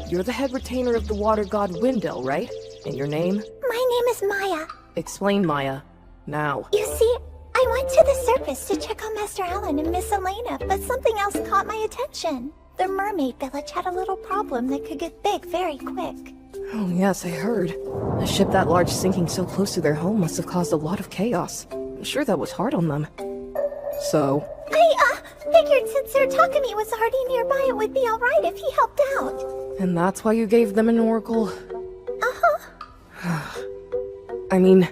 S2: You're the head retainer of the water god Wendell, right? And your name?
S6: My name is Maya.
S2: Explain, Maya. Now.
S6: You see, I went to the surface to check on Master Alan and Miss Elena, but something else caught my attention. The mermaid village had a little problem that could get big very quick.
S2: Oh yes, I heard. A ship that large sinking so close to their home must have caused a lot of chaos. I'm sure that was hard on them. So?
S6: I, figured since Sir Takumi was already nearby, it would be alright if he helped out.
S2: And that's why you gave them an oracle?
S6: Uh-huh.
S2: I mean,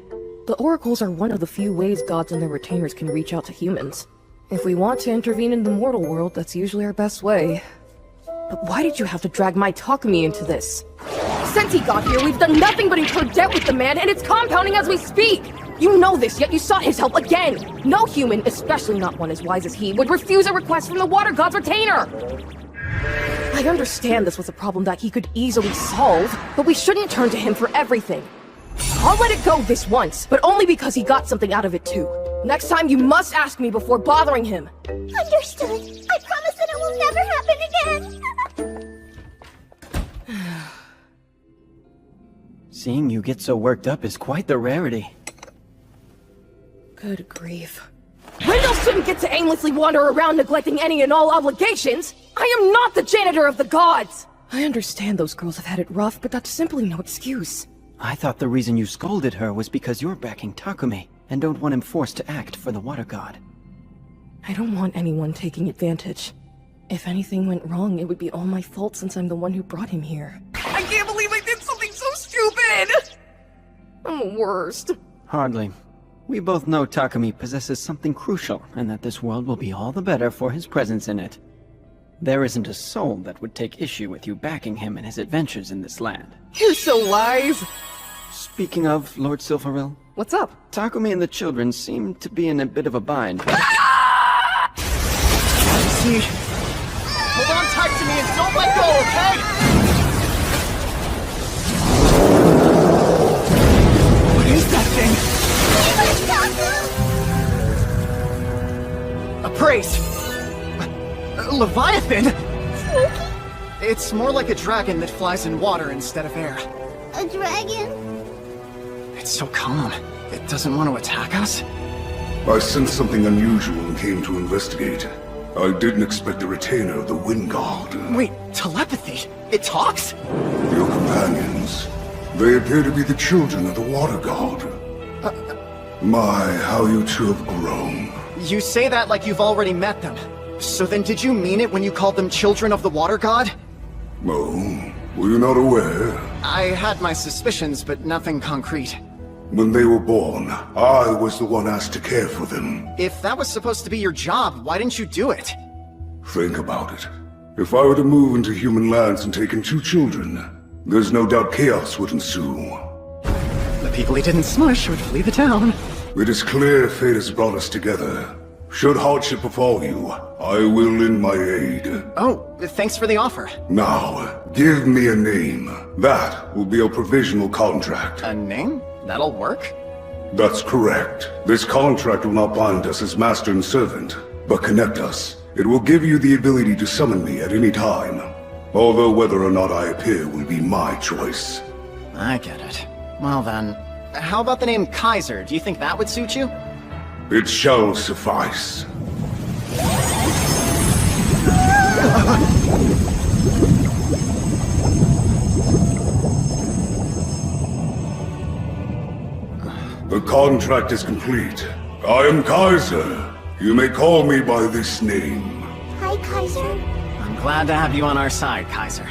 S2: the oracles are one of the few ways gods and their retainers can reach out to humans. If we want to intervene in the mortal world, that's usually our best way. But why did you have to drag my Takumi into this? Since he got here, we've done nothing but incur debt with the man, and it's compounding as we speak! You know this, yet you sought his help again! No human, especially not one as wise as he, would refuse a request from the water god's retainer! I understand this was a problem that he could easily solve, but we shouldn't turn to him for everything. I'll let it go this once, but only because he got something out of it too. Next time you must ask me before bothering him.
S6: Understood. I promise that it will never happen again.
S7: Seeing you get so worked up is quite the rarity.
S2: Good grief. Wendell shouldn't get to aimlessly wander around neglecting any and all obligations! I am not the janitor of the gods! I understand those girls have had it rough, but that's simply no excuse.
S7: I thought the reason you scolded her was because you're backing Takumi, and don't want him forced to act for the water god.
S2: I don't want anyone taking advantage. If anything went wrong, it would be all my fault since I'm the one who brought him here. I can't believe I did something so stupid! I'm the worst.
S7: Hardly. We both know Takumi possesses something crucial, and that this world will be all the better for his presence in it. There isn't a soul that would take issue with you backing him in his adventures in this land.
S2: You're so wise!
S7: Speaking of Lord Silveril...
S2: What's up?
S7: Takumi and the children seem to be in a bit of a bind.
S1: See? Hold on tight to me and don't let go, okay? What is that thing? A praise! A Leviathan? It's more like a dragon that flies in water instead of air.
S6: A dragon?
S1: It's so calm. It doesn't want to attack us?
S12: I sensed something unusual and came to investigate. I didn't expect a retainer of the Wind God.
S1: Wait, telepathy? It talks?
S12: Your companions. They appear to be the children of the Water God. My, how you two have grown.
S1: You say that like you've already met them. So then did you mean it when you called them children of the Water God?
S12: Oh, were you not aware?
S1: I had my suspicions, but nothing concrete.
S12: When they were born, I was the one asked to care for them.
S1: If that was supposed to be your job, why didn't you do it?
S12: Think about it. If I were to move into human lands and take in 2 children, there's no doubt chaos would ensue.
S1: The people he didn't smush would flee the town.
S12: It is clear fate has brought us together. Should hardship befall you, I will lend my aid.
S1: Oh, thanks for the offer.
S12: Now, give me a name. That will be a provisional contract.
S1: A name? That'll work?
S12: That's correct. This contract will not bind us as master and servant, but connect us. It will give you the ability to summon me at any time. Although whether or not I appear will be my choice.
S1: I get it. Well then, how about the name Kaiser? Do you think that would suit you?
S12: It shall suffice. The contract is complete. I am Kaiser. You may call me by this name.
S6: Hi, Kaiser.
S1: I'm glad to have you on our side, Kaiser.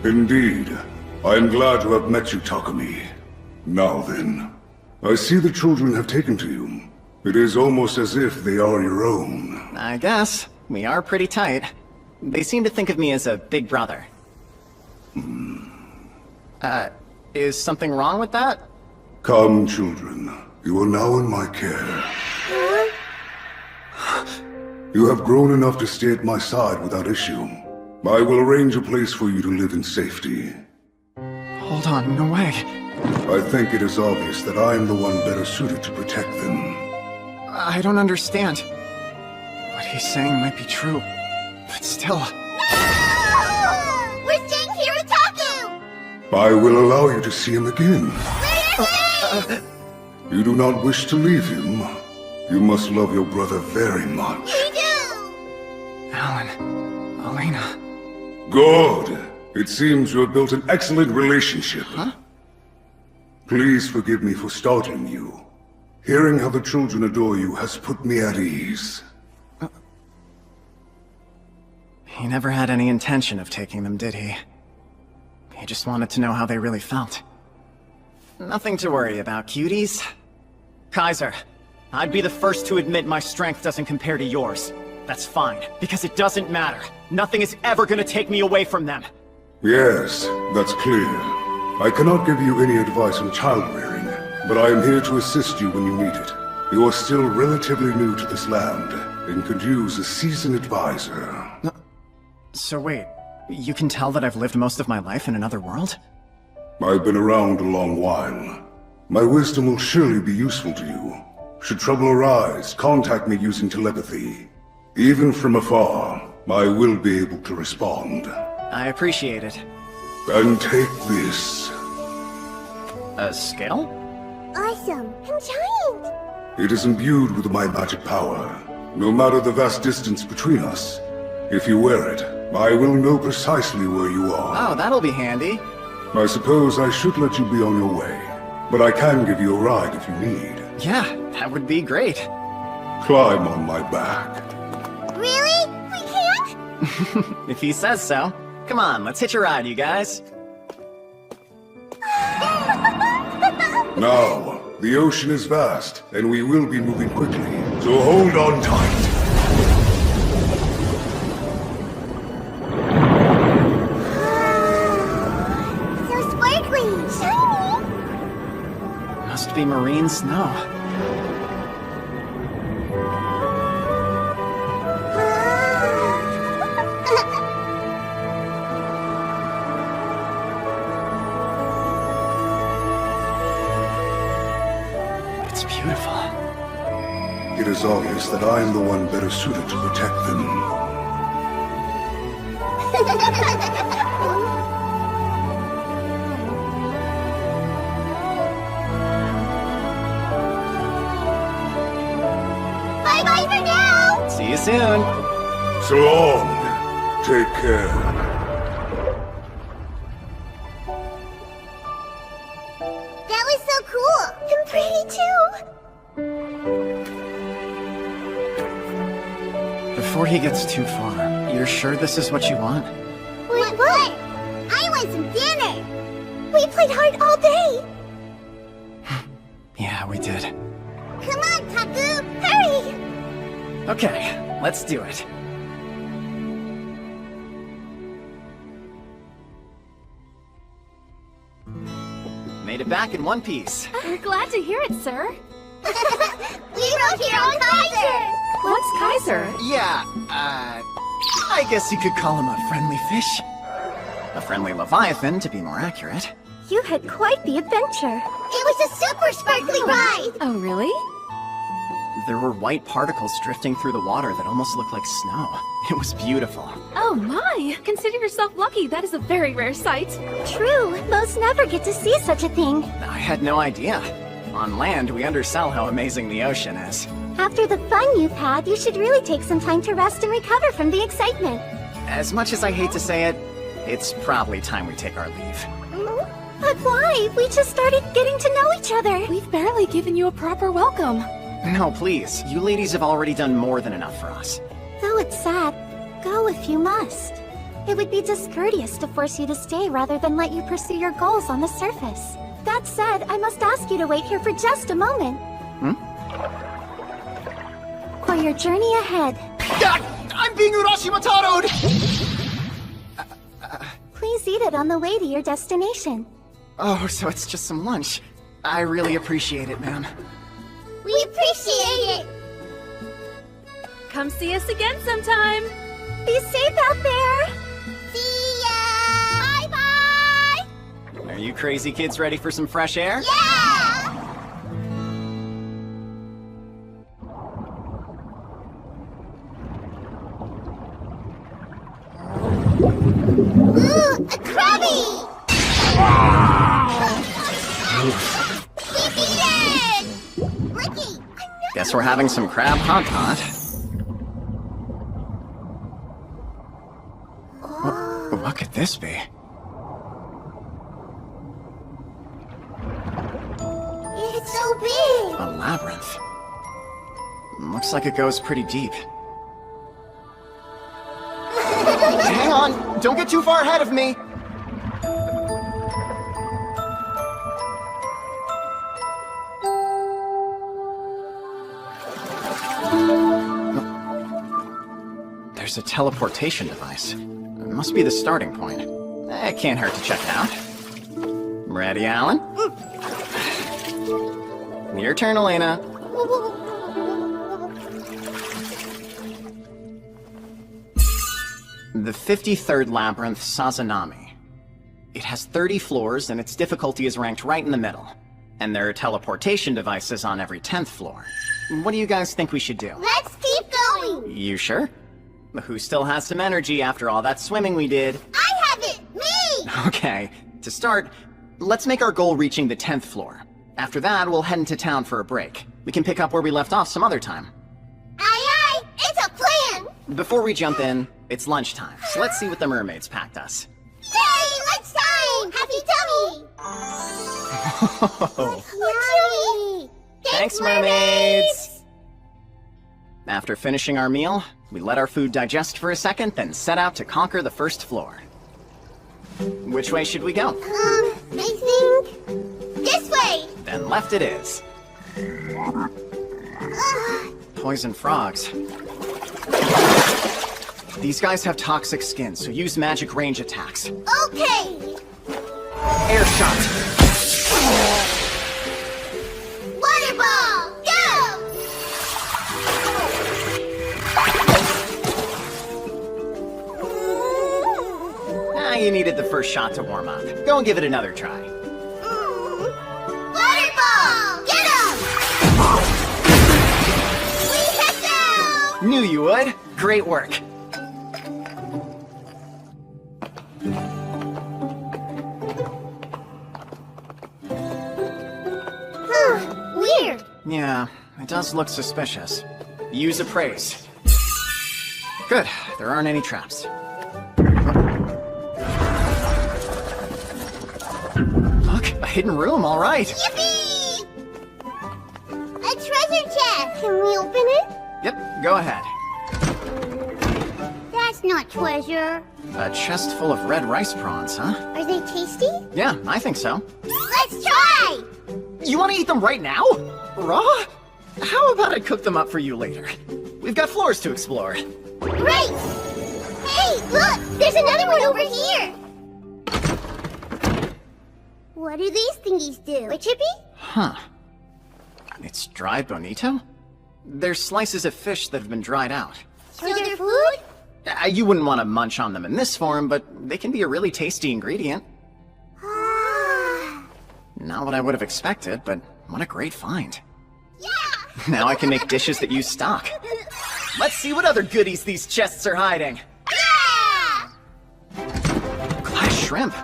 S12: Indeed. I am glad to have met you, Takumi. Now then, I see the children have taken to you. It is almost as if they are your own.
S1: I guess. We are pretty tight. They seem to think of me as a big brother. Is something wrong with that?
S12: Come, children. You are now in my care. You have grown enough to stay at my side without issue. I will arrange a place for you to live in safety.
S1: Hold on, no way.
S12: I think it is obvious that I am the one better suited to protect them.
S1: I don't understand. What he's saying might be true, but still...
S6: We're staying here with Taku!
S12: I will allow you to see him again.
S6: Where is he?
S12: You do not wish to leave him. You must love your brother very much.
S6: We do!
S1: Alan, Elena...
S12: Good. It seems you have built an excellent relationship.
S1: Huh?
S12: Please forgive me for startling you. Hearing how the children adore you has put me at ease.
S1: He never had any intention of taking them, did he? He just wanted to know how they really felt. Nothing to worry about, cuties. Kaiser, I'd be the first to admit my strength doesn't compare to yours. That's fine, because it doesn't matter. Nothing is ever gonna take me away from them.
S12: Yes, that's clear. I cannot give you any advice on child-rearing, but I am here to assist you when you need it. You are still relatively new to this land, and could use a seasoned advisor.
S1: So wait, you can tell that I've lived most of my life in another world?
S12: I've been around a long while. My wisdom will surely be useful to you. Should trouble arise, contact me using telepathy. Even from afar, I will be able to respond.
S1: I appreciate it.
S12: And take this.
S1: A scale?
S6: Awesome. I'm giant!
S12: It is imbued with my magic power. No matter the vast distance between us, if you wear it, I will know precisely where you are.
S1: Oh, that'll be handy.
S12: I suppose I should let you be on your way, but I can give you a ride if you need.
S1: Yeah, that would be great.
S12: Climb on my back.
S6: Really? We can't?
S1: If he says so. Come on, let's hitch a ride, you guys.
S12: Now, the ocean is vast, and we will be moving quickly, so hold on tight.
S6: So sparkly! Shiny!
S1: Must be marine snow. It's beautiful.
S12: It is obvious that I am the one better suited to protect them.
S6: Bye-bye for now!
S1: See you soon.
S12: So long. Take care.
S6: That was so cool! And pretty too!
S1: Before he gets too far, you're sure this is what you want?
S6: What? I want some dinner! We played hard all day!
S1: Yeah, we did.
S6: Come on, Taku! Hurry!
S1: Okay, let's do it. Made it back in one piece.
S8: We're glad to hear it, sir.
S6: We wrote here on Kaiser!
S8: What's Kaiser?
S1: Yeah, I guess you could call him a friendly fish. A friendly leviathan, to be more accurate.
S4: You had quite the adventure.
S6: It was a super sparkly ride!
S8: Oh, really?
S1: There were white particles drifting through the water that almost looked like snow. It was beautiful.
S8: Oh my! Consider yourself lucky. That is a very rare sight.
S4: True, most never get to see such a thing.
S1: I had no idea. On land, we undersell how amazing the ocean is.
S4: After the fun you've had, you should really take some time to rest and recover from the excitement.
S1: As much as I hate to say it, it's probably time we take our leave.
S4: But why? We just started getting to know each other.
S8: We've barely given you a proper welcome.
S1: No, please. You ladies have already done more than enough for us.
S4: Though it's sad, go if you must. It would be discourteous to force you to stay rather than let you pursue your goals on the surface. That said, I must ask you to wait here for just a moment. For your journey ahead.
S1: I'm being Urashimataro'd!
S4: Please eat it on the way to your destination.
S1: Oh, so it's just some lunch. I really appreciate it, ma'am.
S6: We appreciate it!
S8: Come see us again sometime.
S4: Be safe out there!
S1: Are you crazy kids ready for some fresh air?
S6: Ooh, a Krabby! Defeated! Ricky,
S1: Guess we're having some crab hot pot. What could this be?
S6: it's so big!
S1: A labyrinth. Looks like it goes pretty deep. Hang on! Don't get too far ahead of me! There's a teleportation device. It must be the starting point. It can't hurt to check it out. Ready, Alan? Your turn, Elena. The 53rd Labyrinth, Sazanami. It has 30 floors, and its difficulty is ranked right in the middle. And there are teleportation devices on every 10th floor. What do you guys think we should do?
S6: Let's keep going!
S1: You sure? Who still has some energy after all that swimming we did?
S6: I have it! Me!
S1: Okay, to start, let's make our goal reaching the 10th floor. After that, we'll head into town for a break. We can pick up where we left off some other time.
S6: Aye aye! It's a plan!
S1: Before we jump in, it's lunchtime, so let's see what the mermaids packed us.
S6: Yay! Lunchtime! Happy tummy! Yummy!
S1: Thanks, mermaids! After finishing our meal, we let our food digest for a second, then set out to conquer the first floor. Which way should we go?
S6: I think... this way!
S1: Then left it is. Poison frogs. These guys have toxic skin, so use magic range attacks.
S6: Okay!
S1: Air shot!
S6: Water ball! Go!
S1: You needed the first shot to warm up. Go and give it another try.
S6: Water ball! Get him! We hit them!
S1: Knew you would. Great work.
S6: Weird.
S1: Yeah, it does look suspicious. Use appraise. Good. There aren't any traps. Look, a hidden room, all right.
S6: Yippee! A treasure chest! Can we open it?
S1: Yep, go ahead.
S6: That's not treasure.
S1: A chest full of red rice prawns, huh?
S6: Are they tasty?
S1: Yeah, I think so.
S6: Let's try!
S1: You want to eat them right now? Raw? How about I cook them up for you later? We've got floors to explore.
S6: Great! Hey, look! There's another one over here! What do these thingies do? A chippy?
S1: Huh. It's dried bonito? They're slices of fish that have been dried out.
S6: So they're food?
S1: You wouldn't want to munch on them in this form, but they can be a really tasty ingredient. Not what I would have expected, but what a great find.
S6: Yeah!
S1: Now I can make dishes that use stock. Let's see what other goodies these chests are hiding.
S6: Yeah!
S1: Glass shrimp.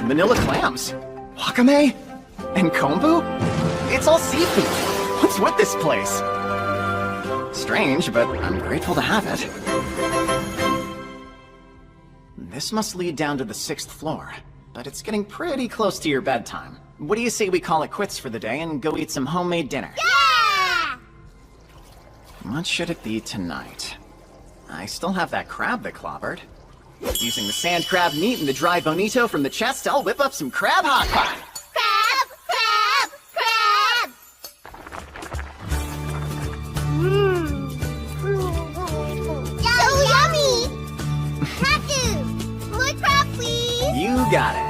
S1: Manila clams. Wakame. And kombu. It's all seafood. What's with this place? Strange, but I'm grateful to have it. This must lead down to the 6th floor, but it's getting pretty close to your bedtime. What do you say we call it quits for the day and go eat some homemade dinner?
S6: Yeah!
S1: What should it be tonight? I still have that crab that clobbered. Using the sand crab meat and the dry bonito from the chest, I'll whip up some crab hot pot.
S6: Crab! So yummy! Cactus! More crab, please!
S1: You got it.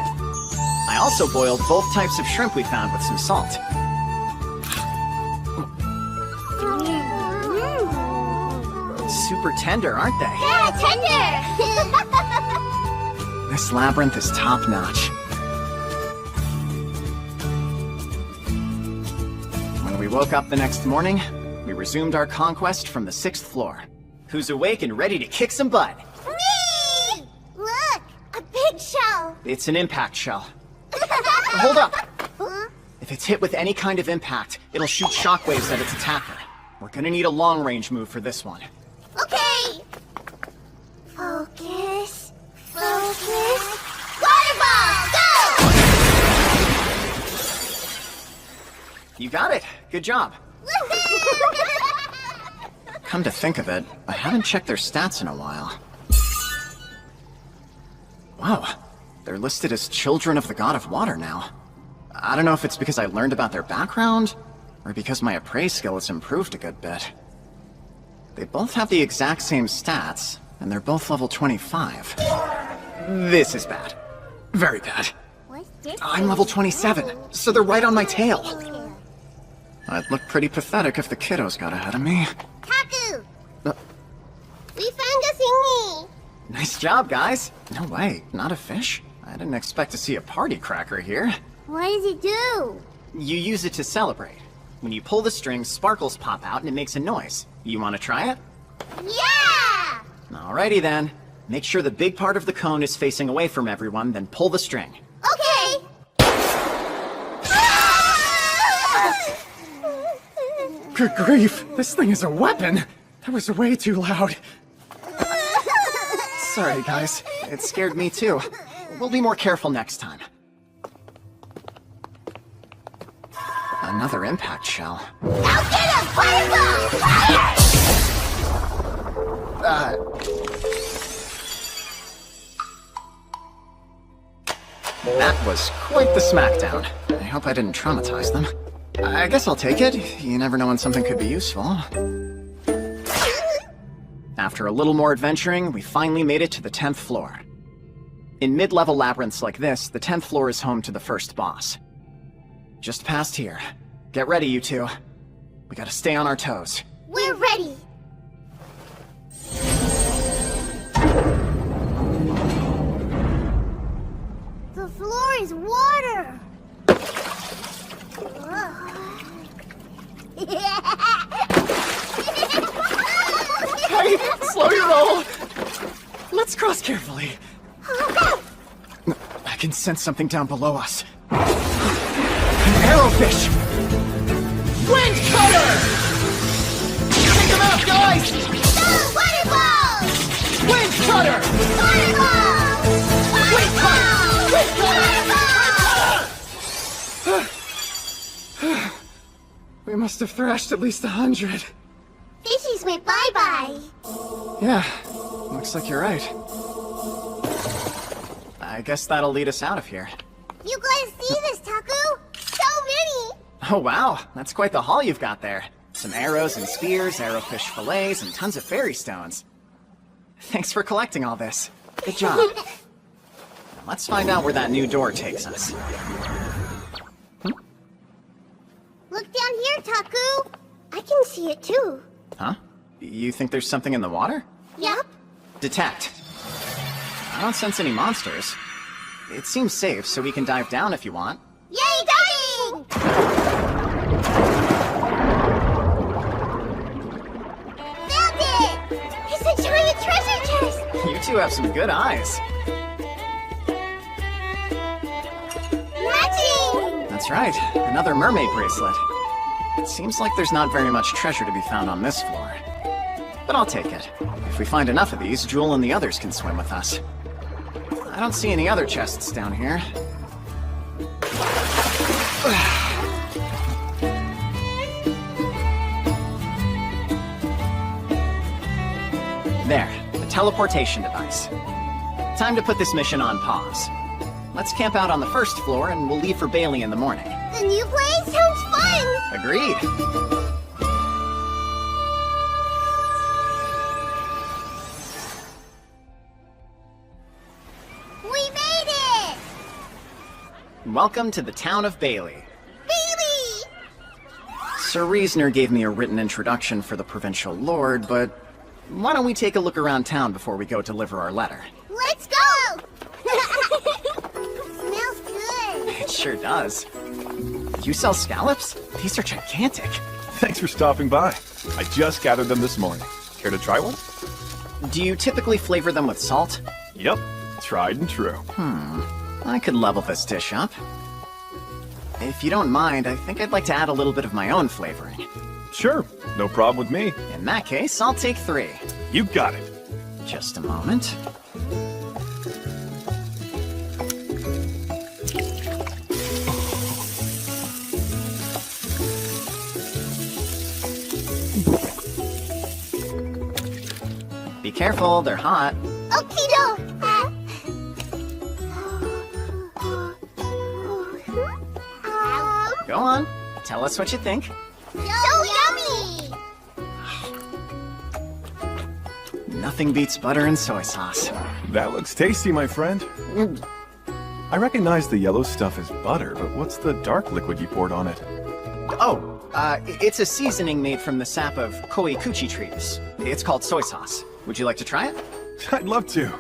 S1: I also boiled both types of shrimp we found with some salt. Super tender, aren't they?
S6: Yeah, tender!
S1: This labyrinth is top-notch. woke up the next morning, we resumed our conquest from the 6th floor. Who's awake and ready to kick some butt?
S6: Me! Look! A big shell!
S1: It's an impact shell. Hold up!
S6: Huh?
S1: If it's hit with any kind of impact, it'll shoot shockwaves at its attacker. We're gonna need a long-range move for this one.
S6: Okay! Focus. Focus. Waterball! Go!
S1: You got it. Good job. Come to think of it, I haven't checked their stats in a while. Wow, they're listed as children of the god of water now. I don't know if it's because I learned about their background, or because my appraise skill has improved a good bit. They both have the exact same stats, and they're both level 25. This is bad. Very bad. I'm level 27, so they're right on my tail. I'd look pretty pathetic if the kiddos got ahead of me.
S6: Taku! We found a thingy!
S1: Nice job, guys. No way, not a fish? I didn't expect to see a party cracker here.
S6: What does it do?
S1: You use it to celebrate. When you pull the string, sparkles pop out and it makes a noise. You want to try it?
S6: Yeah!
S1: Alrighty then. Make sure the big part of the cone is facing away from everyone, then pull the string.
S6: Okay!
S1: Good grief, this thing is a weapon! That was way too loud. Sorry, guys. It scared me too. We'll be more careful next time. Another impact shell.
S6: Now get him! Fireball!
S1: That was quite the smackdown. I hope I didn't traumatize them. I guess I'll take it. You never know when something could be useful. After a little more adventuring, we finally made it to the 10th floor. In mid-level labyrinths like this, the 10th floor is home to the first boss. Just past here. Get ready, you two. We gotta stay on our toes.
S6: We're ready! The floor is water!
S1: Hey, slow your roll! Let's cross carefully. I can sense something down below us. An arrowfish! Wind cutter! Take him out, guys!
S6: Go, water balls!
S1: Wind cutter!
S6: Water balls!
S1: Wind cutter! Wind cutter! We must have thrashed at least 100.
S6: Fishies went bye-bye.
S1: Yeah, looks like you're right. I guess that'll lead us out of here.
S6: You guys see this, Taku? So many!
S1: Oh wow, that's quite the haul you've got there. Some arrows and spears, arrowfish fillets, and tons of fairy stones. Thanks for collecting all this. Good job. Now let's find out where that new door takes us.
S6: Look down here, Taku. I can see it too.
S1: Huh? You think there's something in the water?
S6: Yep.
S1: Detect. I don't sense any monsters. It seems safe, so we can dive down if you want.
S6: Yay, diving! Found it! It's a giant treasure chest!
S1: You two have some good eyes.
S6: Matching!
S1: That's right, another mermaid bracelet. It seems like there's not very much treasure to be found on this floor. But I'll take it. If we find enough of these, Jewel and the others can swim with us. I don't see any other chests down here. There, the teleportation device. Time to put this mission on pause. Let's camp out on the first floor and we'll leave for Bailey in the morning.
S6: The new place sounds fun!
S1: Agreed.
S6: We made it!
S1: Welcome to the town of Bailey.
S6: Bailey!
S1: Sir Reasoner gave me a written introduction for the provincial lord, but why don't we take a look around town before we go deliver our letter?
S6: Let's go! Smells good.
S1: It sure does. You sell scallops? These are gigantic.
S14: Thanks for stopping by. I just gathered them this morning. Care to try one?
S1: Do you typically flavor them with salt?
S14: Yep, tried and true.
S1: I could level this dish up. If you don't mind, I think I'd like to add a little bit of my own flavoring.
S14: Sure, no problem with me.
S1: In that case, I'll take 3.
S14: You got it.
S1: Just a moment. Be careful, they're hot.
S6: Okie-doke!
S1: Go on, tell us what you think.
S6: So yummy!
S1: Nothing beats butter and soy sauce.
S14: That looks tasty, my friend. I recognize the yellow stuff as butter, but what's the dark liquid you poured on it?
S1: Oh, it's a seasoning made from the sap of koikuchi trees. It's called soy sauce. Would you like to try it?
S14: I'd love to.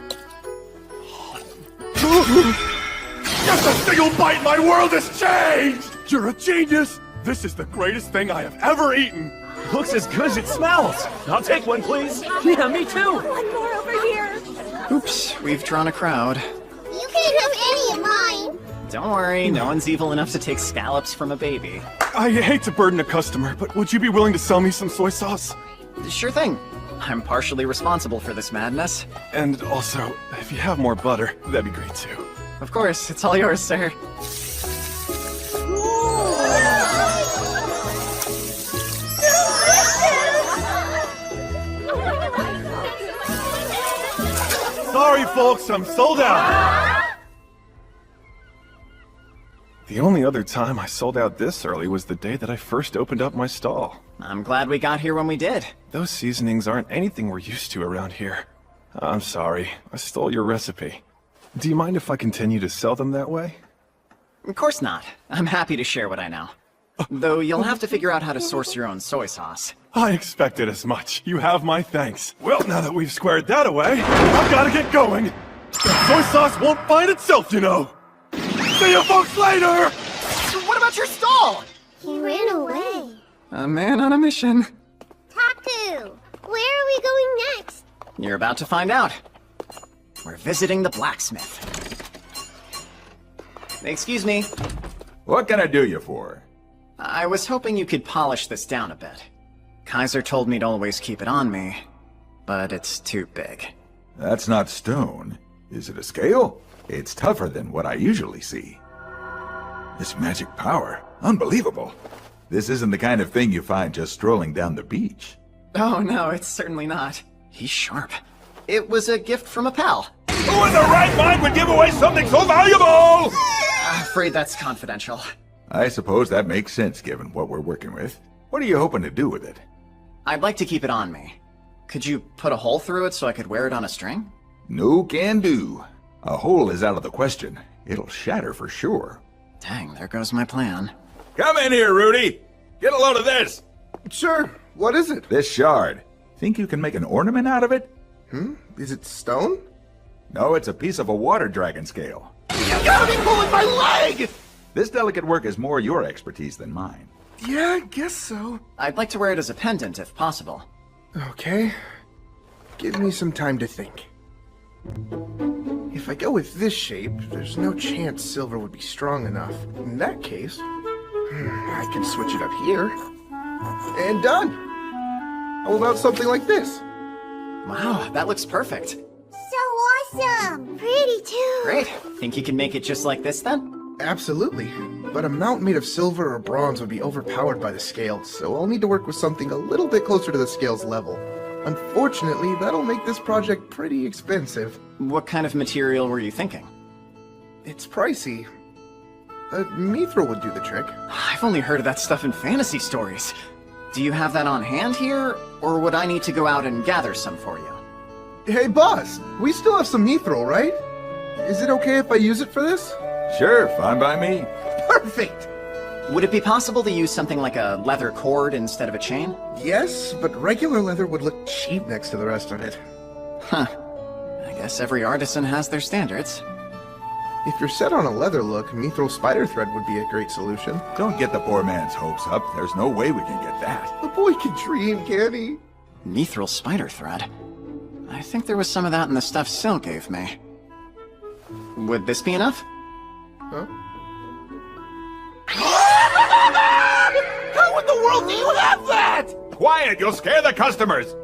S19: Just a single bite, my world has changed! You're a genius! This is the greatest thing I have ever eaten!
S11: Looks as good as it smells. I'll take one, please. Yeah, me too.
S8: One more over here.
S1: Oops, we've drawn a crowd.
S6: You can't have any of mine!
S1: Don't worry, no one's evil enough to take scallops from a baby.
S14: I hate to burden a customer, but would you be willing to sell me some soy sauce?
S1: Sure thing. I'm partially responsible for this madness.
S14: And also, if you have more butter, that'd be great too.
S1: Of course, it's all yours, sir.
S14: Sorry, folks, I'm sold out. The only other time I sold out this early was the day that I first opened up my stall.
S1: I'm glad we got here when we did.
S14: Those seasonings aren't anything we're used to around here. I'm sorry, I stole your recipe. Do you mind if I continue to sell them that way?
S1: Of course not. I'm happy to share what I know. Though you'll have to figure out how to source your own soy sauce.
S14: I expected as much. You have my thanks. Well, now that we've squared that away, I've got to get going. The soy sauce won't find itself, you know. See you folks later!
S1: What about your stall?
S6: He ran away.
S1: A man on a mission.
S6: Taku, where are we going next?
S1: You're about to find out. We're visiting the blacksmith. Excuse me.
S15: What can I do you for?
S1: I was hoping you could polish this down a bit. Kaiser told me to always keep it on me, but it's too big.
S15: That's not stone. Is it a scale? It's tougher than what I usually see. This magic power, unbelievable. This isn't the kind of thing you find just strolling down the beach.
S1: Oh no, it's certainly not. He's sharp. It was a gift from a pal.
S15: Who in their right mind would give away something so valuable?
S1: Afraid that's confidential.
S15: I suppose that makes sense given what we're working with. What are you hoping to do with it?
S1: I'd like to keep it on me. Could you put a hole through it so I could wear it on a string?
S15: No can do. A hole is out of the question. It'll shatter for sure.
S1: Dang, there goes my plan.
S15: Come in here, Rudy! Get a load of this!
S3: Sure. What is it?
S15: This shard. Think you can make an ornament out of it?
S3: Is it stone?
S15: No, it's a piece of a water dragon scale.
S3: You gotta be pulling my leg!
S15: This delicate work is more your expertise than mine.
S3: Yeah, I guess so.
S1: I'd like to wear it as a pendant if possible.
S3: Okay. Give me some time to think. If I go with this shape, there's no chance silver would be strong enough. In that case, I can switch it up here. And done! How about something like this?
S1: Wow, that looks perfect.
S6: So awesome! Pretty too!
S1: Great. Think you can make it just like this then?
S3: Absolutely. But a mount made of silver or bronze would be overpowered by the scales, so I'll need to work with something a little bit closer to the scale's level. Unfortunately, that'll make this project pretty expensive.
S1: What kind of material were you thinking?
S3: It's pricey. A mithril would do the trick.
S1: I've only heard of that stuff in fantasy stories. Do you have that on hand here, or would I need to go out and gather some for you?
S3: Hey boss, we still have some mithril, right? Is it okay if I use it for this?
S15: Sure, fine by me.
S3: Perfect!
S1: Would it be possible to use something like a leather cord instead of a chain?
S3: Yes, but regular leather would look cheap next to the rest of it.
S1: Huh. I guess every artisan has their standards.
S16: If you're set on a leather look, mithril spider thread would be a great solution.
S15: Don't get the poor man's hopes up. There's no way we can get that.
S16: The boy can dream, can he?
S1: Mithril spider thread? I think there was some of that in the stuff Syl gave me. Would this be enough?
S16: Huh?
S19: How in the world do you have that?
S15: Quiet! You'll scare the customers!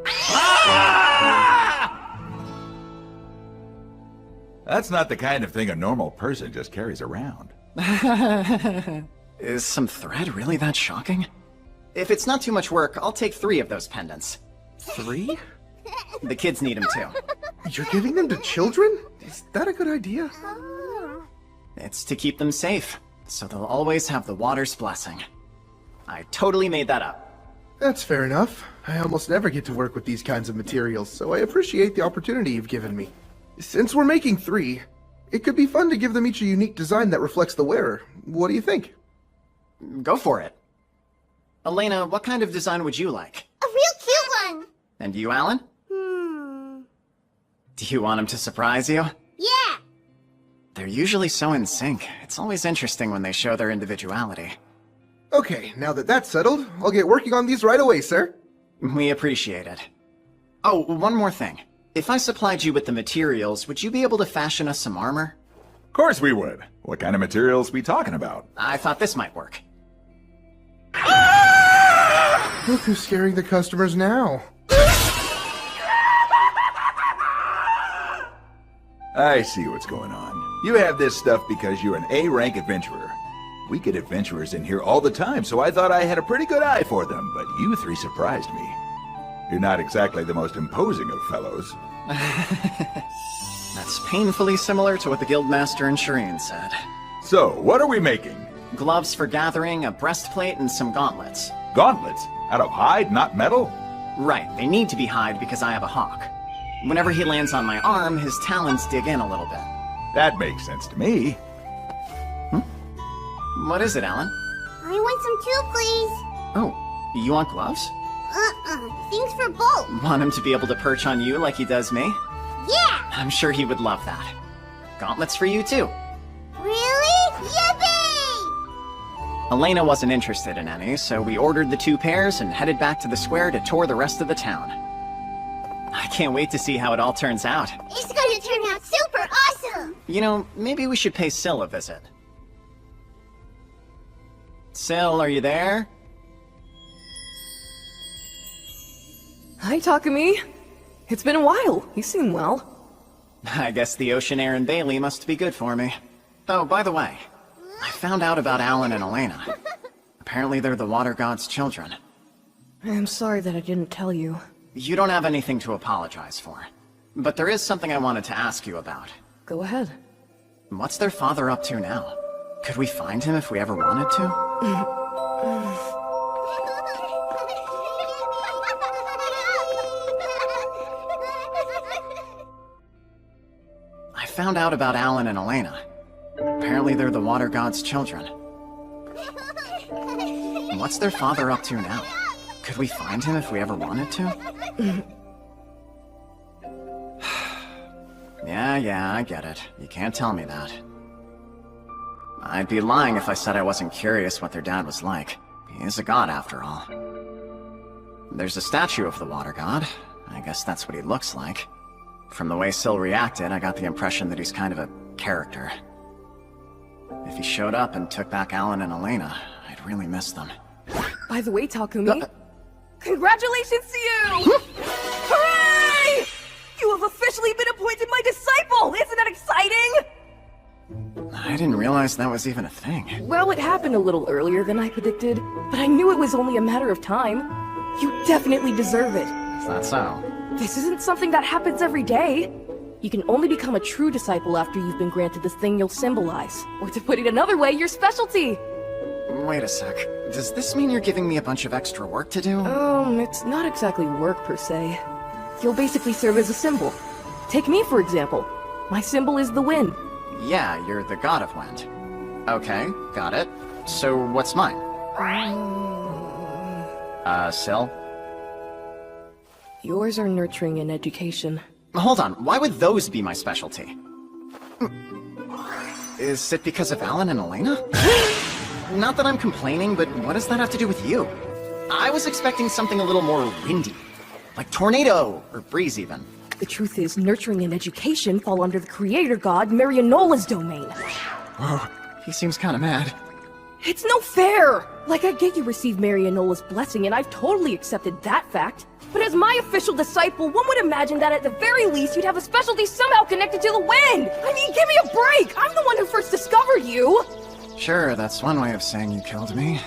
S15: That's not the kind of thing a normal person just carries around.
S1: Is some thread really that shocking? If it's not too much work, I'll take 3 of those pendants.
S16: 3?
S1: The kids need them too.
S16: You're giving them to children? Is that a good idea?
S1: It's to keep them safe, so they'll always have the water's blessing. I totally made that up.
S16: That's fair enough. I almost never get to work with these kinds of materials, so I appreciate the opportunity you've given me. Since we're making 3, it could be fun to give them each a unique design that reflects the wearer. What do you think?
S1: Go for it. Elena, what kind of design would you like?
S6: A real cute one!
S1: And you, Alan? Do you want him to surprise you?
S6: Yeah!
S1: They're usually so in sync. It's always interesting when they show their individuality.
S16: Okay, now that that's settled, I'll get working on these right away, sir.
S1: We appreciate it. Oh, one more thing. If I supplied you with the materials, would you be able to fashion us some armor?
S15: Of course we would. What kind of materials we talking about?
S1: I thought this might work.
S16: Look who's scaring the customers now.
S15: I see what's going on. You have this stuff because you're an A-rank adventurer. We get adventurers in here all the time, so I thought I had a pretty good eye for them, but you 3 surprised me. You're not exactly the most imposing of fellows.
S1: That's painfully similar to what the Guildmaster and Shireen said.
S15: So, what are we making?
S1: Gloves for gathering, a breastplate, and some gauntlets.
S15: Gauntlets? Out of hide, not metal?
S1: Right, they need to be hide because I have a hawk. Whenever he lands on my arm, his talons dig in a little bit.
S15: That makes sense to me.
S1: What is it, Alan?
S6: I want some too, please.
S1: Oh, you want gloves?
S6: Thanks for both.
S1: Want him to be able to perch on you like he does me?
S6: Yeah!
S1: I'm sure he would love that. Gauntlets for you, too.
S6: Really? Yippee!
S1: Elena wasn't interested in any, so we ordered the 2 pairs and headed back to the square to tour the rest of the town. I can't wait to see how it all turns out.
S6: It's gonna turn out super awesome!
S1: You know, maybe we should pay Syl a visit. Syl, are you there?
S2: Hi, Takumi. It's been a while. You seem well.
S1: I guess the ocean air in Bailey must be good for me. Oh, by the way, I found out about Alan and Elena. Apparently they're the water god's children.
S2: I'm sorry that I didn't tell you.
S1: You don't have anything to apologize for. But there is something I wanted to ask you about.
S2: Go ahead.
S1: What's their father up to now? Could we find him if we ever wanted to? I found out about Alan and Elena. Apparently they're the water god's children. What's their father up to now? Could we find him if we ever wanted to? Yeah, I get it. You can't tell me that. I'd be lying if I said I wasn't curious what their dad was like. He is a god, after all. There's a statue of the water god. I guess that's what he looks like. From the way Syl reacted, I got the impression that he's kind of a character. If he showed up and took back Alan and Elena, I'd really miss them.
S2: By the way, Takumi, congratulations to you! Hooray! You have officially been appointed my disciple! Isn't that exciting?
S1: I didn't realize that was even a thing.
S2: Well, it happened a little earlier than I predicted, but I knew it was only a matter of time. You definitely deserve it.
S1: Is that so?
S2: This isn't something that happens every day. You can only become a true disciple after you've been granted the thing you'll symbolize. Or to put it another way, your specialty.
S1: Wait a sec. Does this mean you're giving me a bunch of extra work to do?
S2: It's not exactly work per se. You'll basically serve as a symbol. Take me, for example. My symbol is the wind.
S1: Yeah, you're the god of wind. Okay, got it. So what's mine? Syl?
S2: Yours are nurturing and education.
S1: Hold on, why would those be my specialty? Is it because of Alan and Elena? Not that I'm complaining, but what does that have to do with you? I was expecting something a little more windy. Like tornado, or breeze even.
S2: The truth is, nurturing and education fall under the creator god Marianola's domain.
S1: Whoa, he seems kinda mad.
S2: It's no fair! Like, I get you received Marianola's blessing, and I've totally accepted that fact. But as my official disciple, one would imagine that at the very least you'd have a specialty somehow connected to the wind! I mean, give me a break! I'm the one who first discovered you!
S1: Sure, that's one way of saying you killed me.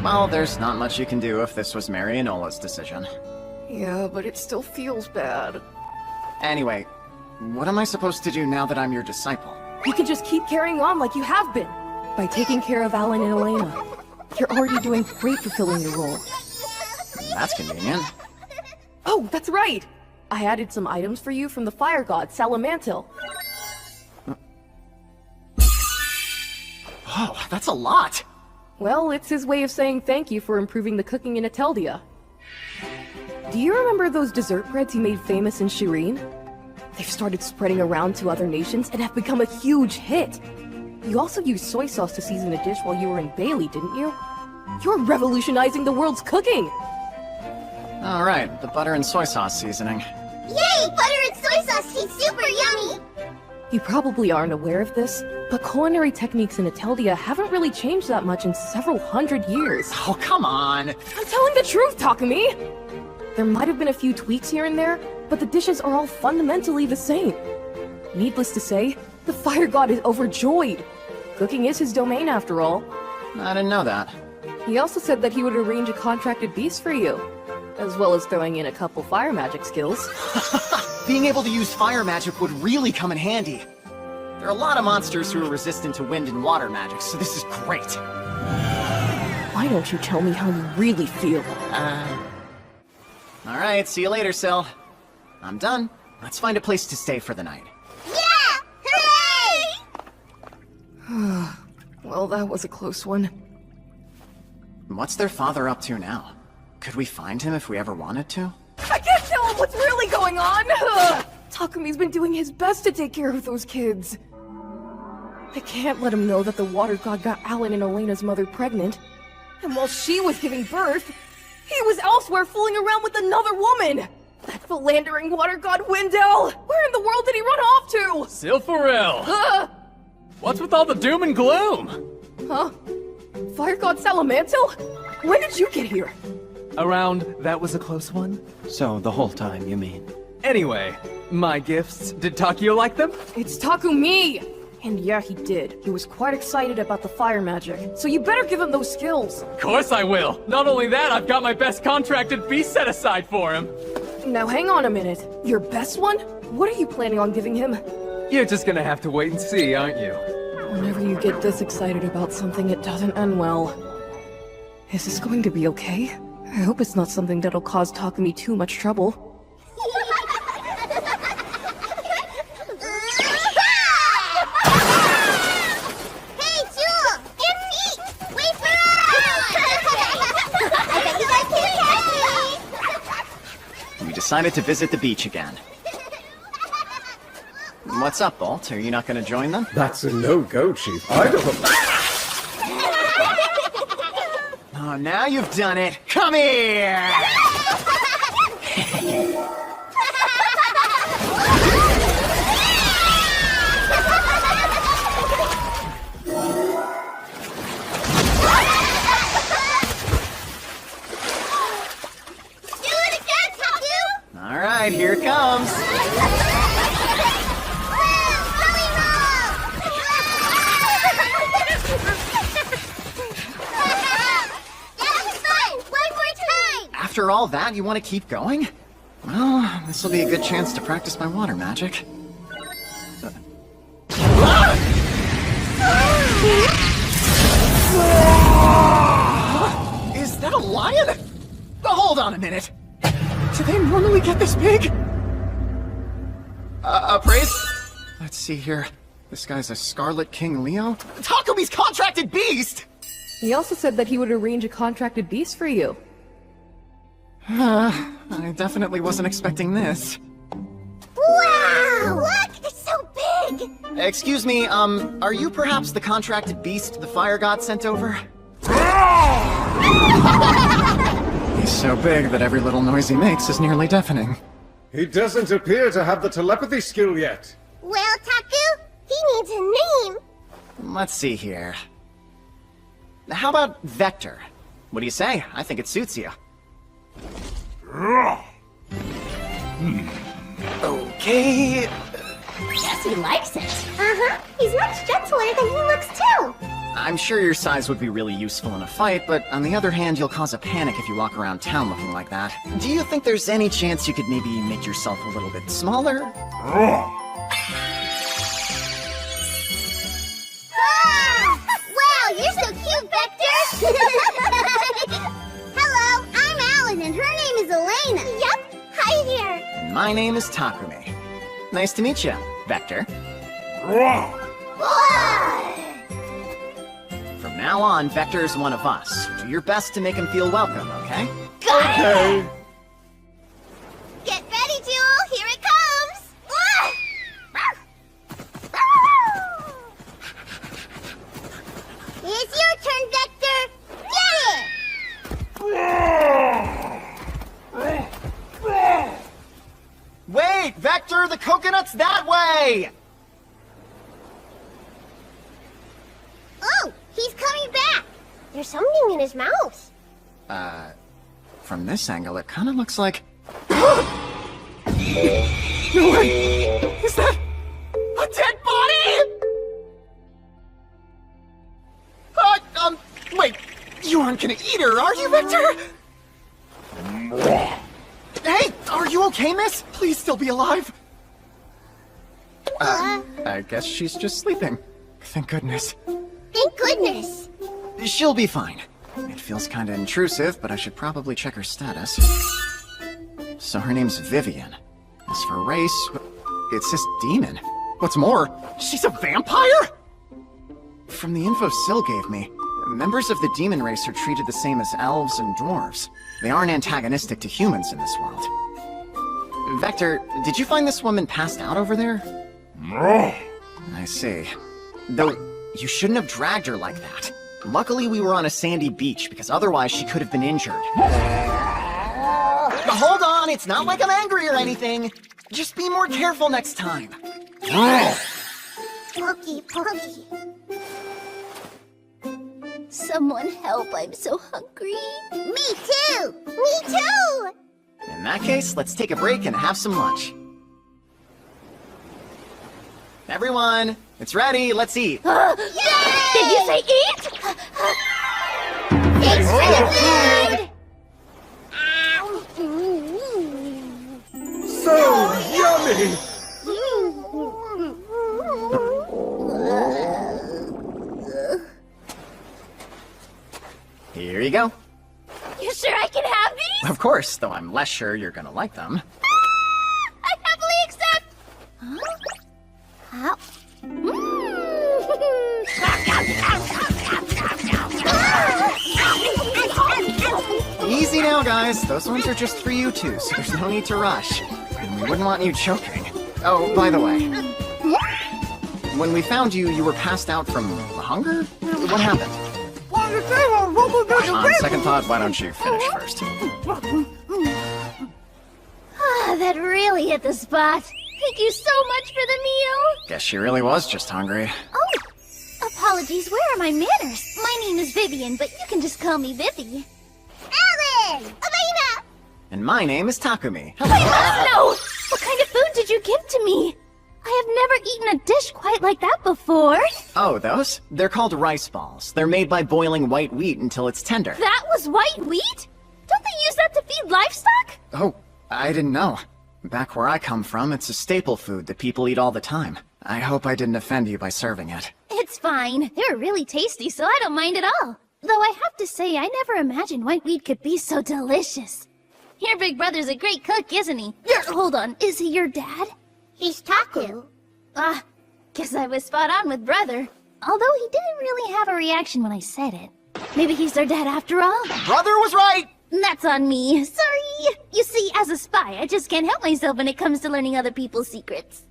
S1: Well, there's not much you can do if this was Marianola's decision.
S2: Yeah, but it still feels bad.
S1: Anyway, what am I supposed to do now that I'm your disciple?
S2: You can just keep carrying on like you have been. By taking care of Alan and Elena. You're already doing great fulfilling your role.
S1: That's convenient.
S2: Oh, that's right! I added some items for you from the fire god, Salamantil.
S1: Oh, that's a lot!
S2: Well, it's his way of saying thank you for improving the cooking in Ateldia. Do you remember those dessert breads you made famous in Shireen? They've started spreading around to other nations and have become a huge hit. You also used soy sauce to season a dish while you were in Bailey, didn't you? You're revolutionizing the world's cooking!
S1: Alright, the butter and soy sauce seasoning.
S6: Yay! Butter and soy sauce tastes super yummy!
S2: You probably aren't aware of this, but culinary techniques in Ateldia haven't really changed that much in several hundred years.
S1: Oh, come on!
S2: I'm telling the truth, Takumi! There might have been a few tweaks here and there, but the dishes are all fundamentally the same. Needless to say, the fire god is overjoyed. Cooking is his domain after all.
S1: I didn't know that.
S2: He also said that he would arrange a contracted beast for you, as well as throwing in a couple fire magic skills.
S1: Being able to use fire magic would really come in handy. There are a lot of monsters who are resistant to wind and water magic, so this is great.
S2: Why don't you tell me how you really feel?
S1: Alright, see you later, Sil. I'm done. Let's find a place to stay for the night.
S6: Yeah! Hooray!
S2: Well, that was a close one.
S1: What's their father up to now? Could we find him if we ever wanted to?
S2: I can't tell him what's really going on! Takumi's been doing his best to take care of those kids. I can't let him know that the water god got Alan and Elena's mother pregnant. And while she was giving birth, he was elsewhere fooling around with another woman! That philandering water god Wendell! Where in the world did he run off to?
S21: Silpharil! What's with all the doom and gloom?
S2: Huh? Fire god Salamantil? When did you get here?
S11: Around, that was a close one?
S21: So, the whole time, you mean? Anyway, my gifts, did Takio like them?
S2: It's Takumi! And yeah, he did. He was quite excited about the fire magic, so you better give him those skills.
S21: Of course I will! Not only that, I've got my best contracted beast set aside for him!
S2: Now hang on a minute. Your best one? What are you planning on giving him?
S21: You're just gonna have to wait and see, aren't you?
S2: Whenever you get this excited about something, it doesn't end well. Is this going to be okay? I hope it's not something that'll cause Takumi too much trouble.
S1: Decided to visit the beach again. What's up, Bolt? Are you not going to join them?
S22: That's a no-go, Chief. I don't...
S1: Oh, now you've done it. Come here! Alright, here it comes. After all that, you want to keep going? Well, this will be a good chance to practice my water magic. Is that a lion? Hold on a minute. Do they normally get this big? Praise? Let's see here. This guy's a Scarlet King Leo? Takumi's contracted beast!
S2: He also said that he would arrange a contracted beast for you.
S1: I definitely wasn't expecting this.
S6: Wow! Look! It's so big!
S1: Excuse me, are you perhaps the contracted beast the fire god sent over? He's so big that every little noise he makes is nearly deafening.
S22: He doesn't appear to have the telepathy skill yet.
S6: Well, Taku, he needs a name.
S1: Let's see here. How about Vector? What do you say? I think it suits you. Okay.
S6: Guess he likes it. Uh-huh. He's much gentler than he looks, too.
S1: I'm sure your size would be really useful in a fight, but on the other hand, you'll cause a panic if you walk around town looking like that. Do you think there's any chance you could maybe make yourself a little bit smaller?
S6: Wow, you're so cute, Vector! Hello, I'm Alan, and her name is Elena. Yep, hi there.
S1: And my name is Takumi. Nice to meet you, Vector. From now on, Vector's one of us. Do your best to make him feel welcome, okay?
S6: Okay. Get ready, Jewel. Here it comes. It's your turn, Vector. Get it!
S1: Wait, Vector, the coconut's that way!
S6: Oh, he's coming back. There's something in his mouth.
S1: From this angle, it kind of looks like...
S11: No way! Is that a dead body? Wait, you aren't gonna eat her, are you, Vector? Hey, are you okay, miss? Please still be alive.
S1: I guess she's just sleeping. Thank goodness.
S6: Thank goodness.
S1: She'll be fine. It feels kinda intrusive, but I should probably check her status. So her name's Vivian. As for race, it says demon. What's more, she's a vampire? From the info Syl gave me, members of the demon race are treated the same as elves and dwarves. They aren't antagonistic to humans in this world. Vector, did you find this woman passed out over there?
S19: No.
S1: I see. Though, you shouldn't have dragged her like that. Luckily, we were on a sandy beach, because otherwise she could have been injured. Hold on, it's not like I'm angry or anything. Just be more careful next time.
S6: Pokey, pokey. Someone help, I'm so hungry. Me too! Me too!
S1: In that case, let's take a break and have some lunch. Everyone, it's ready, let's eat.
S6: Yay! Did you say eat? Thanks for the food!
S22: So yummy!
S1: Here you go.
S6: You sure I can have these?
S1: Of course, though I'm less sure you're gonna like them.
S6: I happily accept! Huh?
S1: Easy now, guys. Those ones are just for you two, so there's no need to rush. And we wouldn't want you choking. Oh, by the way. When we found you, you were passed out from hunger? What happened? On second thought, why don't you finish first?
S6: That really hit the spot. Thank you so much for the meal.
S1: Guess she really was just hungry.
S6: Oh, apologies. Where are my manners? My name is Vivian, but you can just call me Vivi. Alan! Elena!
S1: And my name is Takumi.
S6: I must know! What kind of food did you give to me? I have never eaten a dish quite like that before.
S1: Oh, those? They're called rice balls. They're made by boiling white wheat until it's tender.
S6: That was white wheat? Don't they use that to feed livestock?
S1: Oh, I didn't know. Back where I come from, it's a staple food that people eat all the time. I hope I didn't offend you by serving it.
S6: It's fine. They're really tasty, so I don't mind at all. Though I have to say, I never imagined white wheat could be so delicious. Your big brother's a great cook, isn't he? Hold on, is he your dad? He's Taku. Guess I was spot on with brother. Although he didn't really have a reaction when I said it. Maybe he's their dad after all?
S1: Brother was right!
S6: That's on me. Sorry. You see, as a spy, I just can't help myself when it comes to learning other people's secrets.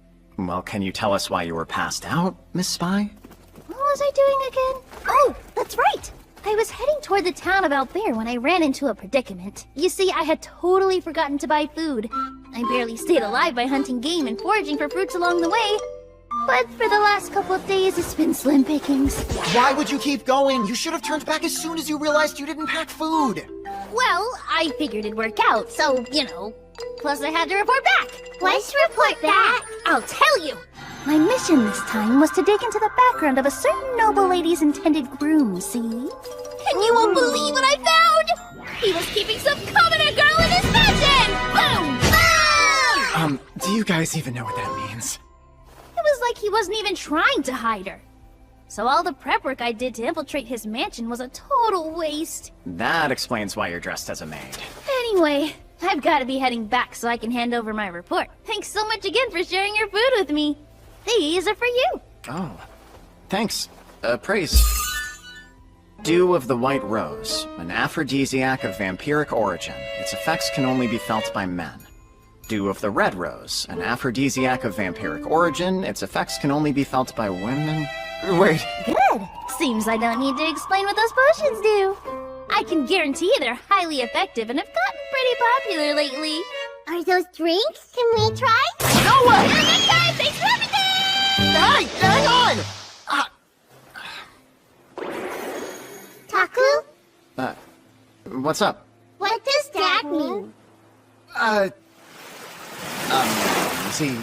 S1: Well, can you tell us why you were passed out, Miss Spy?
S6: What was I doing again? Oh, that's right! I was heading toward the town of Albert when I ran into a predicament. You see, I had totally forgotten to buy food. I barely stayed alive by hunting game and foraging for fruits along the way. But for the last couple of days, it's been slim pickings.
S13: Why would you keep going? You should have turned back as soon as you realized you didn't pack food.
S6: Well, I figured it'd work out, so, you know. Plus, I had to report back.
S10: Let's report back.
S6: I'll tell you. My mission this time was to dig into the background of a certain noble lady's intended groom, see? And you won't believe what I found! He was keeping some commoner girl in his mansion! Boom! Boom!
S1: Do you guys even know what that means?
S6: It was like he wasn't even trying to hide her. So all the prep work I did to infiltrate his mansion was a total waste.
S1: That explains why you're dressed as a maid.
S6: Anyway, I've got to be heading back so I can hand over my report. Thanks so much again for sharing your food with me. These are for you.
S1: Oh, thanks. Praise. Dew of the White Rose, an aphrodisiac of vampiric origin. Its effects can only be felt by men. Dew of the Red Rose, an aphrodisiac of vampiric origin. Its effects can only be felt by women. Wait.
S6: Good. Seems I don't need to explain what those potions do. I can guarantee they're highly effective and have gotten pretty popular lately.
S10: Are those drinks? Can we try?
S13: No way!
S6: Next time, thanks for everything!
S13: Hey, hang on!
S10: Taku?
S1: What's up?
S10: What does that mean?
S1: See...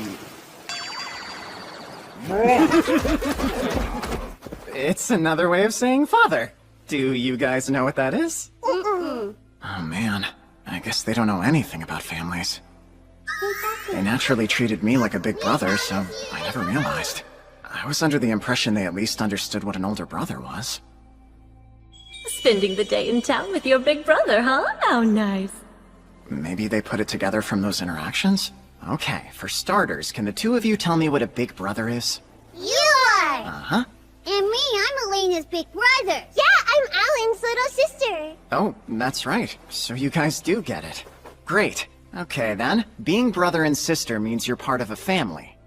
S1: It's another way of saying father. Do you guys know what that is?
S10: Mm-mm.
S1: Oh man, I guess they don't know anything about families. They naturally treated me like a big brother, so I never realized. I was under the impression they at least understood what an older brother was.
S17: Spending the day in town with your big brother, huh? How nice.
S1: Maybe they put it together from those interactions? Okay, for starters, can the two of you tell me what a big brother is?
S10: You are!
S1: Uh-huh.
S10: And me, I'm Elena's big brother. Yeah, I'm Alan's little sister.
S1: Oh, that's right. So you guys do get it. Great. Okay then, being brother and sister means you're part of a family.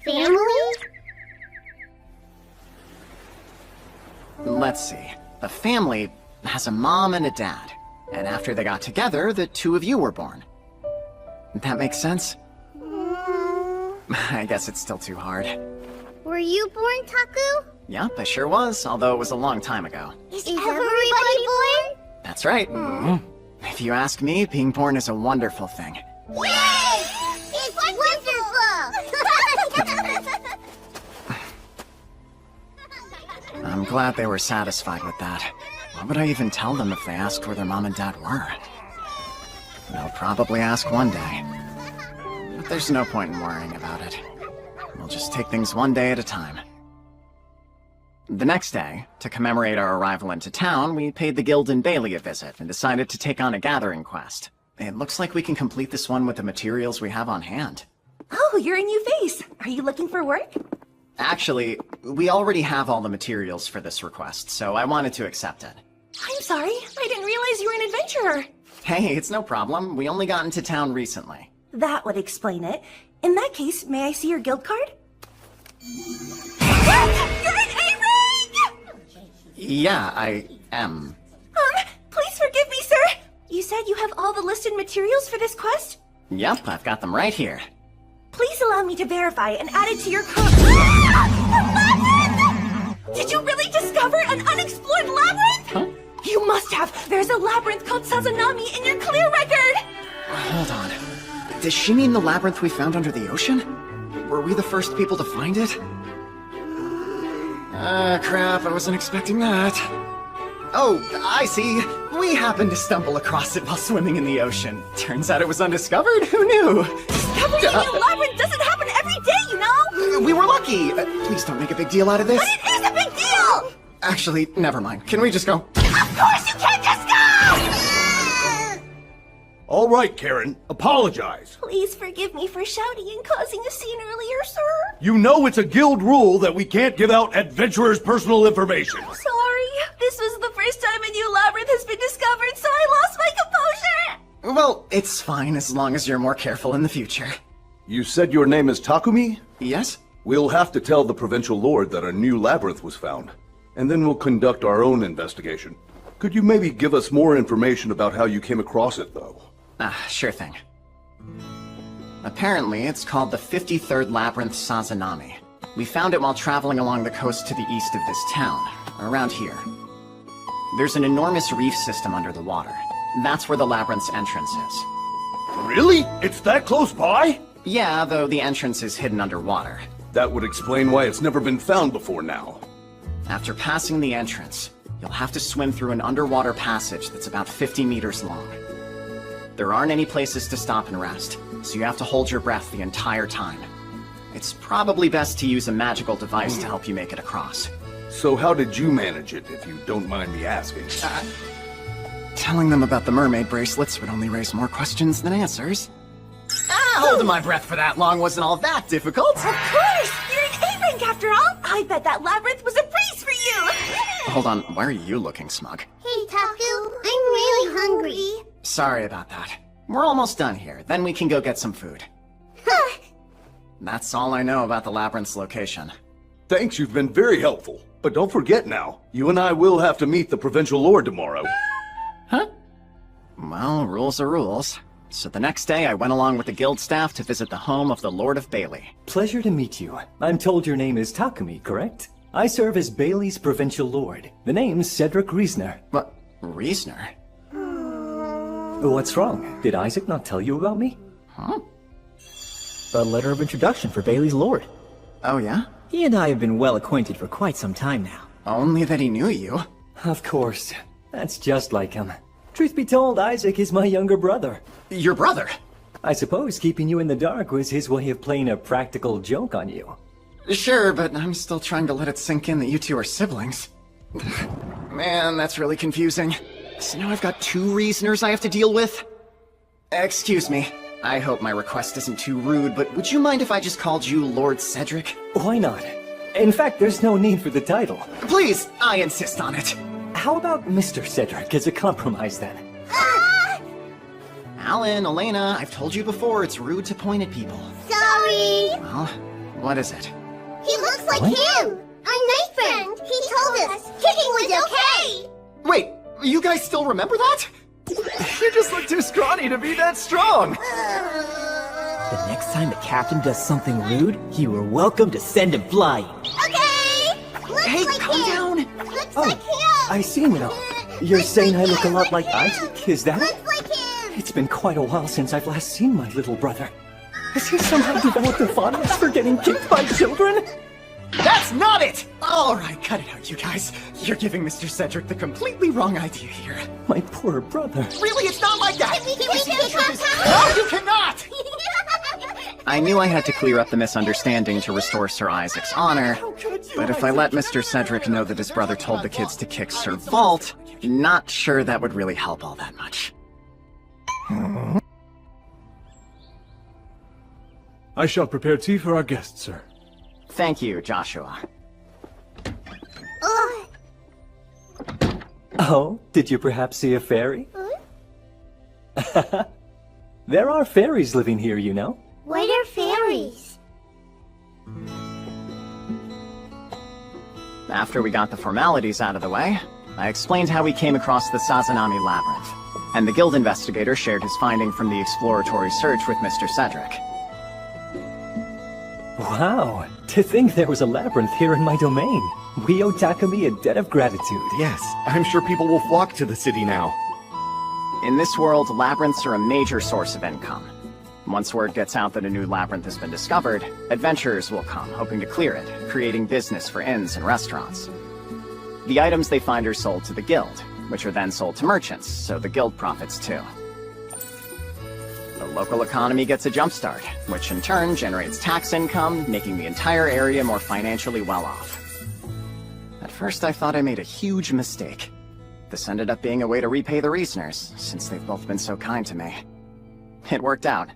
S10: Family?
S1: Let's see. A family has a mom and a dad. And after they got together, the two of you were born. That makes sense? I guess it's still too hard.
S10: Were you born, Taku?
S1: Yep, I sure was, although it was a long time ago.
S10: Is everybody born?
S1: That's right. If you ask me, being born is a wonderful thing.
S10: Yay! It's wonderful!
S1: I'm glad they were satisfied with that. What would I even tell them if they asked where their mom and dad were? They'll probably ask one day. But there's no point in worrying about it. We'll just take things one day at a time. The next day, to commemorate our arrival into town, we paid the Guild and Bailey a visit and decided to take on a gathering quest. It looks like we can complete this one with the materials we have on hand.
S23: Oh, you're a new face. Are you looking for work?
S1: Actually, we already have all the materials for this request, so I wanted to accept it.
S23: I'm sorry. I didn't realize you were an adventurer.
S1: Hey, it's no problem. We only got into town recently.
S23: That would explain it. In that case, may I see your guild card? You're an A-rank!
S1: Yeah, I am.
S23: Please forgive me, sir. You said you have all the listed materials for this quest?
S1: Yep, I've got them right here.
S23: Please allow me to verify and add it to your Did you really discover an unexplored labyrinth?
S1: Huh?
S23: You must have. There's a labyrinth called Sazanami in your clear record.
S1: Hold on. Does she mean the labyrinth we found under the ocean? Were we the first people to find it? Crap, I wasn't expecting that. Oh, I see. We happened to stumble across it while swimming in the ocean. Turns out it was undiscovered. Who knew?
S23: Discovering a new labyrinth doesn't happen every day, you know?
S1: We were lucky. Please don't make a big deal out of this.
S23: But it is a big deal!
S1: Actually, never mind. Can we just go?
S23: Of course you can't just go!
S19: All right, Karen. Apologize.
S23: Please forgive me for shouting and causing a scene earlier, sir.
S19: You know it's a guild rule that we can't give out adventurers' personal information.
S23: Sorry. This was the first time a new labyrinth has been discovered, so I lost my composure.
S1: Well, it's fine as long as you're more careful in the future.
S9: You said your name is Takumi?
S1: Yes?
S9: We'll have to tell the Provincial Lord that a new labyrinth was found, and then we'll conduct our own investigation. Could you maybe give us more information about how you came across it, though?
S1: Sure thing. Apparently, it's called the 53rd Labyrinth Sazanami. We found it while traveling along the coast to the east of this town, around here. There's an enormous reef system under the water. That's where the labyrinth's entrance is.
S9: Really? It's that close by?
S1: Yeah, though the entrance is hidden underwater.
S9: That would explain why it's never been found before now.
S1: After passing the entrance, you'll have to swim through an underwater passage that's about 50 meters long. There aren't any places to stop and rest, so you have to hold your breath the entire time. It's probably best to use a magical device to help you make it across.
S9: So how did you manage it, if you don't mind me asking?
S1: Telling them about the mermaid bracelets would only raise more questions than answers. Holding my breath for that long wasn't all that difficult.
S23: Of course! You're an A rank after all! I bet that labyrinth was a breeze for you!
S1: Hold on, why are you looking smug?
S10: Hey, Taku, I'm really hungry.
S1: Sorry about that. We're almost done here, then we can go get some food. That's all I know about the labyrinth's location.
S9: Thanks, you've been very helpful. But don't forget now, you and I will have to meet the Provincial Lord tomorrow.
S1: Huh? Well, rules are rules. So the next day, I went along with the guild staff to visit the home of the Lord of Bailey.
S18: Pleasure to meet you. I'm told your name is Takumi, correct? I serve as Bailey's Provincial Lord. The name's Cedric Reisner.
S1: What? Reisner?
S18: What's wrong? Did Isaac not tell you about me?
S1: Huh?
S7: A letter of introduction for Bailey's Lord.
S1: Oh, yeah?
S7: He and I have been well acquainted for quite some time now.
S1: Only that he knew you.
S18: Of course. That's just like him. Truth be told, Isaac is my younger brother.
S1: Your brother?
S18: I suppose keeping you in the dark was his way of playing a practical joke on you.
S1: Sure, but I'm still trying to let it sink in that you two are siblings. Man, that's really confusing. So now I've got two Reisners I have to deal with? Excuse me. I hope my request isn't too rude, but would you mind if I just called you Lord Cedric?
S18: Why not? In fact, there's no need for the title.
S1: Please, I insist on it.
S18: How about Mr. Cedric as a compromise, then?
S1: Alan, Elena, I've told you before, it's rude to point at people.
S10: Sorry.
S1: Well, what is it?
S10: He looks like him. Our night friend. He told us kicking was okay.
S1: Wait, you guys still remember that?
S11: You just look too scrawny to be that strong!
S7: The next time the captain does something rude, you are welcome to send him flying.
S10: Okay. Looks
S1: Hey,
S10: like
S1: calm
S10: him.
S1: down!
S10: Looks like him.
S18: I see now. You're saying I look a lot like Isaac, is that it?
S10: Looks like him.
S18: It's been quite a while since I've last seen my little brother. Has he somehow developed a fondness for getting kicked by children?
S1: That's not it! Alright, cut it out, you guys. You're giving Mr. Cedric the completely wrong idea here.
S18: My poor brother.
S1: Really, it's not like that!
S10: Can we take him to
S1: No, you cannot! I knew I had to clear up the misunderstanding to restore Sir Isaac's honor, but if I let Mr. Cedric know that his brother told the kids to kick Sir Vault, not sure that would really help all that much.
S14: I shall prepare tea for our guests, sir.
S1: Thank you, Joshua.
S18: Oh, did you perhaps see a fairy? There are fairies living here, you know.
S10: What are fairies?
S1: After we got the formalities out of the way, I explained how we came across the Sazanami Labyrinth, and the guild investigator shared his finding from the exploratory search with Mr. Cedric.
S18: Wow, to think there was a labyrinth here in my domain. We owe Takumi a debt of gratitude.
S11: Yes, I'm sure people will flock to the city now.
S1: In this world, labyrinths are a major source of income. Once word gets out that a new labyrinth has been discovered, adventurers will come, hoping to clear it, creating business for inns and restaurants. The items they find are sold to the guild, which are then sold to merchants, so the guild profits too. The local economy gets a jumpstart, which in turn generates tax income, making the entire area more financially well off. At first I thought I made a huge mistake. This ended up being a way to repay the Reisners, since they've both been so kind to me. It worked out.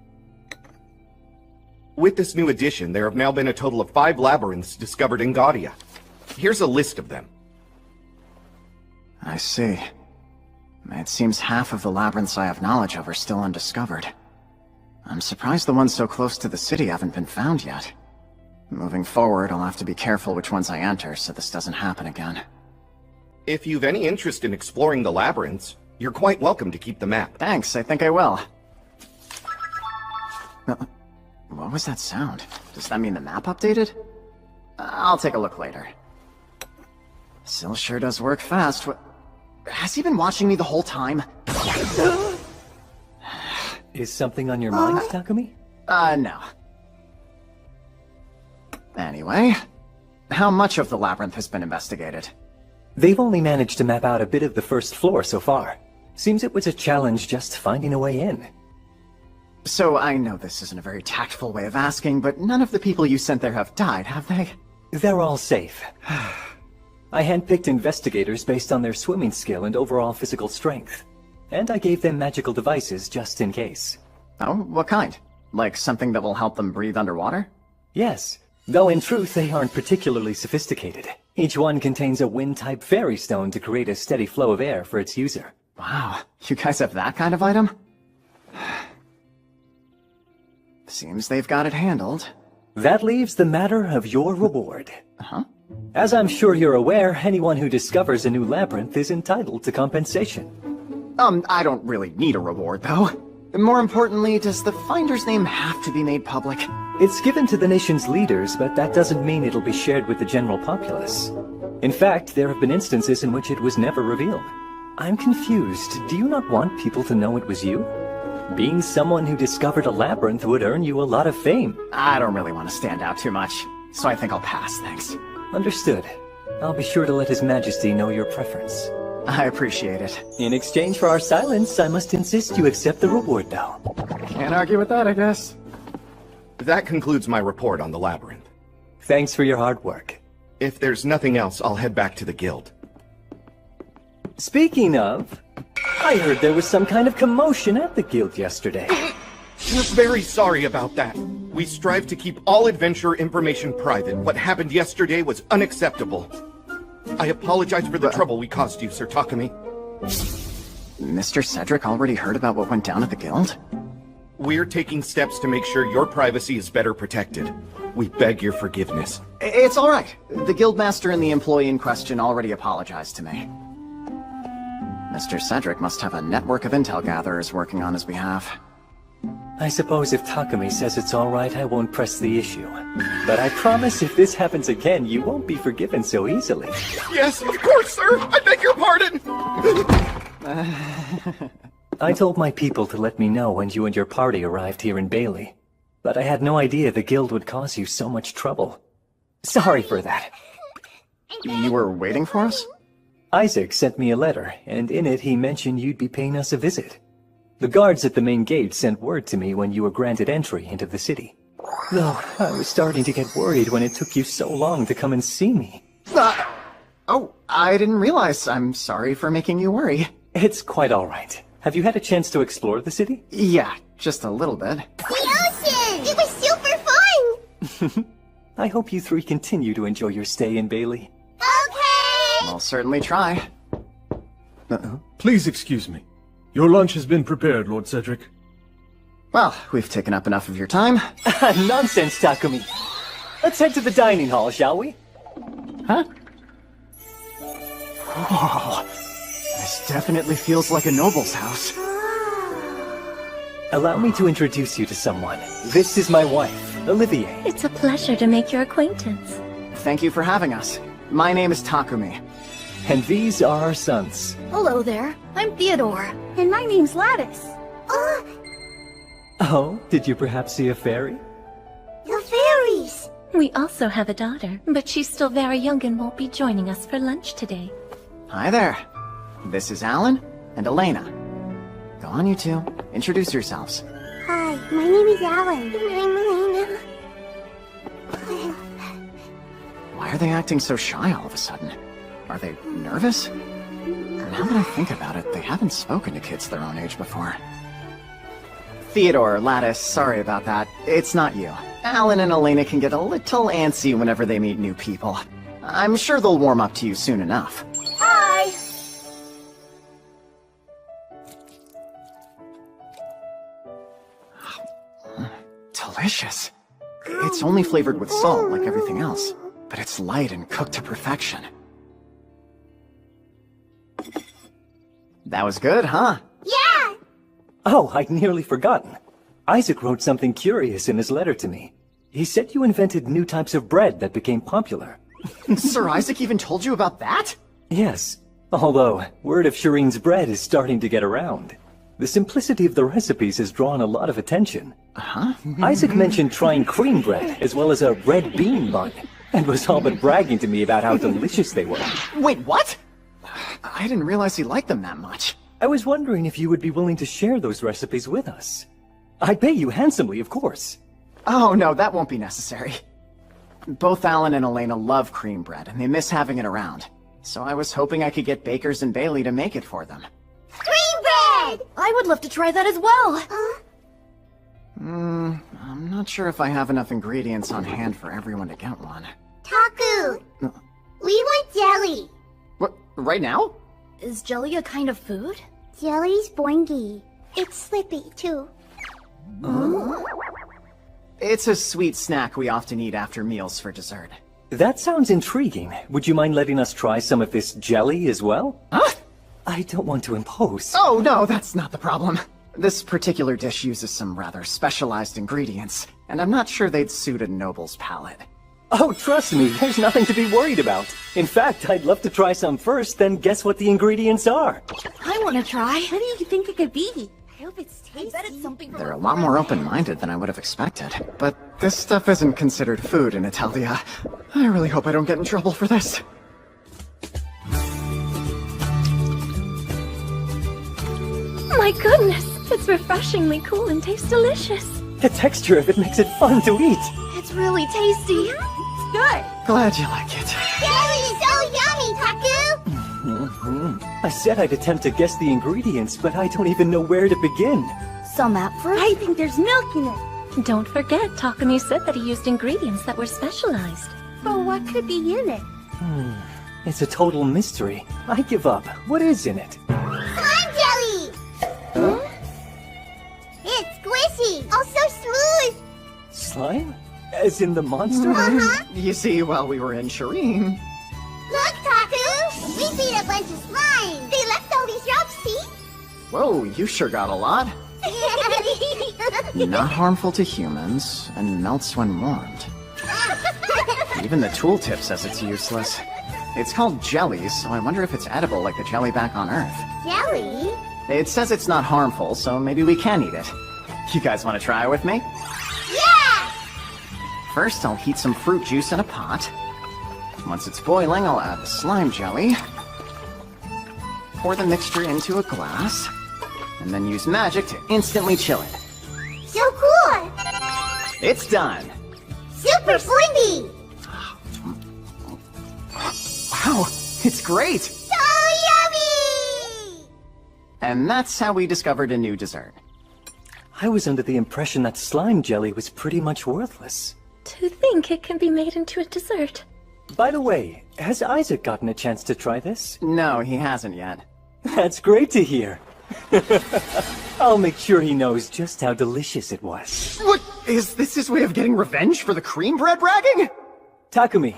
S11: With this new addition, there have now been a total of 5 labyrinths discovered in Gaudia. Here's a list of them.
S1: I see. It seems half of the labyrinths I have knowledge of are still undiscovered. I'm surprised the ones so close to the city haven't been found yet. Moving forward, I'll have to be careful which ones I enter so this doesn't happen again.
S5: If you've any interest in exploring the labyrinths, you're quite welcome to keep the map.
S1: Thanks, I think I will. What was that sound? Does that mean the map updated? I'll take a look later. Syl sure does work fast. Has he been watching me the whole time?
S18: Is something on your mind, Takumi?
S1: No. Anyway, how much of the labyrinth has been investigated?
S18: They've only managed to map out a bit of the first floor so far. Seems it was a challenge just finding a way in.
S1: So I know this isn't a very tactful way of asking, but none of the people you sent there have died, have they?
S18: They're all safe. I handpicked investigators based on their swimming skill and overall physical strength. And I gave them magical devices just in case.
S1: Oh, what kind? Like something that will help them breathe underwater?
S18: Yes, though in truth they aren't particularly sophisticated. Each one contains a wind-type fairy stone to create a steady flow of air for its user.
S1: Wow, you guys have that kind of item? Seems they've got it handled.
S18: That leaves the matter of your reward.
S1: Huh?
S18: As I'm sure you're aware, anyone who discovers a new labyrinth is entitled to compensation.
S1: I don't really need a reward, though. More importantly, does the finder's name have to be made public?
S18: It's given to the nation's leaders, but that doesn't mean it'll be shared with the general populace. In fact, there have been instances in which it was never revealed. I'm confused. Do you not want people to know it was you? Being someone who discovered a labyrinth would earn you a lot of fame.
S1: I don't really want to stand out too much, so I think I'll pass, thanks.
S18: Understood. I'll be sure to let His Majesty know your preference.
S1: I appreciate it.
S18: In exchange for our silence, I must insist you accept the reward, though.
S1: Can't argue with that, I guess.
S5: That concludes my report on the labyrinth.
S18: Thanks for your hard work.
S5: If there's nothing else, I'll head back to the guild.
S18: Speaking of, I heard there was some kind of commotion at the guild yesterday.
S5: We're very sorry about that. We strive to keep all adventure information private. What happened yesterday was unacceptable. I apologize for the trouble we caused you, Sir Takumi.
S1: Mr. Cedric already heard about what went down at the guild?
S5: We're taking steps to make sure your privacy is better protected. We beg your forgiveness.
S1: It's all right. The guildmaster and the employee in question already apologized to me. Mr. Cedric must have a network of intel gatherers working on his behalf.
S18: I suppose if Takumi says it's all right, I won't press the issue. But I promise if this happens again, you won't be forgiven so easily.
S5: Yes, of course, sir! I beg your pardon!
S18: I told my people to let me know when you and your party arrived here in Bailey. But I had no idea the guild would cause you so much trouble. Sorry for that.
S1: You were waiting for us?
S18: Isaac sent me a letter, and in it he mentioned you'd be paying us a visit. The guards at the main gate sent word to me when you were granted entry into the city. Though I was starting to get worried when it took you so long to come and see me.
S1: Oh, I didn't realize. I'm sorry for making you worry.
S18: It's quite all right. Have you had a chance to explore the city?
S1: Yeah, just a little bit.
S10: The ocean! It was super fun!
S18: I hope you three continue to enjoy your stay in Bailey.
S10: Okay!
S1: I'll certainly try.
S14: Please excuse me. Your lunch has been prepared, Lord Cedric.
S1: Well, we've taken up enough of your time.
S18: Nonsense, Takumi. Let's head to the dining hall, shall we?
S1: Huh? Whoa. This definitely feels like a noble's house.
S18: Allow me to introduce you to someone. This is my wife, Olivier.
S17: It's a pleasure to make your acquaintance.
S1: Thank you for having us. My name is Takumi.
S18: And these are our sons.
S6: Hello there. I'm Theodore.
S8: And my name's Lattice.
S18: Oh, did you perhaps see a fairy?
S8: The fairies!
S17: We also have a daughter, but she's still very young and won't be joining us for lunch today.
S1: Hi there. This is Alan and Elena. Go on, you two. Introduce yourselves.
S10: Hi, my name is Alan. And I'm Elena.
S1: Why are they acting so shy all of a sudden? Are they nervous? Now that I think about it, they haven't spoken to kids their own age before. Theodore, Lattice, sorry about that. It's not you. Alan and Elena can get a little antsy whenever they meet new people. I'm sure they'll warm up to you soon enough.
S8: Hi!
S1: delicious. It's only flavored with salt, like everything else, but it's light and cooked to perfection. That was good, huh?
S10: Yeah!
S18: Oh, I'd nearly forgotten. Isaac wrote something curious in his letter to me. He said you invented new types of bread that became popular.
S1: Sir Isaac even told you about that?
S18: Yes, although word of Shireen's bread is starting to get around. The simplicity of the recipes has drawn a lot of attention.
S1: Huh?
S18: Isaac mentioned trying cream bread as well as a red bean bun, and was all but bragging to me about how delicious they were.
S1: Wait, what? I didn't realize he liked them that much.
S18: I was wondering if you would be willing to share those recipes with us. I'd pay you handsomely, of course.
S1: Oh, no, that won't be necessary. Both Alan and Elena love cream bread, and they miss having it around. So I was hoping I could get Bakers and Bailey to make it for them.
S10: Cream bread!
S23: I would love to try that as well.
S1: I'm not sure if I have enough ingredients on hand for everyone to get one.
S10: Taku! We want jelly.
S1: What, right now?
S23: Is jelly a kind of food?
S10: Jelly's boingy. It's slippy, too.
S1: It's a sweet snack we often eat after meals for dessert.
S18: That sounds intriguing. Would you mind letting us try some of this jelly as well?
S1: Huh?
S18: I don't want to impose.
S1: Oh, no, that's not the problem. This particular dish uses some rather specialized ingredients, and I'm not sure they'd suit a noble's palate.
S18: Oh, trust me, there's nothing to be worried about. In fact, I'd love to try some first, then guess what the ingredients are.
S23: I want to try.
S8: What do you think it could be? I hope it's tasty.
S23: I bet it's something
S1: They're a lot more open-minded than I would have expected. But this stuff isn't considered food in Italia. I really hope I don't get in trouble for this.
S17: My goodness, it's refreshingly cool and tastes delicious.
S18: The texture of it makes it fun to eat.
S23: It's really tasty.
S8: It's good.
S1: Glad you like it.
S10: Jelly is so yummy, Taku!
S18: I said I'd attempt to guess the ingredients, but I don't even know where to begin.
S23: Some apples?
S8: I think there's milk in it.
S17: Don't forget, Takumi said that he used ingredients that were specialized.
S8: But what could be in it?
S18: It's a total mystery. I give up. What is in it?
S10: Slime jelly! It's squishy, also smooth!
S18: Slime? As in the monster?
S10: Uh-huh.
S1: You see, while we were in Shireen...
S10: Look, Taku! We feed a bunch of slime! They left all these drops, see?
S1: Whoa, you sure got a lot. Not harmful to humans, and melts when warmed. Even the tooltip says it's useless. It's called jelly, so I wonder if it's edible like the jelly back on Earth.
S10: Jelly?
S1: It says it's not harmful, so maybe we can eat it. You guys want to try with me?
S10: Yeah!
S1: First, I'll heat some fruit juice in a pot. Once it's boiling, I'll add the slime jelly. Pour the mixture into a glass, and then use magic to instantly chill it.
S10: So cool!
S1: It's done!
S10: Super slingy!
S1: Wow, it's great!
S10: So yummy!
S1: And that's how we discovered a new dessert.
S18: I was under the impression that slime jelly was pretty much worthless.
S17: To think it can be made into a dessert.
S18: By the way, has Isaac gotten a chance to try this?
S1: No, he hasn't yet.
S18: That's great to hear. I'll make sure he knows just how delicious it was.
S1: What? Is this his way of getting revenge for the cream bread bragging?
S18: Takumi.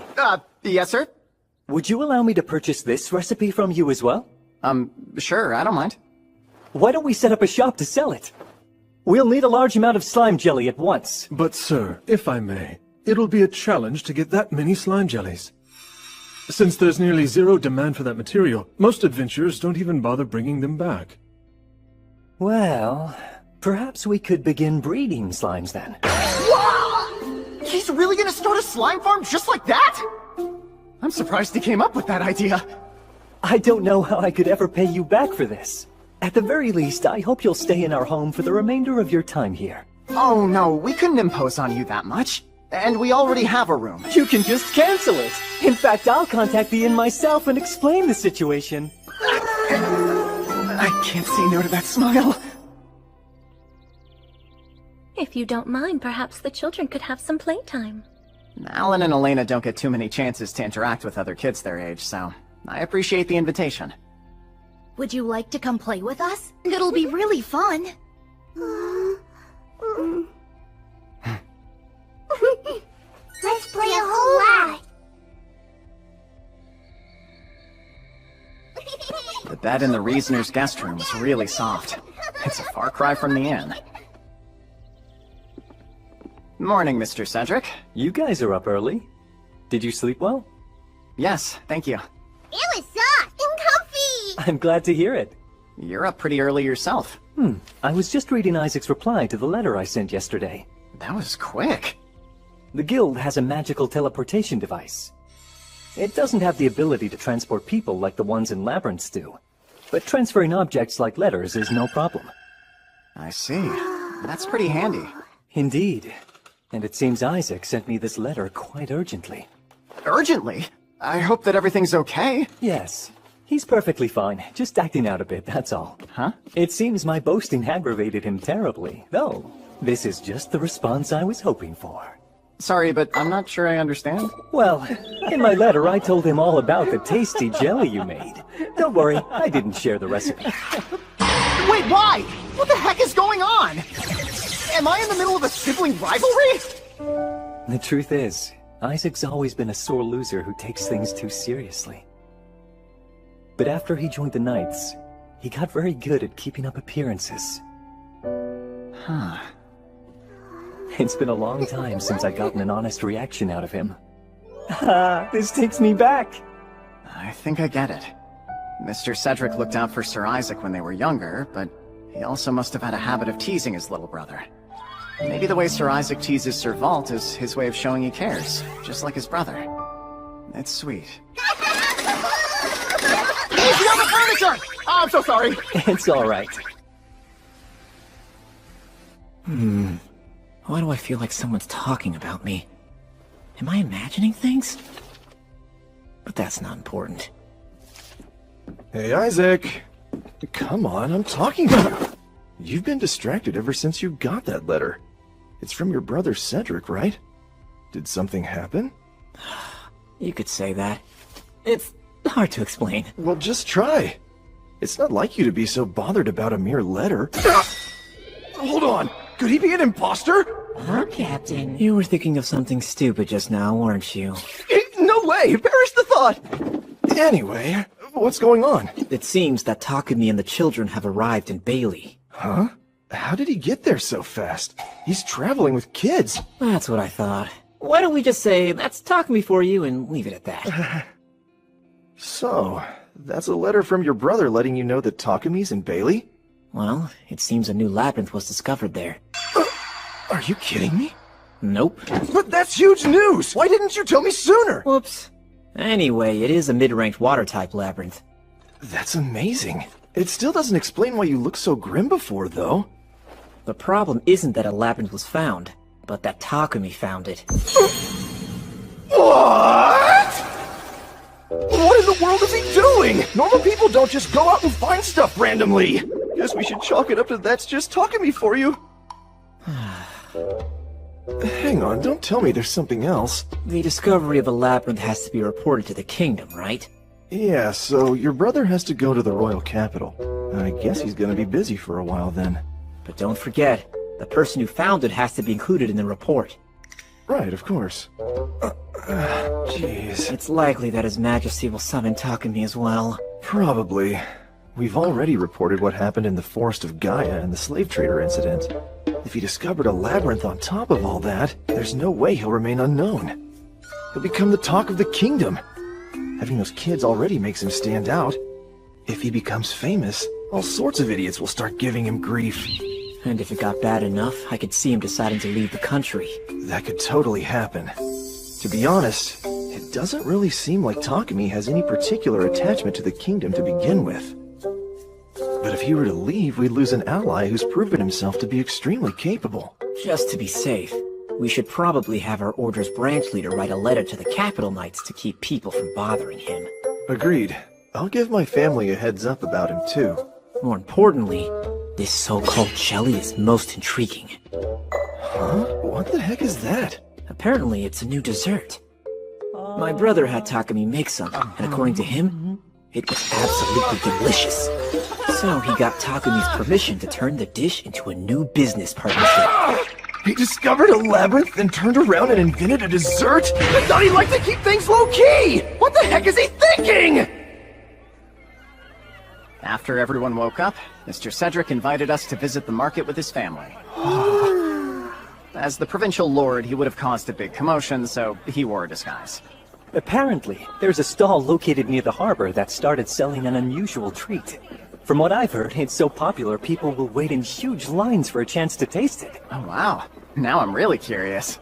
S1: Yes, sir?
S18: Would you allow me to purchase this recipe from you as well?
S1: Sure, I don't mind.
S18: Why don't we set up a shop to sell it? We'll need a large amount of slime jelly at once.
S14: But sir, if I may, it'll be a challenge to get that many slime jellies. Since there's nearly zero demand for that material, most adventurers don't even bother bringing them back.
S18: Well, perhaps we could begin breeding slimes then.
S1: Wow! He's really gonna start a slime farm just like that? I'm surprised he came up with that idea.
S18: I don't know how I could ever pay you back for this. At the very least, I hope you'll stay in our home for the remainder of your time here.
S1: Oh no, we couldn't impose on you that much. And we already have a room.
S18: You can just cancel it. In fact, I'll contact the inn myself and explain the situation.
S1: I can't say no to that smile.
S17: If you don't mind, perhaps the children could have some playtime.
S1: Alan and Elena don't get too many chances to interact with other kids their age, so I appreciate the invitation.
S23: Would you like to come play with us? It'll be really fun.
S1: bed in the Reasoner's guest room was really soft. It's a far cry from the inn. Morning, Mr. Cedric.
S18: You guys are up early. Did you sleep well?
S1: Yes, thank you.
S10: It was soft and comfy!
S18: I'm glad to hear it.
S1: You're up pretty early yourself.
S18: I was just reading Isaac's reply to the letter I sent yesterday.
S1: That was quick.
S18: The guild has a magical teleportation device. It doesn't have the ability to transport people like the ones in labyrinths do, but transferring objects like letters is no problem.
S1: I see. That's pretty handy.
S18: Indeed. And it seems Isaac sent me this letter quite urgently.
S1: Urgently? I hope that everything's okay.
S18: Yes. He's perfectly fine, just acting out a bit, that's all.
S1: Huh?
S18: It seems my boasting aggravated him terribly, though this is just the response I was hoping for.
S1: Sorry, but I'm not sure I understand.
S18: Well, in my letter I told him all about the tasty jelly you made. Don't worry, I didn't share the recipe.
S13: Wait, why? What the heck is going on? Am I in the middle of a sibling rivalry?
S18: The truth is, Isaac's always been a sore loser who takes things too seriously. But after he joined the Knights, he got very good at keeping up appearances.
S1: Huh.
S18: It's been a long time since I've gotten an honest reaction out of him. This takes me back.
S1: I think I get it. Mr. Cedric looked out for Sir Isaac when they were younger, but he also must have had a habit of teasing his little brother. Maybe the way Sir Isaac teases Sir Vault is his way of showing he cares, just like his brother. It's sweet.
S13: Easy on the furniture! Oh, I'm so sorry.
S18: It's all right.
S7: Why do I feel like someone's talking about me? Am I imagining things? But that's not important.
S3: Hey, Isaac. Come on, I'm talking to you. You've been distracted ever since you got that letter. It's from your brother Cedric, right? Did something happen?
S7: You could say that. It's hard to explain.
S3: Well, just try. It's not like you to be so bothered about a mere letter. Hold on! Could he be an imposter?
S7: Huh, Captain? You were thinking of something stupid just now, weren't you?
S3: No way! Perish the thought! Anyway, what's going on?
S7: It seems that Takumi and the children have arrived in Bailey.
S3: Huh? How did he get there so fast? He's traveling with kids.
S7: That's what I thought. Why don't we just say, that's Takumi for you, and leave it at that.
S3: So, that's a letter from your brother letting you know that Takumi's in Bailey?
S7: Well, it seems a new labyrinth was discovered there.
S3: Are you kidding me?
S7: Nope.
S3: But that's huge news! Why didn't you tell me sooner?
S7: Whoops. Anyway, it is a mid-ranked water-type labyrinth.
S3: That's amazing. It still doesn't explain why you looked so grim before, though.
S7: The problem isn't that a labyrinth was found, but that Takumi found it.
S3: What? What in the world is he doing? Normal people don't just go out and find stuff randomly. Guess we should chalk it up to that's just Takumi for you. Hang on, don't tell me there's something else.
S7: The discovery of the labyrinth has to be reported to the kingdom, right?
S3: Yeah, so your brother has to go to the royal capital. I guess he's gonna be busy for a while then.
S7: But don't forget, the person who found it has to be included in the report.
S3: Right, of course. Jeez.
S7: It's likely that His Majesty will summon Takumi as well.
S3: Probably. We've already reported what happened in the Forest of Gaia and the slave trader incident. If he discovered a labyrinth on top of all that, there's no way he'll remain unknown. He'll become the talk of the kingdom. Having those kids already makes him stand out. If he becomes famous, all sorts of idiots will start giving him grief.
S7: And if it got bad enough, I could see him deciding to leave the country.
S3: That could totally happen. To be honest, it doesn't really seem like Takumi has any particular attachment to the kingdom to begin with. But if he were to leave, we'd lose an ally who's proven himself to be extremely capable.
S7: Just to be safe, we should probably have our order's branch leader write a letter to the Capital Knights to keep people from bothering him.
S3: Agreed. I'll give my family a heads up about him too.
S7: More importantly, this so-called jelly is most intriguing.
S3: Huh? What the heck is that?
S7: Apparently it's a new dessert. My brother had Takumi make some, and according to him, it was absolutely delicious. So he got Takumi's permission to turn the dish into a new business partnership.
S3: He discovered a labyrinth, then turned around and invented a dessert? I thought he liked to keep things low-key! What the heck is he thinking?
S1: After everyone woke up, Mr. Cedric invited us to visit the market with his family. As the provincial lord, he would have caused a big commotion, so he wore a disguise.
S18: Apparently, there's a stall located near the harbor that started selling an unusual treat. From what I've heard, it's so popular people will wait in huge lines for a chance to taste it.
S1: Oh wow, now I'm really curious.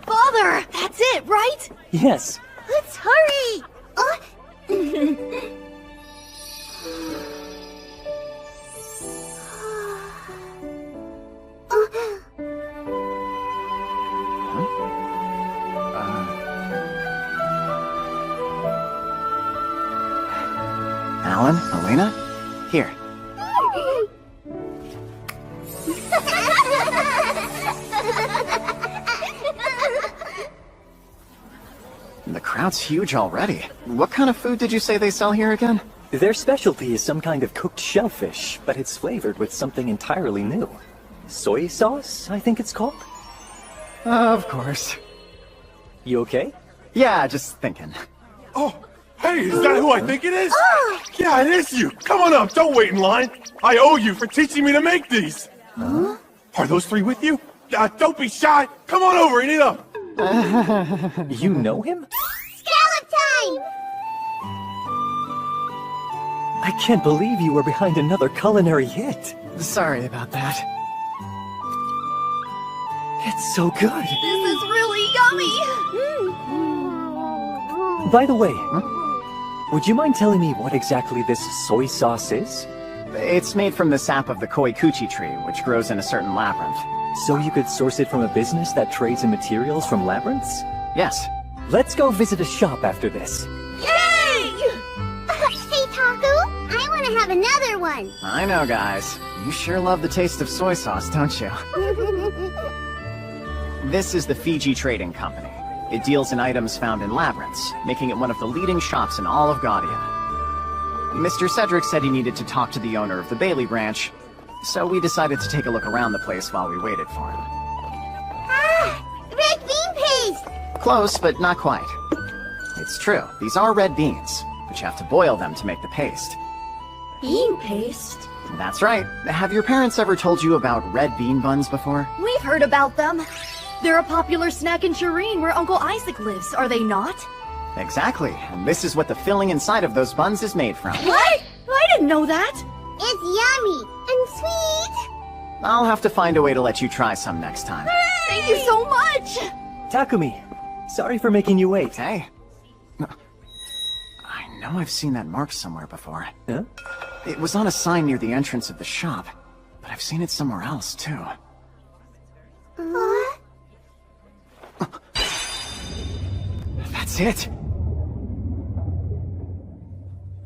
S8: Father! That's it, right?
S18: Yes.
S10: Let's hurry!
S1: Alan, Elena, here. The crowd's huge already. What kind of food did you say they sell here again?
S18: Their specialty is some kind of cooked shellfish, but it's flavored with something entirely new. Soy sauce, I think it's called?
S1: Of course.
S18: You okay?
S1: Yeah, just thinking.
S19: Oh, hey, is that who I think it is? Yeah, it is you. Come on up, don't wait in line. I owe you for teaching me to make these.
S18: Huh?
S19: Are those three with you? Don't be shy. Come on over and eat up.
S18: You know him?
S10: Scallop time!
S18: I can't believe you were behind another culinary hit.
S1: Sorry about that.
S18: It's so good.
S8: This is really yummy!
S18: By the way, would you mind telling me what exactly this soy sauce is?
S1: It's made from the sap of the koikuchi tree, which grows in a certain labyrinth.
S18: So you could source it from a business that trades in materials from labyrinths?
S1: Yes.
S18: Let's go visit a shop after this.
S10: Yay! Hey, Taku, I want to have another one.
S1: I know, guys. You sure love the taste of soy sauce, don't you? This is the Fiji Trading Company. It deals in items found in labyrinths, making it one of the leading shops in all of Gaudia. Mr. Cedric said he needed to talk to the owner of the Bailey branch, so we decided to take a look around the place while we waited for him.
S10: Ah! Red bean paste!
S1: Close, but not quite. It's true, these are red beans, but you have to boil them to make the paste.
S8: Bean paste?
S1: That's right. Have your parents ever told you about red bean buns before?
S8: We've heard about them. They're a popular snack in Shireen where Uncle Isaac lives, are they not?
S1: Exactly, and this is what the filling inside of those buns is made from.
S8: What? I didn't know that!
S10: It's yummy and sweet!
S1: I'll have to find a way to let you try some next time.
S8: Thank you so much!
S18: Takumi, sorry for making you wait.
S1: Hey. I know I've seen that mark somewhere before.
S18: Huh?
S1: It was on a sign near the entrance of the shop, but I've seen it somewhere else, too. That's it!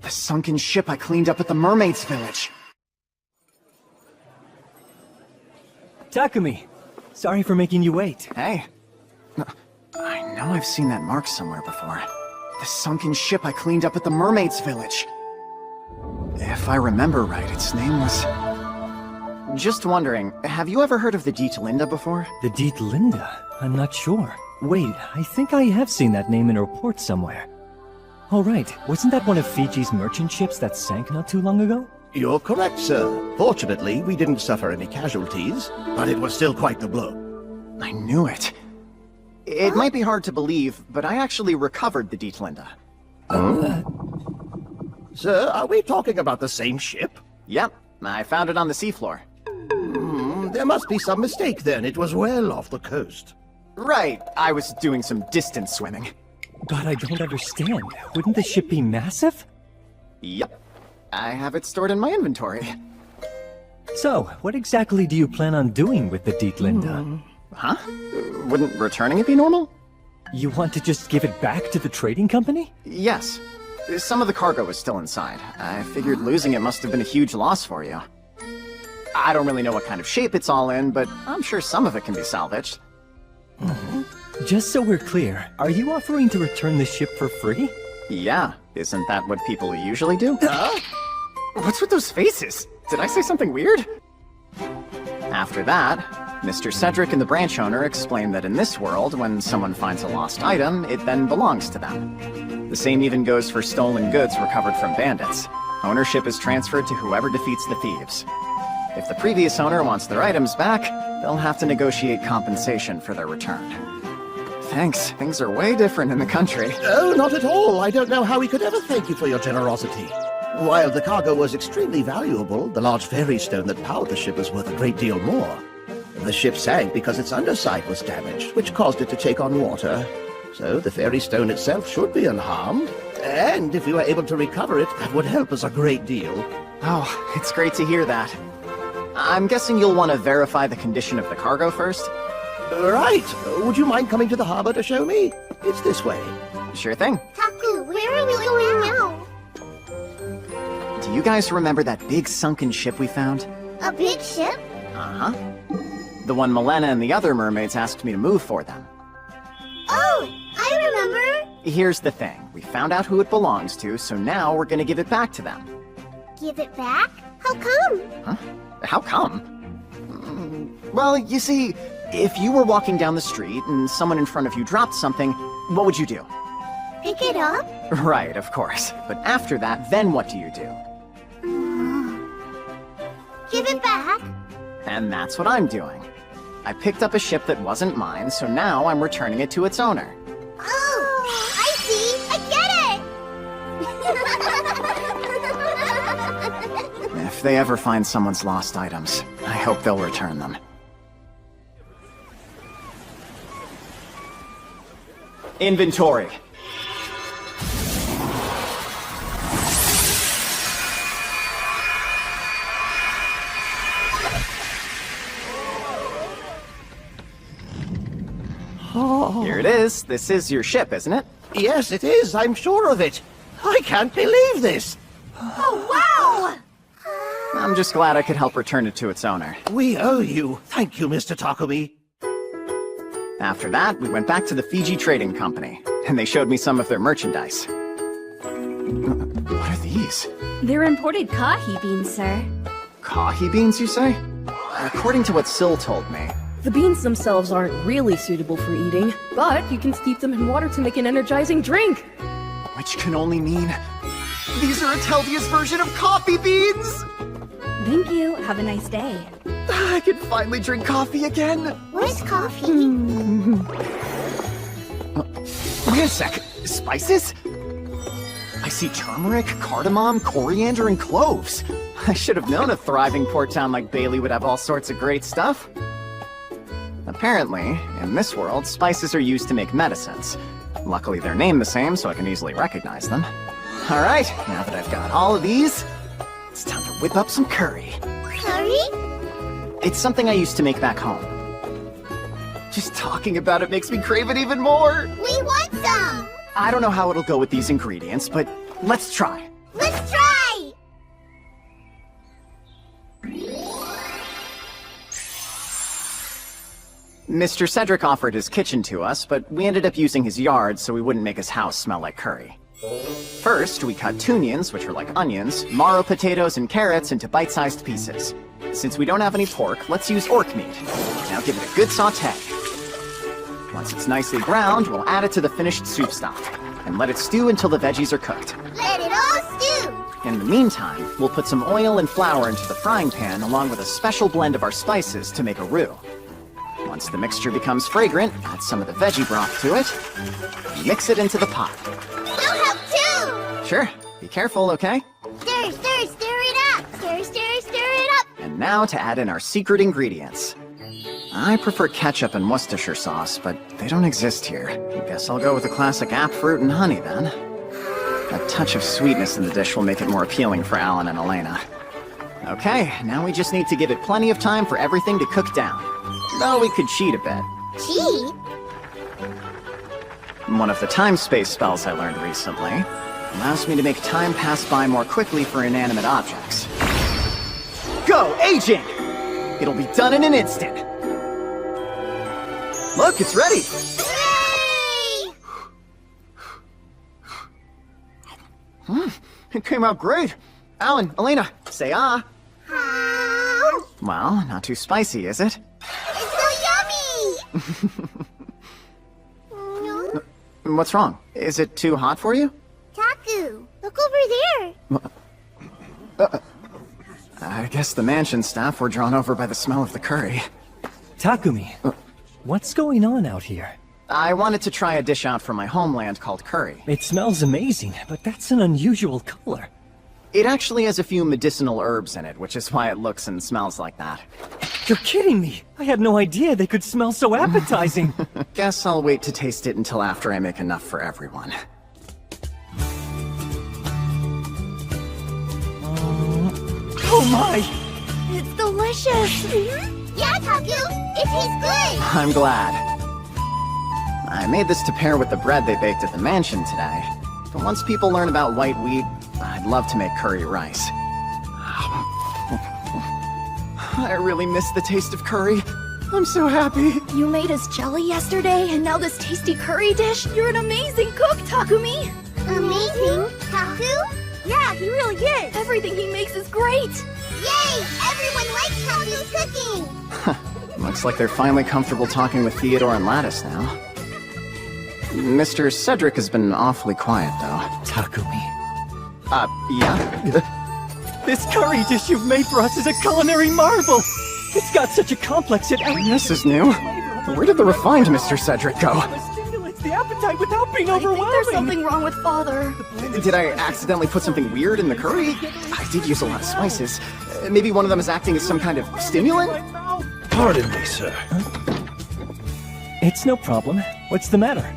S1: The sunken ship I cleaned up at the mermaid's village!
S18: Takumi, sorry for making you wait.
S1: Hey. I know I've seen that mark somewhere before. The sunken ship I cleaned up at the mermaid's village. If I remember right, its name was... Just wondering, have you ever heard of the Dietelinda before?
S18: The Dietelinda? I'm not sure. Wait, I think I have seen that name in a report somewhere. Oh right, wasn't that one of Fiji's merchant ships that sank not too long ago?
S4: You're correct, sir. Fortunately, we didn't suffer any casualties, but it was still quite the blow.
S1: I knew it. It might be hard to believe, but I actually recovered the Dietelinda.
S4: Sir, are we talking about the same ship?
S1: Yep, I found it on the seafloor.
S4: There must be some mistake then. It was well off the coast.
S1: Right, I was doing some distance swimming.
S18: But I don't understand. Wouldn't the ship be massive?
S1: Yep. I have it stored in my inventory.
S18: So, what exactly do you plan on doing with the Dietelinda?
S1: Huh? Wouldn't returning it be normal?
S18: You want to just give it back to the trading company?
S1: Yes. Some of the cargo was still inside. I figured losing it must have been a huge loss for you. I don't really know what kind of shape it's all in, but I'm sure some of it can be salvaged.
S18: Just so we're clear, are you offering to return the ship for free?
S1: Yeah, isn't that what people usually do? What's with those faces? Did I say something weird? After that, Mr. Cedric and the branch owner explained that in this world, when someone finds a lost item, it then belongs to them. The same even goes for stolen goods recovered from bandits. Ownership is transferred to whoever defeats the thieves. If the previous owner wants their items back, they'll have to negotiate compensation for their return. Thanks. Things are way different in the country.
S4: Oh, not at all. I don't know how we could ever thank you for your generosity. While the cargo was extremely valuable, the large fairy stone that powered the ship was worth a great deal more. The ship sank because its underside was damaged, which caused it to take on water. So the fairy stone itself should be unharmed. And if we were able to recover it, that would help us a great deal.
S1: Oh, it's great to hear that. I'm guessing you'll want to verify the condition of the cargo first?
S4: Right. Would you mind coming to the harbor to show me? It's this way.
S1: Sure thing.
S10: Taku, where are we going now?
S1: Do you guys remember that big sunken ship we found?
S10: A big ship?
S1: Uh-huh. The one Milena and the other mermaids asked me to move for them.
S10: Oh, I remember.
S1: Here's the thing. We found out who it belongs to, so now we're gonna give it back to them.
S10: Give it back? How come?
S1: Huh? How come? Well, you see, if you were walking down the street and someone in front of you dropped something, what would you do?
S10: Pick it up?
S1: Right, of course. But after that, then what do you do?
S10: Give it back?
S1: And that's what I'm doing. I picked up a ship that wasn't mine, so now I'm returning it to its owner.
S10: Oh, I see! I get it!
S1: If they ever find someone's lost items, I hope they'll return them. Inventory. Here it is. This is your ship, isn't it?
S4: Yes, it is. I'm sure of it. I can't believe this.
S10: Oh, wow!
S1: I'm just glad I could help return it to its owner.
S4: We owe you. Thank you, Mr. Takumi.
S1: After that, we went back to the Fiji Trading Company, and they showed me some of their merchandise. What are these?
S17: They're imported kahi beans, sir.
S1: Kahi beans, you say? According to what Syl told me.
S2: The beans themselves aren't really suitable for eating, but you can steep them in water to make an energizing drink.
S1: Which can only mean... these are Atelvia's version of coffee beans!
S17: Thank you. Have a nice day.
S1: I can finally drink coffee again!
S10: Where's coffee?
S1: Wait a sec. Spices? I see turmeric, cardamom, coriander, and cloves. I should have known a thriving port town like Bailey would have all sorts of great stuff. Apparently, in this world, spices are used to make medicines. Luckily, they're named the same, so I can easily recognize them. Alright, now that I've got all of these, it's time to whip up some curry.
S10: Curry?
S1: It's something I used to make back home. Just talking about it makes me crave it even more!
S10: We want some!
S1: I don't know how it'll go with these ingredients, but let's try.
S10: Let's try!
S1: Mr. Cedric offered his kitchen to us, but we ended up using his yard so we wouldn't make his house smell like curry. First, we cut tunions, which are like onions, marrow potatoes, and carrots into bite-sized pieces. Since we don't have any pork, let's use orc meat. Now give it a good saute. Once it's nicely browned, we'll add it to the finished soup stock, and let it stew until the veggies are cooked.
S10: Let it all stew!
S1: In the meantime, we'll put some oil and flour into the frying pan along with a special blend of our spices to make a roux. Once the mixture becomes fragrant, add some of the veggie broth to it, and mix it into the pot.
S10: We'll help too!
S1: Sure. Be careful, okay?
S10: Stir, stir, stir it up! Stir, stir, stir it up!
S1: And now to add in our secret ingredients. I prefer ketchup and Worcestershire sauce, but they don't exist here. Guess I'll go with the classic app fruit and honey then. A touch of sweetness in the dish will make it more appealing for Alan and Elena. Okay, now we just need to give it plenty of time for everything to cook down. Though we could cheat a bit.
S10: Cheat?
S1: One of the time-space spells I learned recently allows me to make time pass by more quickly for inanimate objects. Go, aging! It'll be done in an instant. Look, it's ready!
S10: Hooray!
S1: It came out great. Alan, Elena, say ah.
S10: How?
S1: Well, not too spicy, is it?
S10: It's so yummy!
S1: What's wrong? Is it too hot for you?
S10: Taku, look over there.
S1: I guess the mansion staff were drawn over by the smell of the curry.
S18: Takumi, what's going on out here?
S1: I wanted to try a dish out from my homeland called curry.
S18: It smells amazing, but that's an unusual color.
S1: It actually has a few medicinal herbs in it, which is why it looks and smells like that.
S18: You're kidding me! I had no idea they could smell so appetizing!
S1: Guess I'll wait to taste it until after I make enough for everyone.
S18: Oh my!
S6: It's delicious!
S10: Yeah, Taku! It tastes good!
S1: I'm glad. I made this to pair with the bread they baked at the mansion today. But once people learn about white wheat, I'd love to make curry rice. I really miss the taste of curry. I'm so happy.
S6: You made us jelly yesterday, and now this tasty curry dish? You're an amazing cook, Takumi!
S10: Amazing? Taku?
S23: Yeah, he really is.
S6: Everything he makes is great!
S10: Yay! Everyone likes Taku's cooking!
S1: Looks like they're finally comfortable talking with Theodore and Lattice now. Mr. Cedric has been awfully quiet, though.
S18: Takumi.
S1: Yeah?
S18: This curry dish you've made for us is a culinary marvel! It's got such a complex yet
S1: This is new. Where did the refined Mr. Cedric go?
S18: Stimulates the appetite without being overwhelming!
S6: I think there's something wrong with Father.
S1: Did I accidentally put something weird in the curry? I did use a lot of spices. Maybe one of them is acting as some kind of stimulant?
S12: Pardon me, sir.
S18: It's no problem. What's the matter?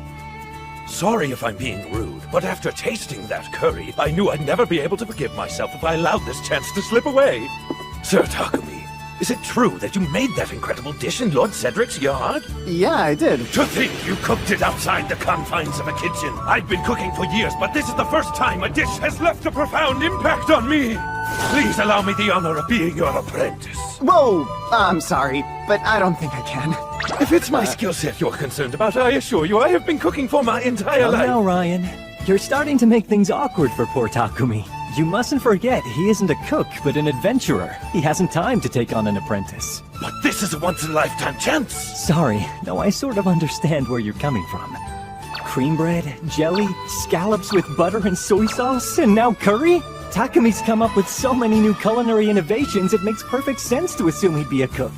S12: Sorry if I'm being rude, but after tasting that curry, I knew I'd never be able to forgive myself if I allowed this chance to slip away. Sir Takumi, is it true that you made that incredible dish in Lord Cedric's yard?
S1: Yeah, I did.
S12: To think you cooked it outside the confines of a kitchen. I've been cooking for years, but this is the first time a dish has left a profound impact on me. Please allow me the honor of being your apprentice.
S1: Whoa! I'm sorry, but I don't think I can.
S12: If it's my skill set you're concerned about, I assure you I have been cooking for my entire life.
S18: Now, Ryan, you're starting to make things awkward for poor Takumi. You mustn't forget, he isn't a cook, but an adventurer. He hasn't time to take on an apprentice.
S12: But this is a once-in-a-lifetime chance!
S18: Sorry, no, I sort of understand where you're coming from. Cream bread, jelly, scallops with butter and soy sauce, and now curry? Takumi's come up with so many new culinary innovations, it makes perfect sense to assume he'd be a cook.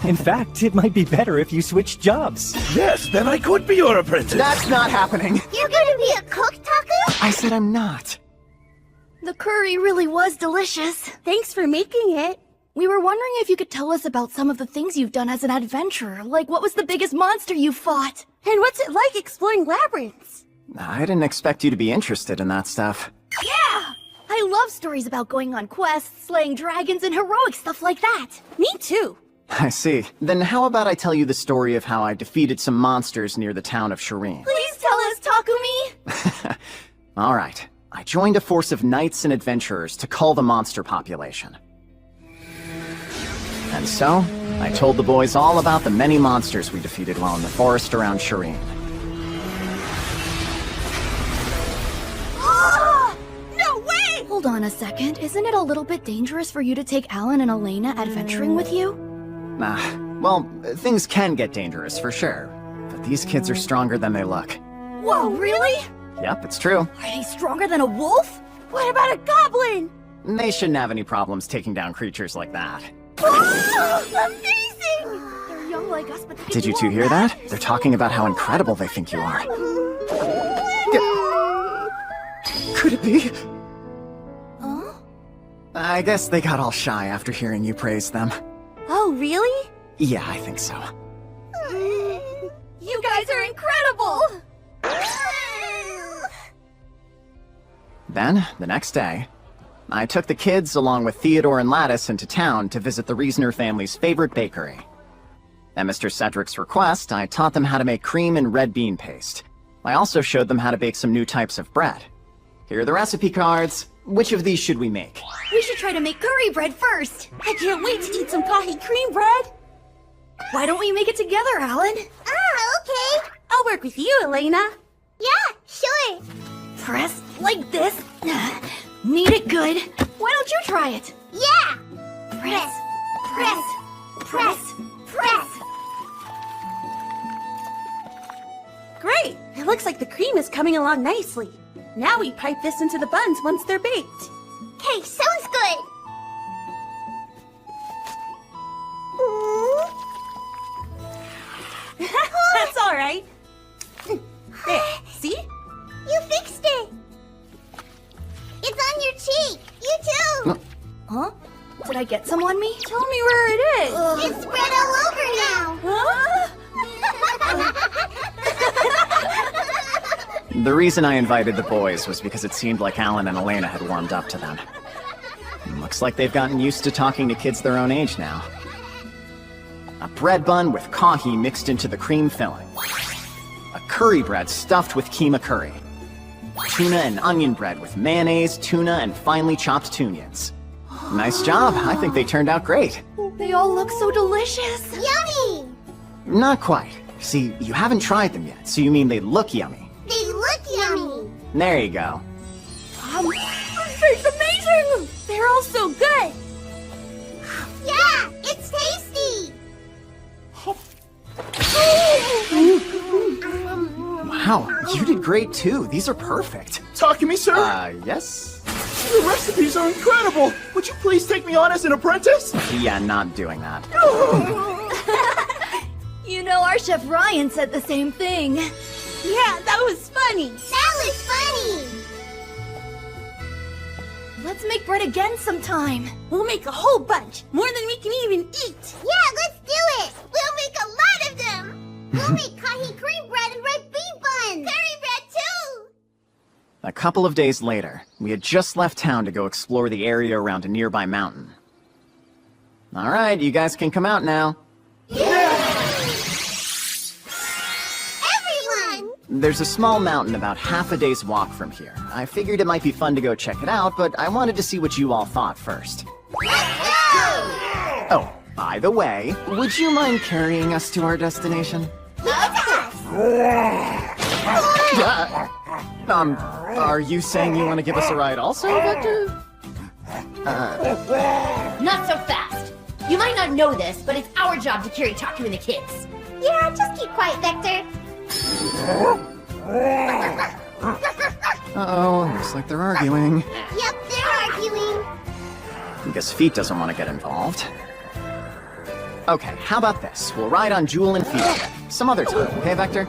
S18: In fact, it might be better if you switched jobs.
S12: Yes, then I could be your apprentice.
S1: That's not happening.
S10: You're gonna be a cook, Taku?
S1: I said I'm not.
S6: The curry really was delicious.
S23: Thanks for making it.
S6: We were wondering if you could tell us about some of the things you've done as an adventurer, like what was the biggest monster you fought?
S23: And what's it like exploring labyrinths?
S1: I didn't expect you to be interested in that stuff.
S6: Yeah! I love stories about going on quests, slaying dragons, and heroic stuff like that.
S23: Me too.
S1: I see. Then how about I tell you the story of how I defeated some monsters near the town of Shireen?
S6: Please tell us, Takumi!
S1: All right. I joined a force of knights and adventurers to cull the monster population. And so, I told the boys all about the many monsters we defeated while in the forest around Shireen.
S6: No way! Hold on a second. Isn't it a little bit dangerous for you to take Alan and Elena adventuring with you?
S1: Well, things can get dangerous for sure. But these kids are stronger than they look.
S6: Whoa, really?
S1: Yep, it's true.
S6: Are they stronger than a wolf?
S23: What about a goblin?
S1: They shouldn't have any problems taking down creatures like that.
S6: Amazing! They're young like us, but they
S1: Did you two hear that? They're talking about how incredible they think you are. Could it be?
S6: Huh?
S1: I guess they got all shy after hearing you praise them.
S23: Oh, really?
S1: Yeah, I think so.
S6: You guys are incredible!
S1: Then, the next day, I took the kids along with Theodore and Lattice into town to visit the Reasoner family's favorite bakery. At Mr. Cedric's request, I taught them how to make cream and red bean paste. I also showed them how to bake some new types of bread. Here are the recipe cards. Which of these should we make?
S6: We should try to make curry bread first.
S23: I can't wait to eat some kahi cream bread.
S6: Why don't we make it together, Alan?
S10: Okay.
S23: I'll work with you, Elena.
S10: Yeah, sure.
S6: Press like this. Knead it good. Why don't you try it?
S10: Yeah.
S6: Press, press, press, press.
S23: Great. It looks like the cream is coming along nicely. Now we pipe this into the buns once they're baked.
S10: Hey, sounds good.
S23: some on me? Tell me where it is.
S10: It's spread all over now.
S1: The reason I invited the boys was because it seemed like Alan and Elena had warmed up to them. Looks like they've gotten used to talking to kids their own age now. A bread bun with kahi mixed into the cream filling. A curry bread stuffed with keema curry. Tuna and onion bread with mayonnaise, tuna, and finely chopped tunions. Nice job. I think they turned out great.
S23: They all look so delicious.
S10: Yummy!
S1: Not quite. See, you haven't tried them yet, so you mean they look yummy.
S10: They look yummy.
S1: There you go.
S23: This tastes amazing! They're all so good.
S10: Yeah, it's tasty.
S1: Wow, you did great too. These are perfect.
S15: Talking to me, sir?
S1: Yes?
S15: The recipes are incredible. Would you please take me on as an apprentice?
S1: Yeah, not doing that.
S23: You know, our chef Ryan said the same thing.
S8: Yeah, that was funny.
S10: That was funny.
S23: Let's make bread again sometime.
S8: We'll make a whole bunch, more than we can even eat.
S10: Yeah, let's do it. We'll make a lot of them. We'll make kahi cream bread and red bean buns. Curry bread too.
S1: A couple of days later, we had just left town to go explore the area around a nearby mountain. All right, you guys can come out now.
S10: Everyone!
S1: There's a small mountain about half a day's walk from here. I figured it might be fun to go check it out, but I wanted to see what you all thought first.
S10: Let's go!
S1: Oh, by the way, would you mind carrying us to our destination? Are you saying you want to give us a ride also, Vector?
S16: Not so fast. You might not know this, but it's our job to carry Taku and the kids.
S10: Yeah, just keep quiet, Vector.
S1: Uh-oh, looks like they're arguing.
S10: Yep, they're arguing.
S1: I guess Feet doesn't want to get involved. Okay, how about this? We'll ride on Jewel and Feet some other time, okay, Vector?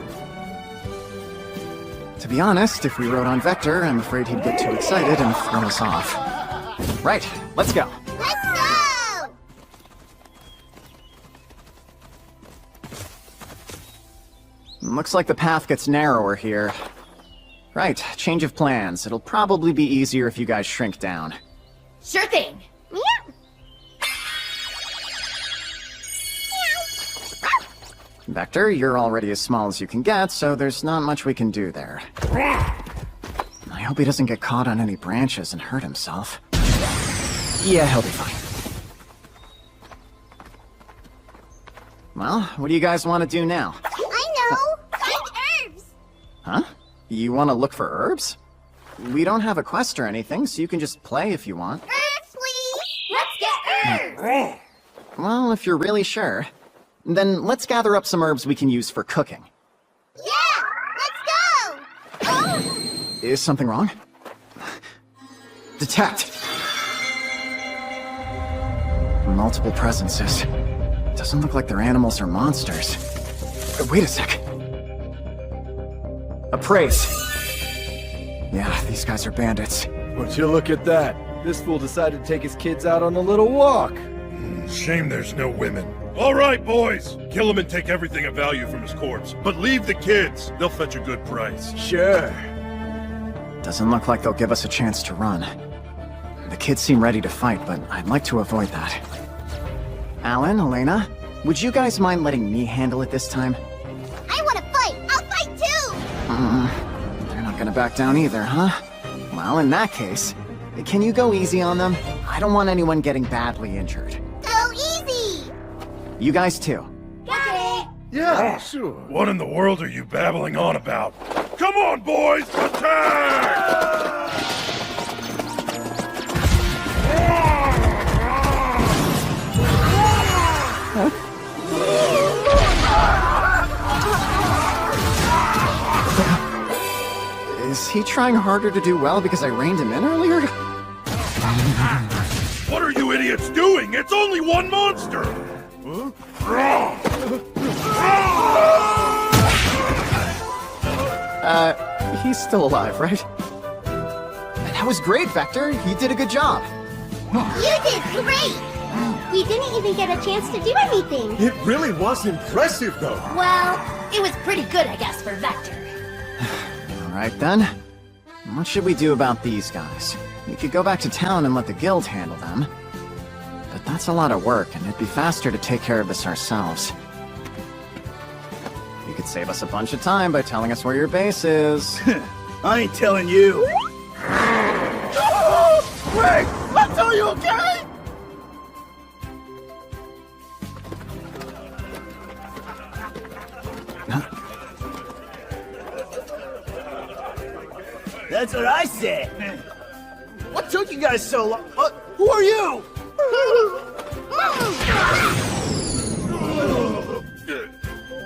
S1: To be honest, if we rode on Vector, I'm afraid he'd get too excited and throw us off. Right, let's go.
S10: Let's go!
S1: Looks like the path gets narrower here. Right, change of plans. It'll probably be easier if you guys shrink down.
S16: Sure thing.
S1: Vector, you're already as small as you can get, so there's not much we can do there. I hope he doesn't get caught on any branches and hurt himself. Yeah, he'll be fine. Well, what do you guys want to do now?
S10: I know! Find herbs!
S1: Huh? You want to look for herbs? We don't have a quest or anything, so you can just play if you want.
S10: Herbs, please! Let's get herbs!
S1: Well, if you're really sure. Then let's gather up some herbs we can use for cooking.
S10: Yeah! Let's go! Oh!
S1: Is something wrong? Detect! Multiple presences. Doesn't look like they're animals or monsters. Wait a sec. Appraise. Yeah, these guys are bandits.
S15: Would you look at that? This fool decided to take his kids out on a little walk.
S19: Shame there's no women. All right, boys. Kill him and take everything of value from his corpse. But leave the kids. They'll fetch a good price.
S15: Sure.
S1: Doesn't look like they'll give us a chance to run. The kids seem ready to fight, but I'd like to avoid that. Alan, Elena, would you guys mind letting me handle it this time?
S10: I want to fight! I'll fight too!
S1: They're not gonna back down either, huh? Well, in that case, can you go easy on them? I don't want anyone getting badly injured.
S10: Go easy!
S1: You guys too.
S10: Got it!
S15: Yeah, sure.
S19: What in the world are you babbling on about? Come on, boys! Attack!
S1: Is he trying harder to do well because I reined him in earlier?
S19: What are you idiots doing? It's only one monster!
S1: He's still alive, right? That was great, Vector. You did a good job.
S10: You did great! We didn't even get a chance to do anything.
S19: It really was impressive, though.
S16: Well, it was pretty good, I guess, for Vector.
S1: Alright then. What should we do about these guys? We could go back to town and let the guild handle them. But that's a lot of work, and it'd be faster to take care of this ourselves. You could save us a bunch of time by telling us where your base is.
S4: I ain't telling you.
S13: Wait! Let's are you okay?
S4: That's what I said. What took you guys so long? Who are you?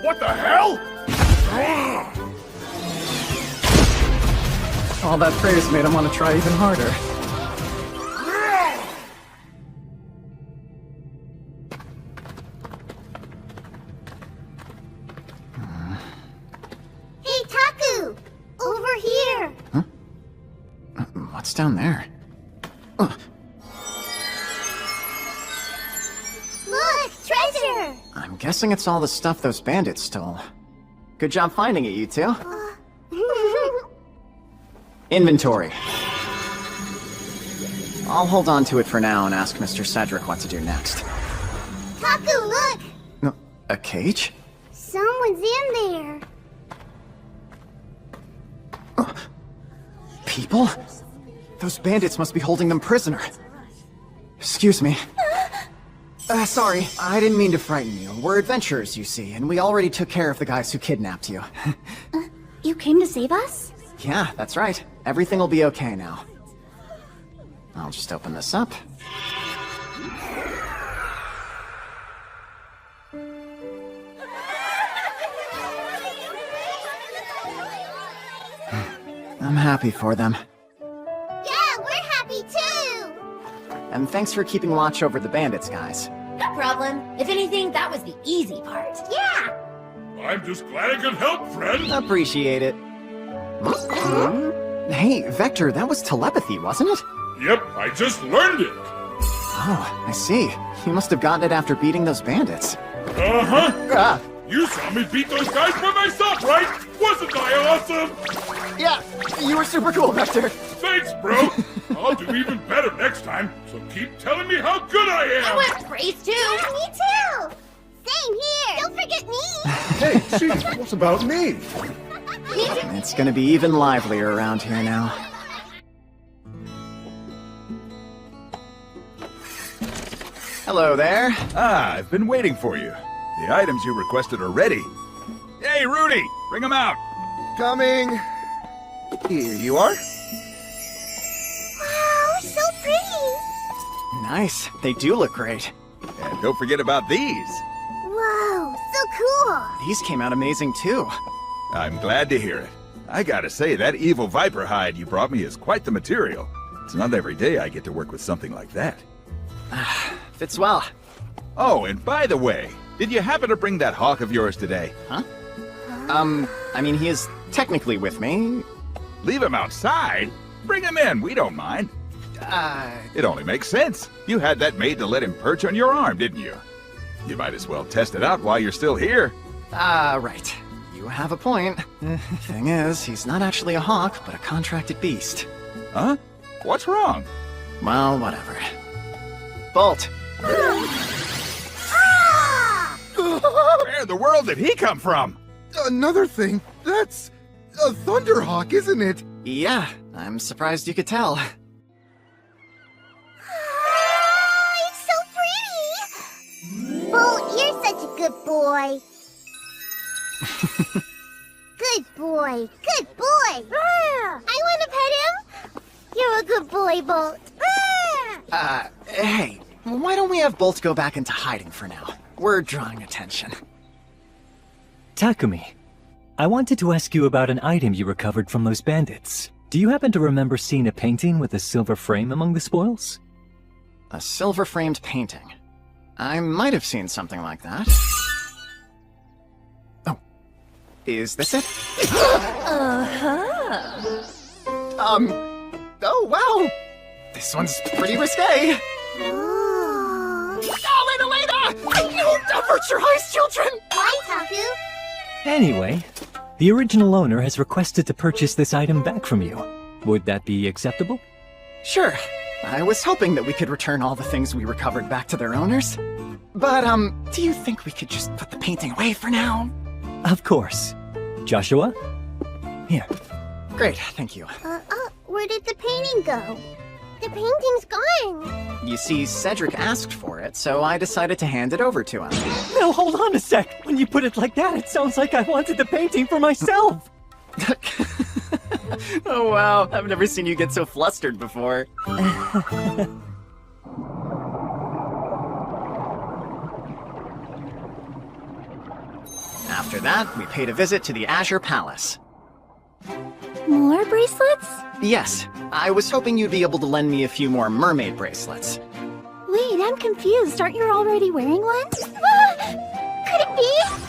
S19: What the hell?
S1: All that praise made him want to try even harder.
S10: Hey, Taku! Over here!
S1: What's down there?
S10: Look! Treasure!
S1: I'm guessing it's all the stuff those bandits stole. Good job finding it, you two. Inventory. I'll hold on to it for now and ask Mr. Cedric what to do next.
S10: Taku, look!
S1: No, a cage?
S10: Someone's in there.
S1: People? Those bandits must be holding them prisoner. Excuse me. Sorry, I didn't mean to frighten you. We're adventurers, you see, and we already took care of the guys who kidnapped you.
S6: You came to save us?
S1: Yeah, that's right. Everything will be okay now. I'll just open this up. I'm happy for them.
S10: Yeah, we're happy too!
S1: And thanks for keeping watch over the bandits, guys.
S16: No problem. If anything, that was the easy part.
S10: Yeah!
S19: I'm just glad I could help, friend.
S1: Appreciate it. Hey, Vector, that was telepathy, wasn't it?
S19: Yep, I just learned it.
S1: Oh, I see. You must have gotten it after beating those bandits.
S19: Uh-huh. You saw me beat those guys by myself, right? Wasn't I awesome?
S13: Yeah, you were super cool, Vector.
S19: Thanks, bro. I'll do even better next time, so keep telling me how good I am.
S16: I want praise too.
S10: Yeah, me too! Same here! Don't forget me!
S19: Hey, Chief, what about me?
S1: It's gonna be even livelier around here now. Hello there.
S20: Ah, I've been waiting for you. The items you requested are ready. Hey, Rudy, bring them out.
S3: Coming. Here you are.
S10: Wow, so pretty!
S1: Nice. They do look great.
S20: And don't forget about these.
S10: Whoa, so cool!
S1: These came out amazing too.
S20: I'm glad to hear it. I gotta say, that evil viper hide you brought me is quite the material. It's not every day I get to work with something like that.
S1: Fits well.
S20: Oh, and by the way, did you happen to bring that hawk of yours today?
S1: Huh? I mean, he is technically with me.
S20: Leave him outside? Bring him in, we don't mind. It only makes sense. You had that made to let him perch on your arm, didn't you? You might as well test it out while you're still here.
S1: Right. You have a point. Thing is, he's not actually a hawk, but a contracted beast.
S20: Huh? What's wrong?
S1: Well, whatever. Bolt!
S20: Where in the world did he come from?
S19: Another thing, that's a Thunderhawk, isn't it?
S1: Yeah, I'm surprised you could tell.
S10: It's so pretty! Bolt, you're such a good boy. Good boy, good boy! I want to pet him! You're a good boy, Bolt.
S1: Hey, why don't we have Bolt go back into hiding for now? We're drawing attention.
S18: Takumi, I wanted to ask you about an item you recovered from those bandits. Do you happen to remember seeing a painting with a silver frame among the spoils?
S1: A silver-framed painting. I might have seen something like that. Oh, is this it? Oh wow! This one's pretty risque.
S10: Oh.
S13: Don't divert your eyes, children!
S10: Why, Taku?
S18: Anyway, the original owner has requested to purchase this item back from you. Would that be acceptable?
S1: Sure. I was hoping that we could return all the things we recovered back to their owners. But, do you think we could just put the painting away for now?
S18: Of course. Joshua? Here.
S1: Great, thank you.
S10: Where did the painting go? The painting's gone.
S1: You see, Cedric asked for it, so I decided to hand it over to him.
S18: No, hold on a sec. When you put it like that, it sounds like I wanted the painting for myself.
S1: Oh wow, I've never seen you get so flustered before. After that, we paid a visit to the Azure Palace.
S6: More bracelets?
S1: Yes, I was hoping you'd be able to lend me a few more mermaid bracelets.
S6: Wait, I'm confused. Aren't you already wearing one? Could it be?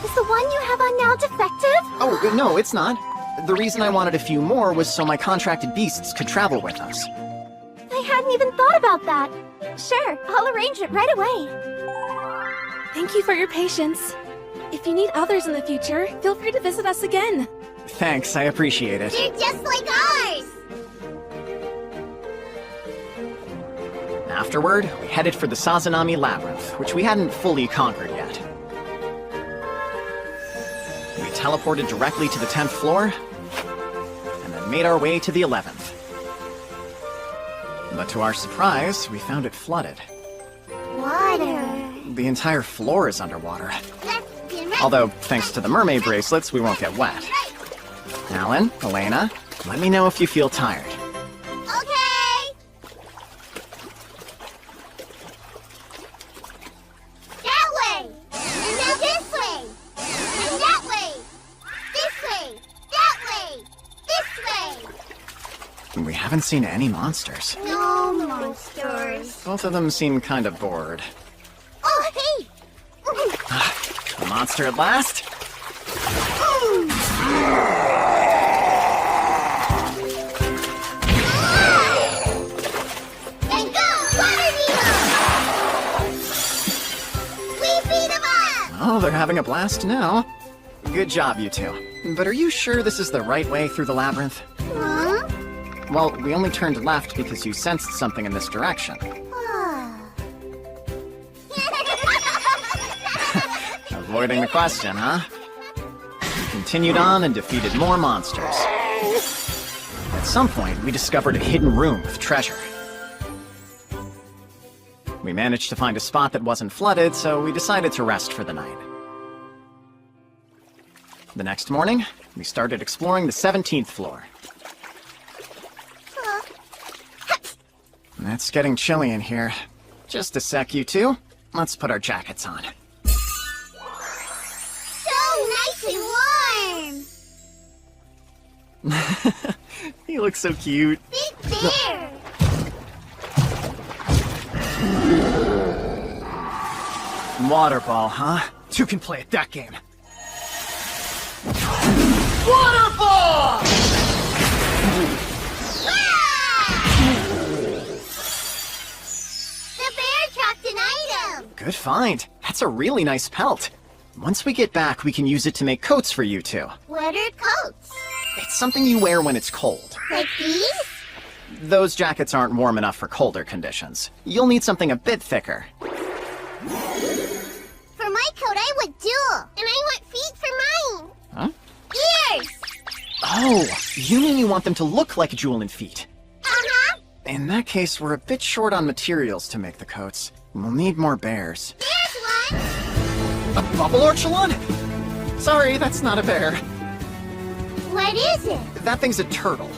S6: Is the one you have on now defective?
S1: Oh, no, it's not. The reason I wanted a few more was so my contracted beasts could travel with us.
S6: I hadn't even thought about that. Sure, I'll arrange it right away.
S2: Thank you for your patience. If you need others in the future, feel free to visit us again.
S1: Thanks, I appreciate it.
S10: They're just like ours!
S1: Afterward, we headed for the Sazanami Labyrinth, which we hadn't fully conquered yet. We teleported directly to the 10th floor, and then made our way to the 11th. But to our surprise, we found it flooded.
S10: Water.
S1: The entire floor is underwater.
S10: Let's get ready.
S1: Although, thanks to the mermaid bracelets, we won't get wet. Alan, Elena, let me know if you feel tired.
S10: Okay! That way! And now this way! And that way! This way! That way! This way!
S1: We haven't seen any monsters.
S10: No monsters.
S1: Both of them seem kind of bored.
S10: Oh, hey!
S1: A monster at last?
S10: And go, Water Needle! We beat them up!
S1: Oh, they're having a blast now. Good job, you two. But are you sure this is the right way through the labyrinth?
S10: Huh?
S1: Well, we only turned left because you sensed something in this direction. Avoiding the question, huh? We continued on and defeated more monsters. At some point, we discovered a hidden room with treasure. We managed to find a spot that wasn't flooded, so we decided to rest for the night. The next morning, we started exploring the 17th floor. It's getting chilly in here. Just a sec, you two. Let's put our jackets on.
S10: So nice and warm!
S1: You look so cute.
S10: Big bear!
S1: Waterball, huh? Two can play at that game.
S13: Waterball!
S10: The bear dropped an item!
S1: Good find. That's a really nice pelt. Once we get back, we can use it to make coats for you two.
S10: What are coats?
S1: It's something you wear when it's cold.
S10: Like these?
S1: Those jackets aren't warm enough for colder conditions. You'll need something a bit thicker.
S10: For my coat, I want dual, and I want feet for mine.
S1: Huh?
S10: Ears!
S1: Oh, you mean you want them to look like Jewel and feet?
S10: Uh-huh.
S1: In that case, we're a bit short on materials to make the coats. We'll need more bears.
S10: There's one!
S1: A bubble orchulon? Sorry, that's not a bear.
S10: What is it?
S1: That thing's a turtle.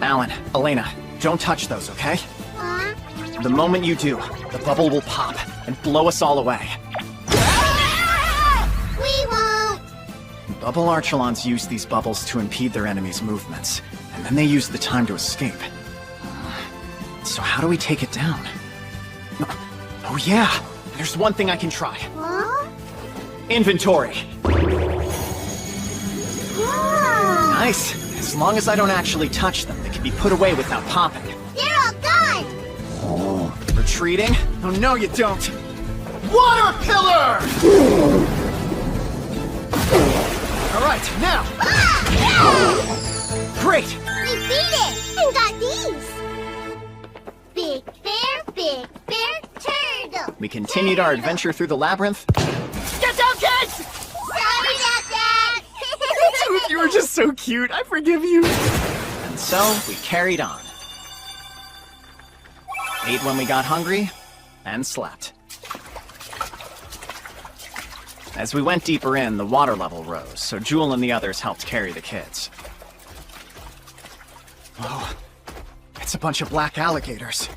S1: Alan, Elena, don't touch those, okay?
S10: Huh?
S1: The moment you do, the bubble will pop and blow us all away.
S10: We won't!
S1: Bubble archulons use these bubbles to impede their enemies' movements, and then they use the time to escape. So how do we take it down? Oh yeah, there's one thing I can try.
S10: Huh?
S1: Inventory.
S10: Wow.
S1: Nice. As long as I don't actually touch them, they can be put away without popping.
S10: They're all gone!
S1: Retreating? Oh no, you don't!
S13: Water pillar! Alright, now!
S10: Great! We beat it! And got these! Big bear, turtle!
S1: We continued our adventure through the labyrinth.
S13: Get down, kids!
S10: Sorry about that!
S1: Dude, you were just so cute, I forgive you. And so, we carried on. Ate when we got hungry, and slept. As we went deeper in, the water level rose, so Jewel and the others helped carry the kids. Oh, it's a bunch of black alligators.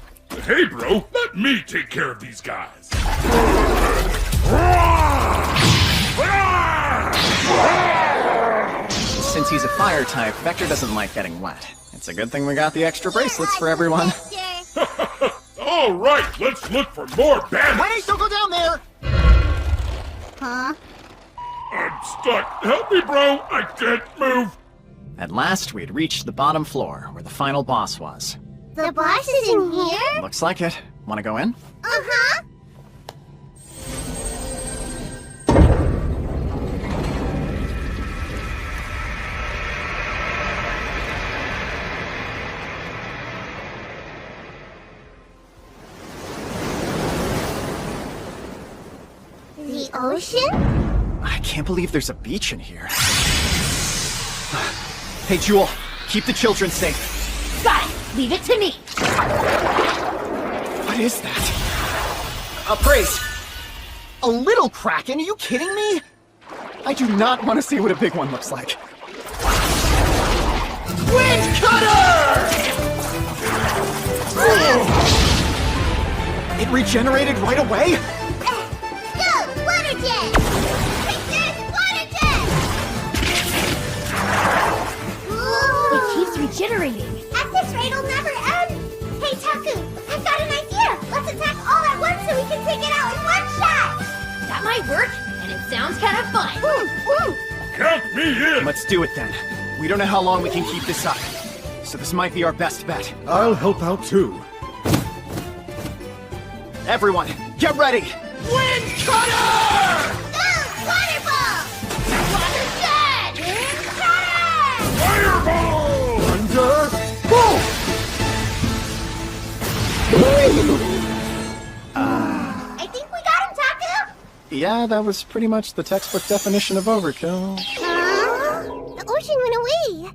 S19: Hey, bro, let me take care of these guys.
S1: Since he's a fire type, Vector doesn't like getting wet. It's a good thing we got the extra bracelets for everyone.
S19: All right, let's look for more bandits.
S13: Wait, don't go down there!
S10: Huh?
S19: I'm stuck. Help me, bro. I can't move.
S1: At last, we had reached the bottom floor, where the final boss was.
S10: The boss is in here?
S1: Looks like it. Want to go in?
S10: Uh-huh. The ocean?
S1: I can't believe there's a beach in here. Hey, Jewel, keep the children safe.
S16: Got it! Leave it to me!
S1: What is that? Praise! A little kraken? Are you kidding me? I do not want to see what a big one looks like.
S13: Wind cutter!
S1: It regenerated right away?
S10: Go, water jet! Pictures, water jet!
S16: It keeps regenerating.
S10: At this rate, it'll never end! Hey, Taku, I've got an idea! Let's attack all at once so we can take it out in one shot!
S16: That might work, and it sounds kind of fun.
S19: Count me in.
S1: Let's do it then. We don't know how long we can keep this up. So this might be our best bet.
S14: I'll help out too.
S1: Everyone, get ready!
S13: Wind cutter!
S10: Go, water ball!
S16: Water jet!
S19: Fireball!
S14: Thunder! Boom!
S10: I think we got him, Taku!
S1: Yeah, that was pretty much the textbook definition of overkill.
S10: Huh? The ocean went away!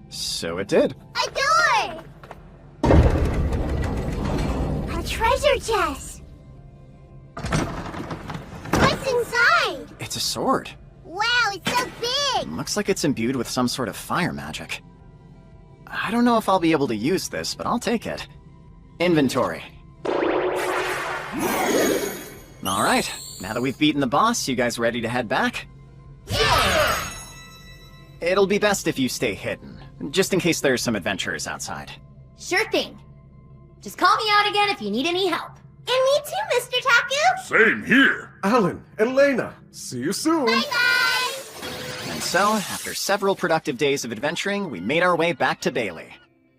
S1: So it did.
S10: A door! A treasure chest! What's inside?
S1: It's a sword.
S10: Wow, it's so big!
S1: Looks like it's imbued with some sort of fire magic. I don't know if I'll be able to use this, but I'll take it. Inventory. Alright, now that we've beaten the boss, you guys ready to head back?
S10: Yeah!
S1: It'll be best if you stay hidden, just in case there's some adventurers outside.
S16: Sure thing. Just call me out again if you need any help.
S10: And me too, Mr. Taku!
S19: Same here.
S14: Alan, Elena, see you soon.
S10: Bye-bye!
S1: And so, after several productive days of adventuring, we made our way back to Bailey.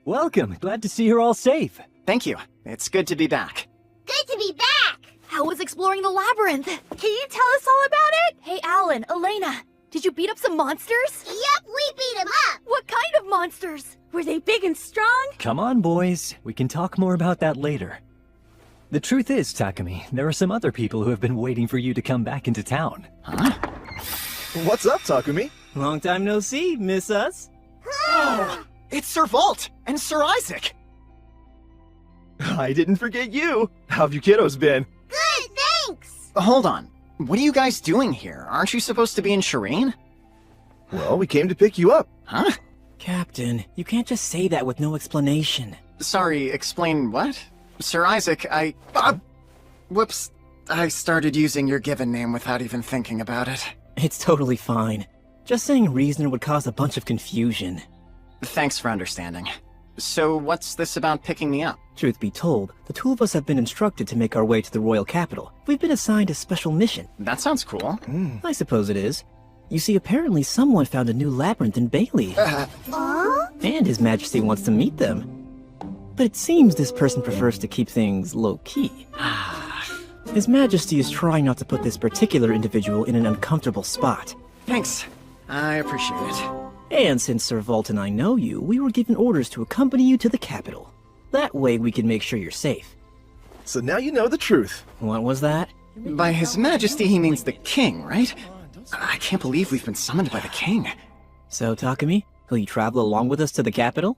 S18: Welcome. Glad to see you're all safe.
S1: Thank you. It's good to be back.
S10: Good to be back!
S23: How was exploring the labyrinth? Can you tell us all about it? Hey, Alan, Elena, did you beat up some monsters?
S10: Yep, we beat him up!
S23: What kind of monsters? Were they big and strong?
S18: Come on, boys. We can talk more about that later. The truth is, Takumi, there are some other people who have been waiting for you to come back into town.
S1: Huh?
S3: What's up, Takumi?
S7: Long time no see, miss us?
S1: Oh, it's Sir Volt and Sir Isaac!
S3: I didn't forget you. How have you kiddos been?
S10: Good, thanks!
S1: Hold on. What are you guys doing here? Aren't you supposed to be in Shireen?
S3: Well, we came to pick you up.
S1: Huh?
S7: Captain, you can't just say that with no explanation.
S1: Sorry, explain what? Sir Isaac, whoops. I started using your given name without even thinking about it.
S7: It's totally fine. Just saying Reasoner would cause a bunch of confusion.
S1: Thanks for understanding. So what's this about picking me up?
S7: Truth be told, the two of us have been instructed to make our way to the royal capital. We've been assigned a special mission.
S1: That sounds cool.
S7: I suppose it is. You see, apparently someone found a new labyrinth in Bailey. And His Majesty wants to meet them. But it seems this person prefers to keep things low-key. His Majesty is trying not to put this particular individual in an uncomfortable spot.
S1: Thanks. I appreciate it.
S7: And since Sir Vault and I know you, we were given orders to accompany you to the capital. That way we can make sure you're safe.
S3: So now you know the truth.
S7: What was that?
S1: By His Majesty, he means the king, right? I can't believe we've been summoned by the king.
S7: So, Takumi, will you travel along with us to the capital?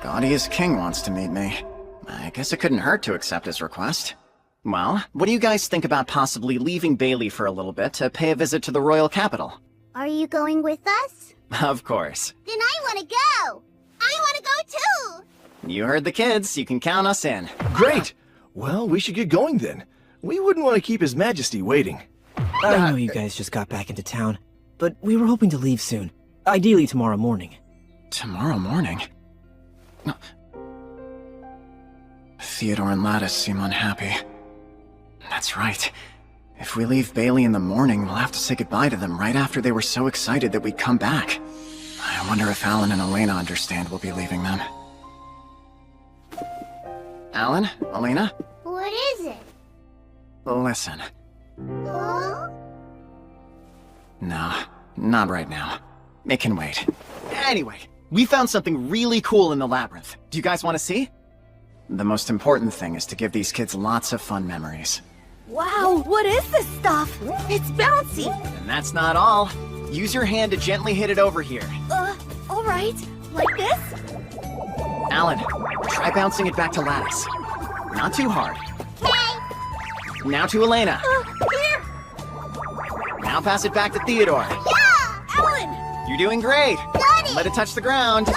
S1: Gaudia's king wants to meet me. I guess it couldn't hurt to accept his request. Well, what do you guys think about possibly leaving Bailey for a little bit to pay a visit to the royal capital?
S10: Are you going with us?
S1: Of course.
S10: Then I want to go! I want to go too!
S1: You heard the kids, you can count us in.
S3: Great! Well, we should get going then. We wouldn't want to keep His Majesty waiting.
S7: I know you guys just got back into town, but we were hoping to leave soon. Ideally tomorrow morning.
S1: Tomorrow morning? No. Theodore and Lattice seem unhappy. That's right. If we leave Bailey in the morning, we'll have to say goodbye to them right after they were so excited that we'd come back. I wonder if Alan and Elena understand we'll be leaving them. Alan? Elena?
S10: What is it?
S1: Listen.
S10: Huh?
S1: No, not right now. It can wait. Anyway, we found something really cool in the labyrinth. Do you guys want to see? The most important thing is to give these kids lots of fun memories.
S23: Wow, what is this stuff? It's bouncy.
S1: And that's not all. Use your hand to gently hit it over here.
S23: Alright. Like this?
S1: Alan, try bouncing it back to Lattice. Not too hard.
S10: Okay.
S1: Now to Elena.
S23: Here!
S1: Now pass it back to Theodore.
S10: Yeah!
S23: Alan!
S1: You're doing great.
S10: Got it!
S1: Let it touch the ground.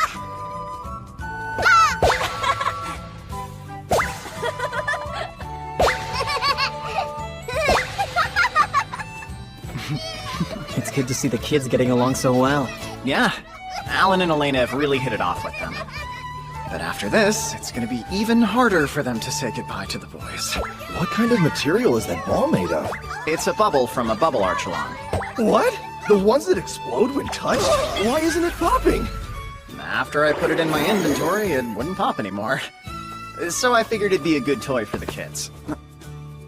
S7: It's good to see the kids getting along so well.
S1: Yeah, Alan and Elena have really hit it off with them. But after this, it's gonna be even harder for them to say goodbye to the boys.
S3: What kind of material is that ball made of?
S1: It's a bubble from a bubble archelon.
S3: What? The ones that explode when touched? Why isn't it popping?
S1: After I put it in my inventory, it wouldn't pop anymore. So I figured it'd be a good toy for the kids.
S10: Play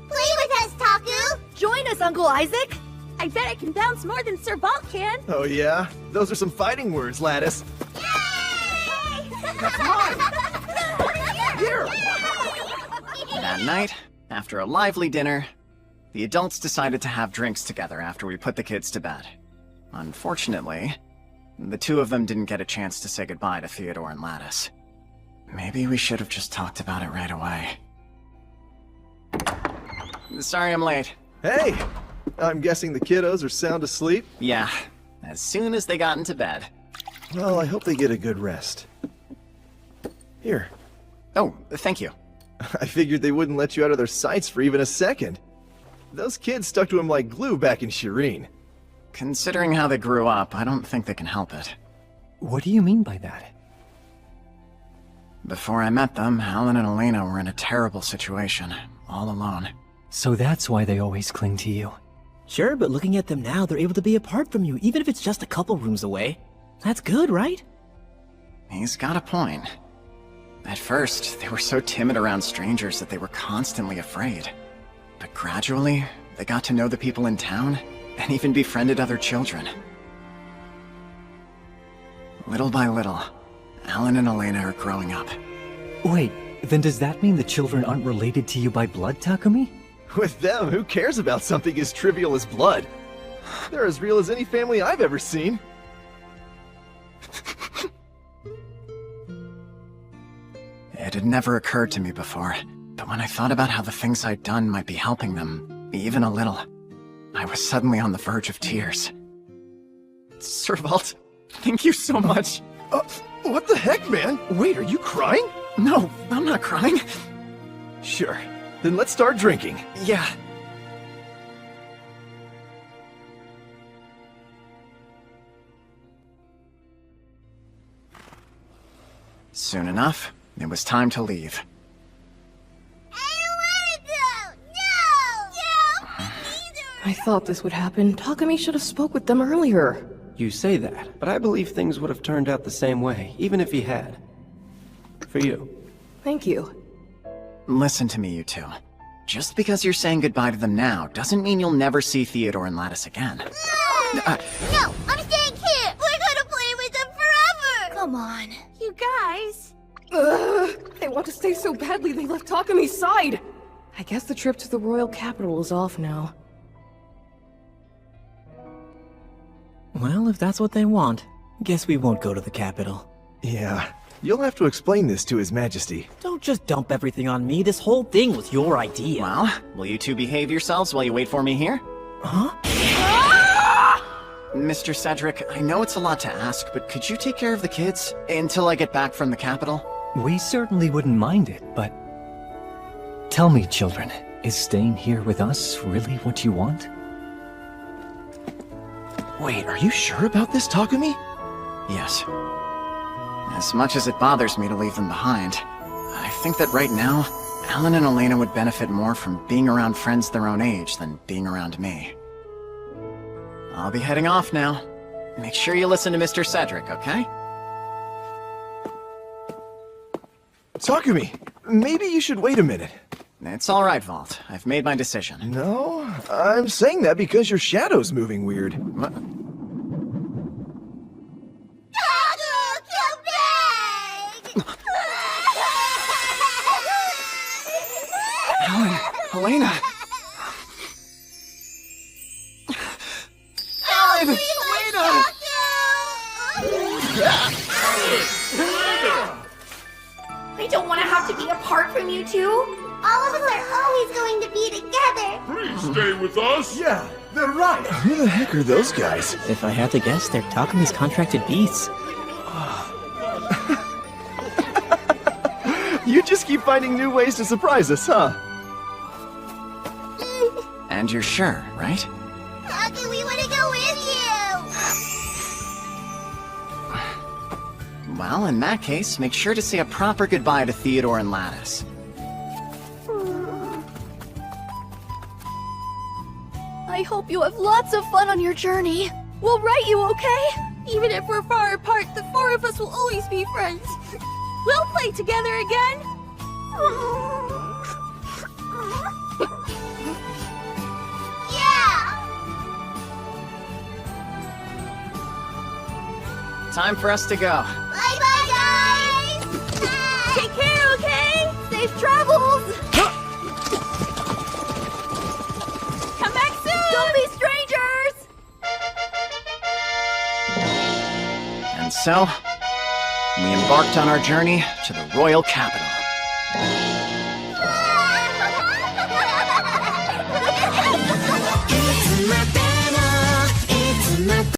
S10: with us, Taku!
S23: Join us, Uncle Isaac! I bet I can bounce more than Sir Vault can!
S3: Oh yeah? Those are some fighting words, Lattice.
S13: That's mine! Here!
S1: That night, after a lively dinner, the adults decided to have drinks together after we put the kids to bed. Unfortunately, the two of them didn't get a chance to say goodbye to Theodore and Lattice. Maybe we should have just talked about it right away. Sorry I'm late.
S3: Hey! I'm guessing the kiddos are sound asleep?
S1: Yeah, as soon as they got into bed.
S3: Well, I hope they get a good rest. Here.
S1: Oh, thank you.
S3: I figured they wouldn't let you out of their sights for even a second. Those kids stuck to him like glue back in Shireen.
S1: Considering how they grew up, I don't think they can help it.
S18: What do you mean by that?
S1: Before I met them, Alan and Elena were in a terrible situation, all alone.
S18: So that's why they always cling to you.
S7: Sure, but looking at them now, they're able to be apart from you, even if it's just a couple rooms away. That's good, right?
S1: He's got a point. At first, they were so timid around strangers that they were constantly afraid. But gradually, they got to know the people in town, and even befriended other children. Little by little, Alan and Elena are growing up.
S18: Wait, then does that mean the children aren't related to you by blood, Takumi?
S3: With them, who cares about something as trivial as blood? They're as real as any family I've ever seen.
S1: It had never occurred to me before, but when I thought about how the things I'd done might be helping them, even a little, I was suddenly on the verge of tears. Sir Vault, thank you so much.
S3: What the heck, man? Wait, are you crying?
S1: No, I'm not crying.
S3: Sure. Then let's start drinking.
S1: Yeah. Soon enough, it was time to leave.
S2: I thought this would happen. Takumi should have spoke with them earlier.
S9: You say that, but I believe things would have turned out the same way, even if he had. For you.
S2: Thank you.
S1: Listen to me, you two. Just because you're saying goodbye to them now doesn't mean you'll never see Theodore and Lattice again.
S10: No, I'm staying here. We're gonna play with them forever.
S23: Come on.
S8: You guys.
S2: They want to stay so badly they left Takami's side. I guess the trip to the royal capital is off now.
S7: Well, if that's what they want, guess we won't go to the capital.
S3: Yeah, you'll have to explain this to His Majesty.
S7: Don't just dump everything on me. This whole thing was your idea.
S1: Well, will you two behave yourselves while you wait for me here?
S7: Huh?
S1: Mr. Cedric, I know it's a lot to ask, but could you take care of the kids until I get back from the capital?
S18: We certainly wouldn't mind it, but... Tell me, children, is staying here with us really what you want?
S3: Wait, are you sure about this, Takumi?
S1: Yes. As much as it bothers me to leave them behind, I think that right now, Alan and Elena would benefit more from being around friends their own age than being around me. I'll be heading off now. Make sure you listen to Mr. Cedric, okay?
S3: Takumi, maybe you should wait a minute.
S1: It's all right, Vault. I've made my decision.
S3: No, I'm saying that because your shadow's moving weird.
S1: What? Alan, Elena! Alan! Elena!
S16: I don't want to have to be apart from you two.
S10: All of us are always going to be together.
S19: Please stay with us.
S3: Yeah, they're right. Who the heck are those guys?
S7: If I had to guess, they're Takami's contracted beasts.
S3: You just keep finding new ways to surprise us, huh?
S1: And you're sure, right?
S10: Taki, we want to go with you.
S1: Well, in that case, make sure to say a proper goodbye to Theodore and Lattice.
S23: I hope you have lots of fun on your journey. We'll write you, okay? Even if we're far apart, the four of us will always be friends. We'll play together again.
S10: Yeah!
S1: Time for us to go.
S10: Bye-bye, guys!
S23: Take care, okay? Safe travels! Come back soon! Don't be strangers!
S1: And so, we embarked on our journey to the royal capital.
S10: My